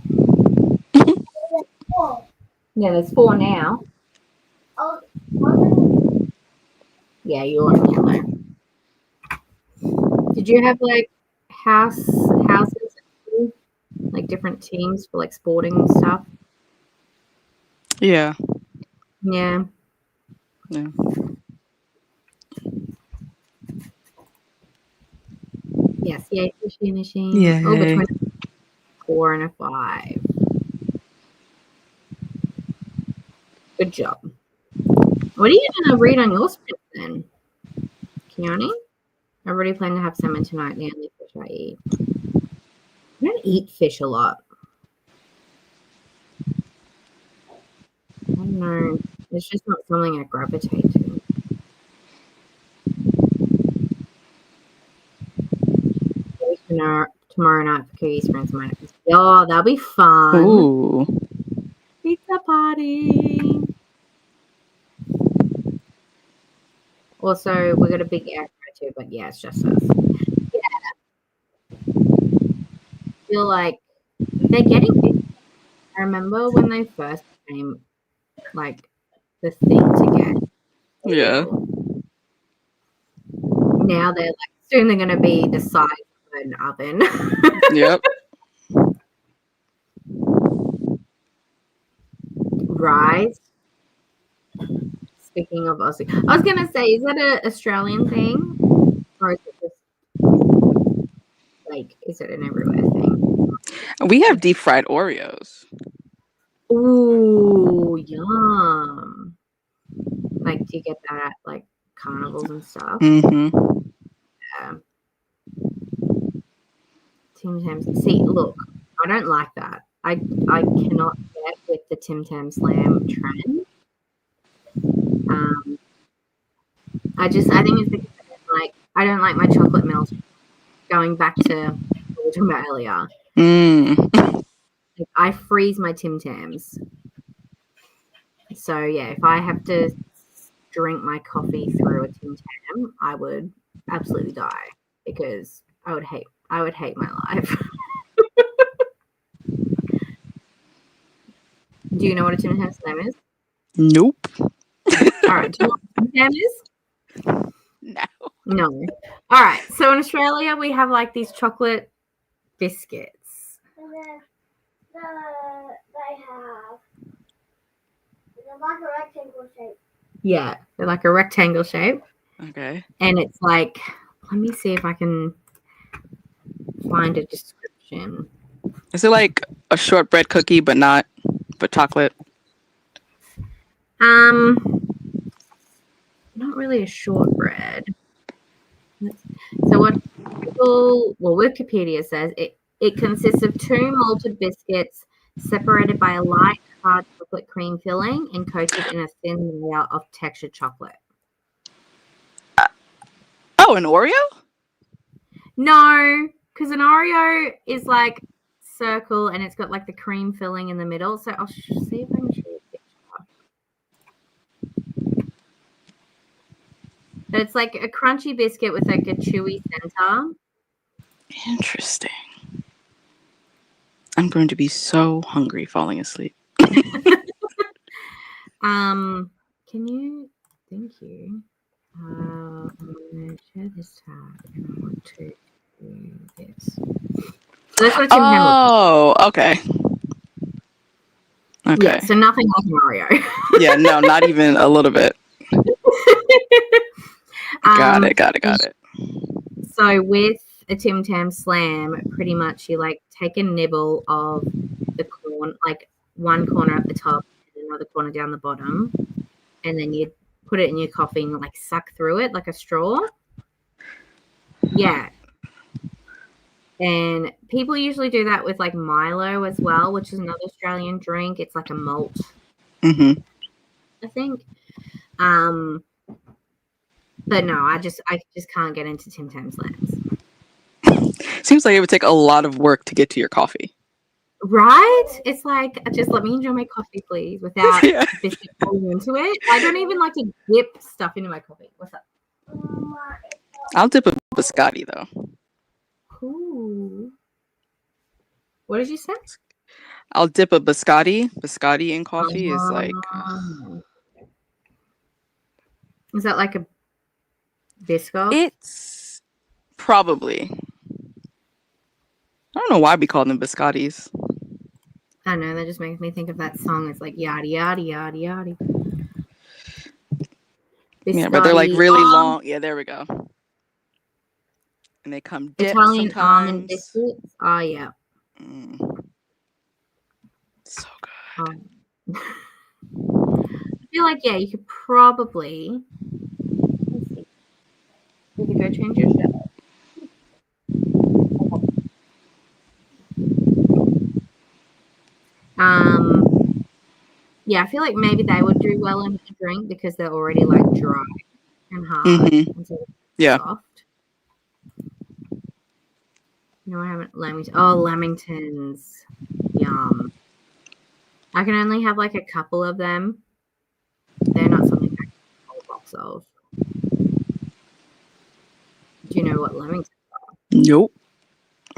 Yeah, there's 4 now. Oh, yeah, you're on yellow. Did you have like houses, like different teams for like sporting stuff? Yeah. Yeah. Yeah. Yes, yay for finishing. Yay. Oh, between a 4 and a 5. Good job. What are you going to read on your sprint then, Keone? I already plan to have salmon tonight. The only fish I eat. I don't eat fish a lot. I don't know. It's just not something I gravitate to. Tomorrow night for KuKi's friends of mine. Oh, that'll be fun. Ooh. Pizza party. Also, we got a big air fryer too, but yeah, it's just us. Yeah. I feel like they're getting big. I remember when they first came, like, the thing to get. Yeah. Now they're like, soon they're going to be the size of an oven. Yep. Right. Speaking of Aussie, I was going to say, is that an Australian thing? Or is it just, like, is it an everywhere thing? We have deep fried Oreos. Ooh, yum. Like, do you get that at, like, carnivals and stuff? Mm-hmm. Yeah. Tim Tams. See, look, I don't like that. I cannot get with the Tim Tam Slam trend. I think it's because I don't like my chocolate melt. Going back to what we were talking about earlier. I freeze my Tim Tams. So yeah, if I have to drink my coffee through a Tim Tam, I would absolutely die because I would hate my life. Do you know what a Tim Tam Slam is? Nope. All right. Do you know what a Tim Tam is? No. All right. So in Australia, we have like these chocolate biscuits. And then they have they're like a rectangle shape. Yeah, they're like a rectangle shape. Okay. And it's like, let me see if I can find a description. Is it like a shortbread cookie, but chocolate? Not really a shortbread. So what Wikipedia says, it consists of 2 malted biscuits separated by a light hard chocolate cream filling and coated in a thin layer of textured chocolate. Oh, an Oreo? No, because an Oreo is like circle and it's got like the cream filling in the middle. So I'll see if I can show you a picture. So it's like a crunchy biscuit with like a chewy center. Interesting. I'm going to be so hungry falling asleep. Can you? Thank you. I'm going to share this tab and I want to do this. So that's what okay. Okay. Yeah, so nothing like Mario. Yeah, no, not even a little bit. Got it. So with a Tim Tam Slam, pretty much you like take a nibble of the corn, like one corner at the top and another corner down the bottom, and then you put it in your coffee and like suck through it like a straw. Yeah. And people usually do that with like Milo as well, which is another Australian drink. It's like a malt, I think. But no, I just can't get into Tim Tam Slams. Seems like it would take a lot of work to get to your coffee. Right? It's like, just let me enjoy my coffee, please, without biscuit falling into it. I don't even like to dip stuff into my coffee. What's up? I'll dip a biscotti though. Ooh. What did you say? I'll dip a biscotti. Biscotti in coffee is like. Is that like a biscotti? It's probably. I don't know why we call them biscottis. I know, that just makes me think of that song. It's like yada yada yada yada. Yeah, but they're like really Biscotti. long. Yeah, there we go. And they come dipped Italian almond sometimes. biscuits. Oh yeah. So good. I feel like you could probably. Let's see. You could go change your shirt. Yeah, I feel like maybe they would do well in a drink because they're already like dry and hard and so soft. You know, I haven't Lamington. Oh, Lamingtons. Yum. I can only have like a couple of them. They're not something I can have a whole box of. Do you know what Lamingtons are? Nope.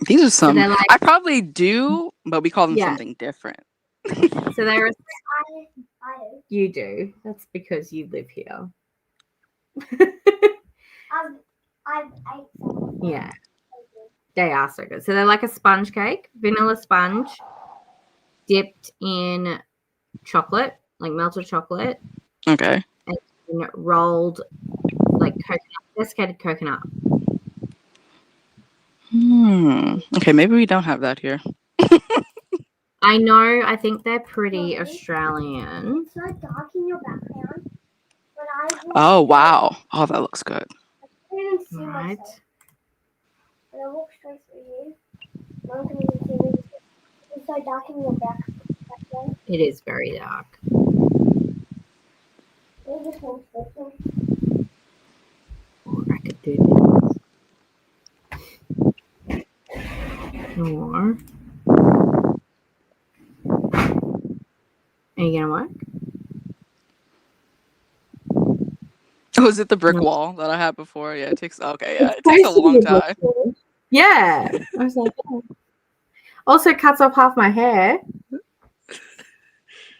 These are some. So like, I probably do, but we call them something different. So they're. You do. That's because you live here. Yeah. They are so good. So they're like a sponge cake, vanilla sponge, dipped in chocolate, like melted chocolate. Okay. And rolled like desiccated coconut. Okay, maybe we don't have that here. I know. I think they're pretty Australian. It's so dark in your background. Oh, wow. Oh, that looks good. I can't even see Right. myself. When I walk straight through you, no one can even see me. It's so dark in your background. It is very dark. Or I could do this. Or are you gonna work? Oh, is it the brick wall that I had before? Yeah, it takes a long time. Yeah. I was like, oh. Also cuts off half my hair.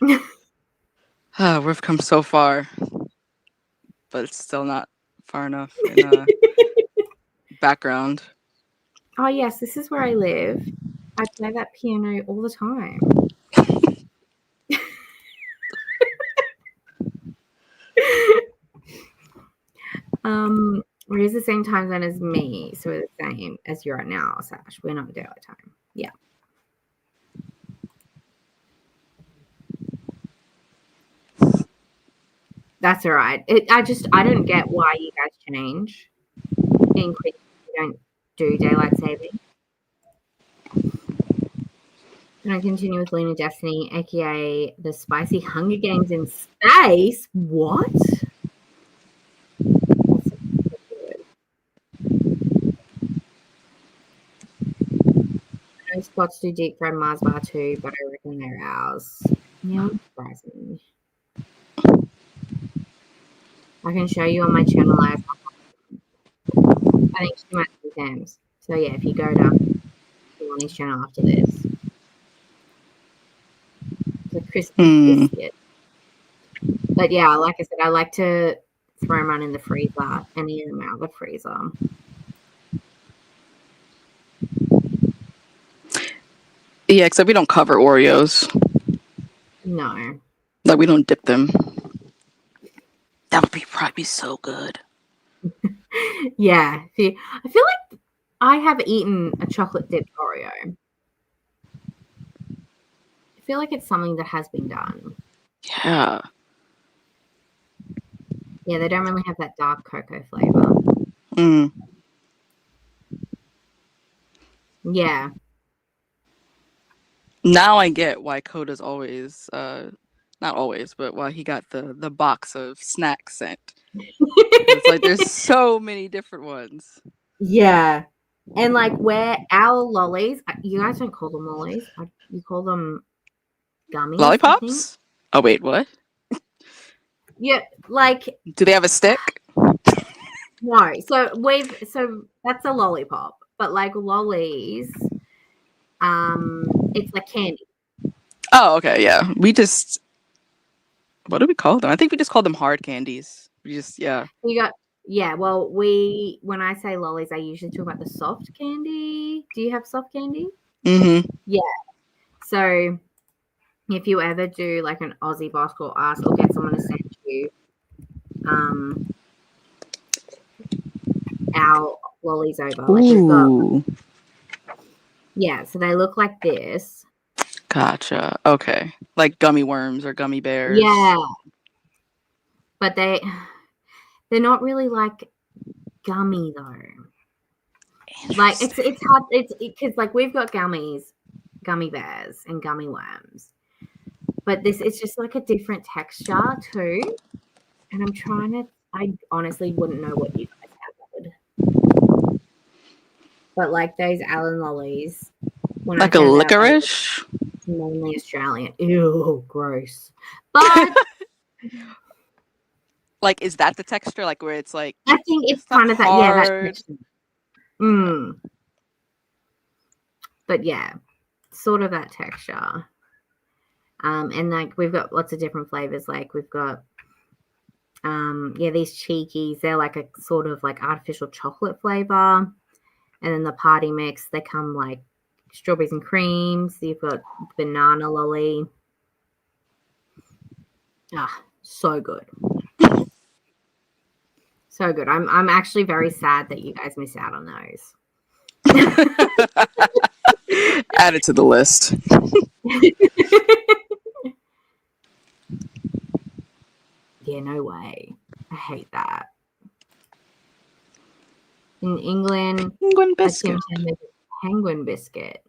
We've come so far, but it's still not far enough in background. Oh yes, this is where I live. I play that piano all the time. We're the same time zone as me, so we're the same as you are now, Sash. We're not daylight time. Yeah. That's all right. I don't get why you guys change. In Queensland, you don't do daylight saving. And I continue with Lunar Destiny, aka the spicy Hunger Games in space. What? I know spots do deep fried Mars bar too, but I reckon they're ours. Yeah, it surprises me. I can show you on my channel. I think she might be Sam's. So yeah, if you go to Lonnie's channel after this, it's a crispy biscuit. But yeah, like I said, I like to throw them on in the freezer and eat them out of the freezer. Yeah, except we don't cover Oreos. No. Like we don't dip them. That would probably be so good. Yeah. See, I feel like I have eaten a chocolate dipped Oreo. I feel like it's something that has been done. Yeah. Yeah, they don't really have that dark cocoa flavor. Yeah. Now I get why Koda's always, not always, but why he got the box of snacks sent. It's like there's so many different ones. Yeah. And like where our lollies, you guys don't call them lollies. You call them gummies. Lollipops? Oh wait, what? Yeah, like. Do they have a stick? No. So that's a lollipop, but like lollies, it's like candy. Oh, okay, yeah. What do we call them? I think we just call them hard candies. Well, when I say lollies, I usually talk about the soft candy. Do you have soft candy? Mm-hmm. Yeah. So if you ever do like an Aussie boss or ask or get someone to send you our lollies over. Like we've got, Ooh, yeah, so they look like this. gotcha. Okay, like gummy worms or gummy bears. Yeah, but they're not really like gummy though. Like it's hard. It's because like we've got gummy bears, and gummy worms, but it's just like a different texture too. And I'm trying to. I honestly wouldn't know what you guys have. But like those Allen lollies, when like I a found out licorice. mainly Australian. Ew, gross. But Like, is that the texture? Like where it's like I think it's not kind of that. Yeah, that hard. texture. Mm. But yeah, sort of that texture. And like we've got lots of different flavors. Like we've got these cheekies. They're like a sort of like artificial chocolate flavor. And then the party mix, they come like strawberries and creams. You've got banana lolly. Ah, so good. So good. I'm actually very sad that you guys miss out on those. Add it to the list. Yeah, no way. I hate that. In England, Penguin a biscuit. Tim Tam makes a penguin biscuit.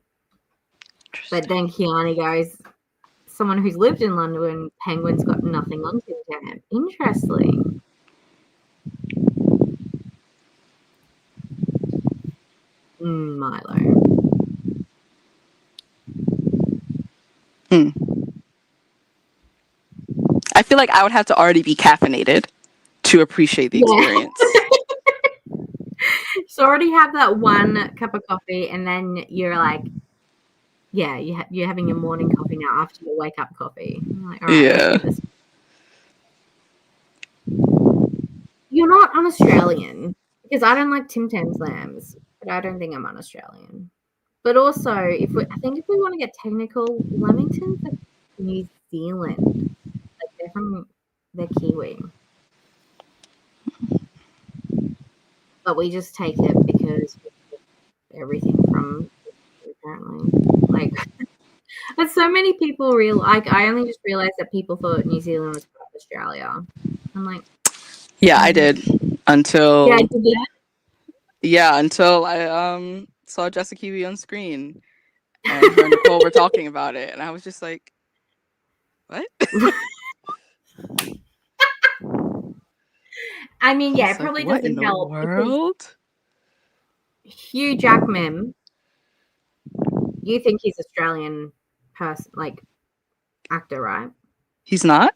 But then Kiani goes, someone who's lived in London, penguin's got nothing on Tim Tam. Interesting. Milo. I feel like I would have to already be caffeinated to appreciate the experience. So already have that one cup of coffee, and then you're like, yeah, you're having your morning coffee now after your wake up coffee. I'm like, all right, Yeah. let's give this. You're not un-Australian because I don't like Tim Tams lambs, but I don't think I'm un-Australian. But also, I think if we want to get technical, Lamington's are New Zealand. Like they're Kiwi. But we just take it because everything from apparently. Like, but so many people I only just realized that people thought New Zealand was part of Australia. I'm like, Yeah, I did until until I saw Jessica Kiwi on screen and her and Nicole were talking about it, and I was just like, what? I mean, yeah, I was it probably like, what in doesn't the help. world? Hugh Jackman, you think he's Australian person, like actor, right? He's not?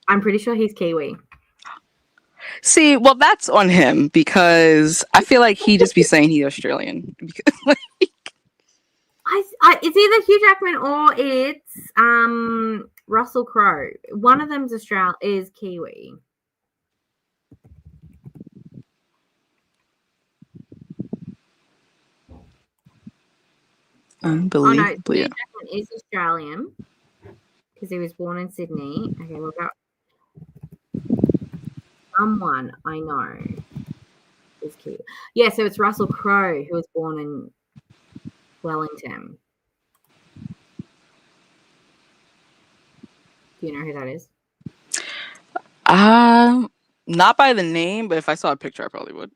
I'm pretty sure he's Kiwi. See, well, that's on him because I feel like he just be saying he's Australian. Because, like, it's either Hugh Jackman or it's Russell Crowe. One of them's is Kiwi. unbelievably. Hugh Jackman is Australian because he was born in Sydney. Okay, we've got someone I know is Kiwi. Yeah, so it's Russell Crowe who was born in Wellington. Do you know who that is? Not by the name, but if I saw a picture, I probably would.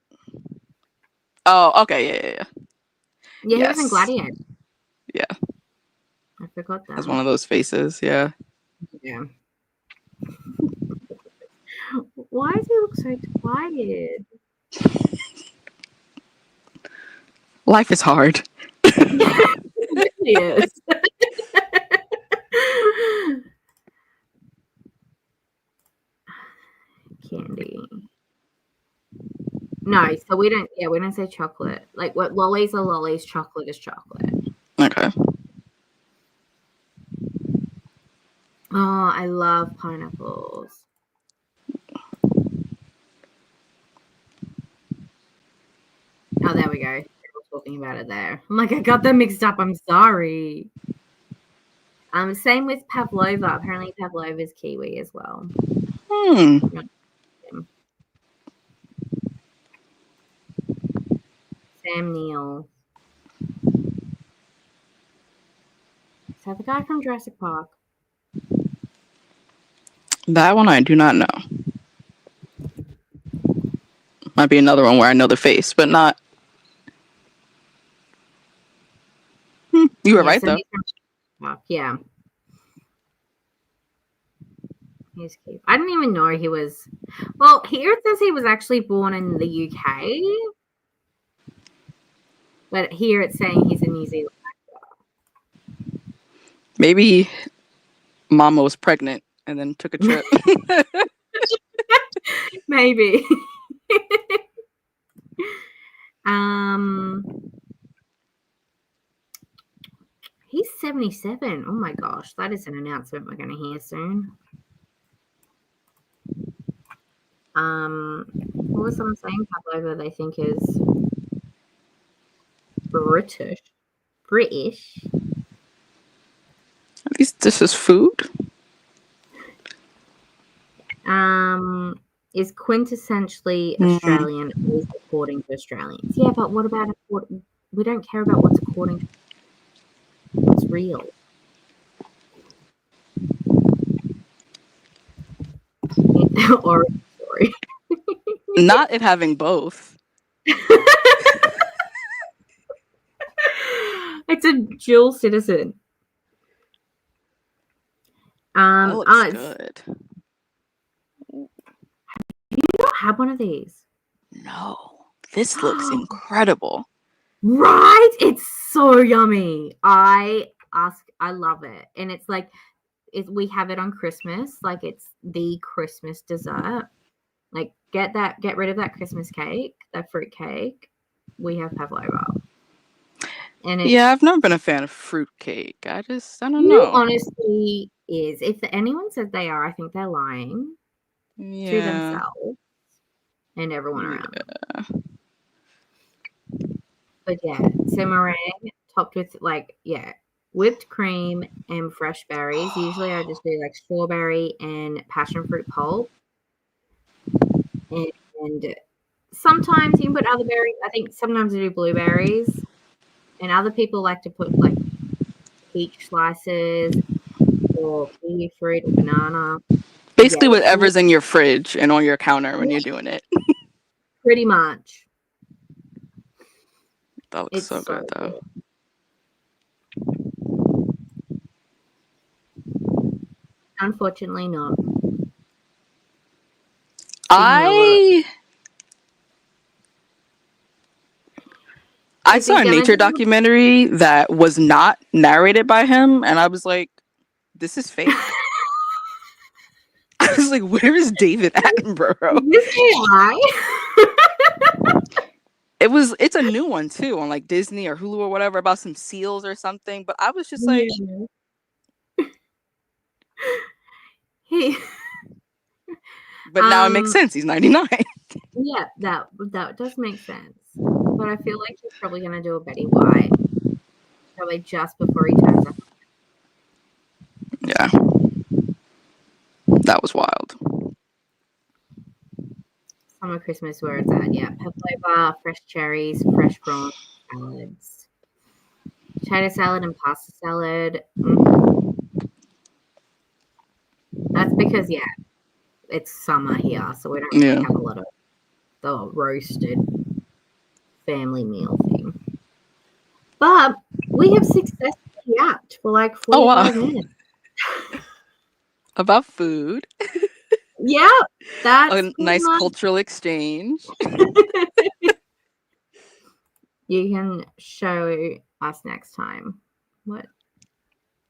Oh, okay, yeah. Yeah, he was in Gladiator. Yeah. I forgot that. That's one of those faces, yeah. Yeah. Why does he look so tired? Life is hard. It really is. Candy. No, so we don't say chocolate. Like what lollies are lollies, chocolate is chocolate. Okay. Oh, I love pineapples. Oh, there we go. We're talking about it there. I'm like, I got them mixed up. I'm sorry. Same with Pavlova. Apparently Pavlova's Kiwi as well. Sam Neill. Is that the guy from Jurassic Park? That one I do not know. Might be another one where I know the face, but not. You were right, though. Yeah. He's cute. I didn't even know he was. Well, here it says he was actually born in the UK. But here it's saying he's a New Zealand actor. Maybe Mama was pregnant and then took a trip. Maybe. He's 77. Oh my gosh, that is an announcement we're going to hear soon. What was someone saying? Pavlova, they think is British. At least this is food. Is quintessentially Australian, at least according to Australians. Yeah, but what about we don't care about what's according to what's real. Origin story. Not it having both. It's a dual citizen. That looks good. You don't have one of these. No, this looks incredible. Right? It's so yummy. I love it. And it's like we have it on Christmas. Like it's the Christmas dessert. Like get rid of that Christmas cake, that fruit cake. We have pavlova. And I've never been a fan of fruit cake. I don't know. Honestly is. If anyone says they are, I think they're lying to themselves and everyone around them. But so meringue topped with whipped cream and fresh berries. Usually I just do like strawberry and passion fruit pulp. And sometimes you can put other berries. I think sometimes I do blueberries. And other people like to put like peach slices or kiwi fruit or banana. Basically whatever's in your fridge and on your counter when you're doing it. Pretty much. That looks so good, though. Unfortunately not. I saw a nature documentary that was not narrated by him, and I was like, this is fake. I was like, where is David Attenborough? This AI? It's a new one too on like Disney or Hulu or whatever about some seals or something. But I was just like, but now it makes sense. He's 99. Yeah, that does make sense. But I feel like he's probably gonna do a Betty White, probably just before he turns up. Yeah, that was wild. Summer Christmas where it's at, pavlova, fresh cherries, fresh prawns, salads, potato salad and pasta salad. That's because it's summer here, so we don't really have a lot of the roasted family meal thing. But we have successfully yapped for like 45 minutes. About food. Yeah, that's a nice cultural exchange. You can show us next time what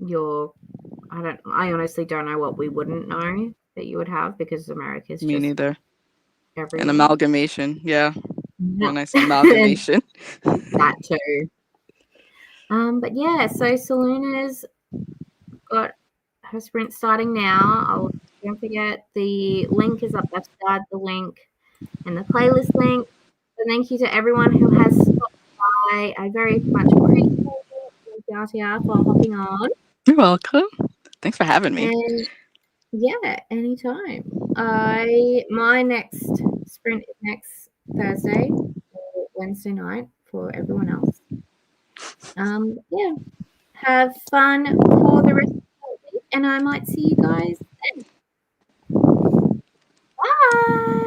I honestly don't know what we wouldn't know that you would have because America's Me neither. Everything. An amalgamation, a nice amalgamation. That too. But so Selena's got her sprint starting now. Don't forget the link is up. I've started the link and the playlist link. So thank you to everyone who has stopped by. I very much appreciate it. Thank you, Artia, for hopping on. You're welcome. Thanks for having me. And yeah, anytime. My next sprint is next Thursday or Wednesday night for everyone else. Yeah. Have fun for the rest of the week, and I might see you guys then. Bye.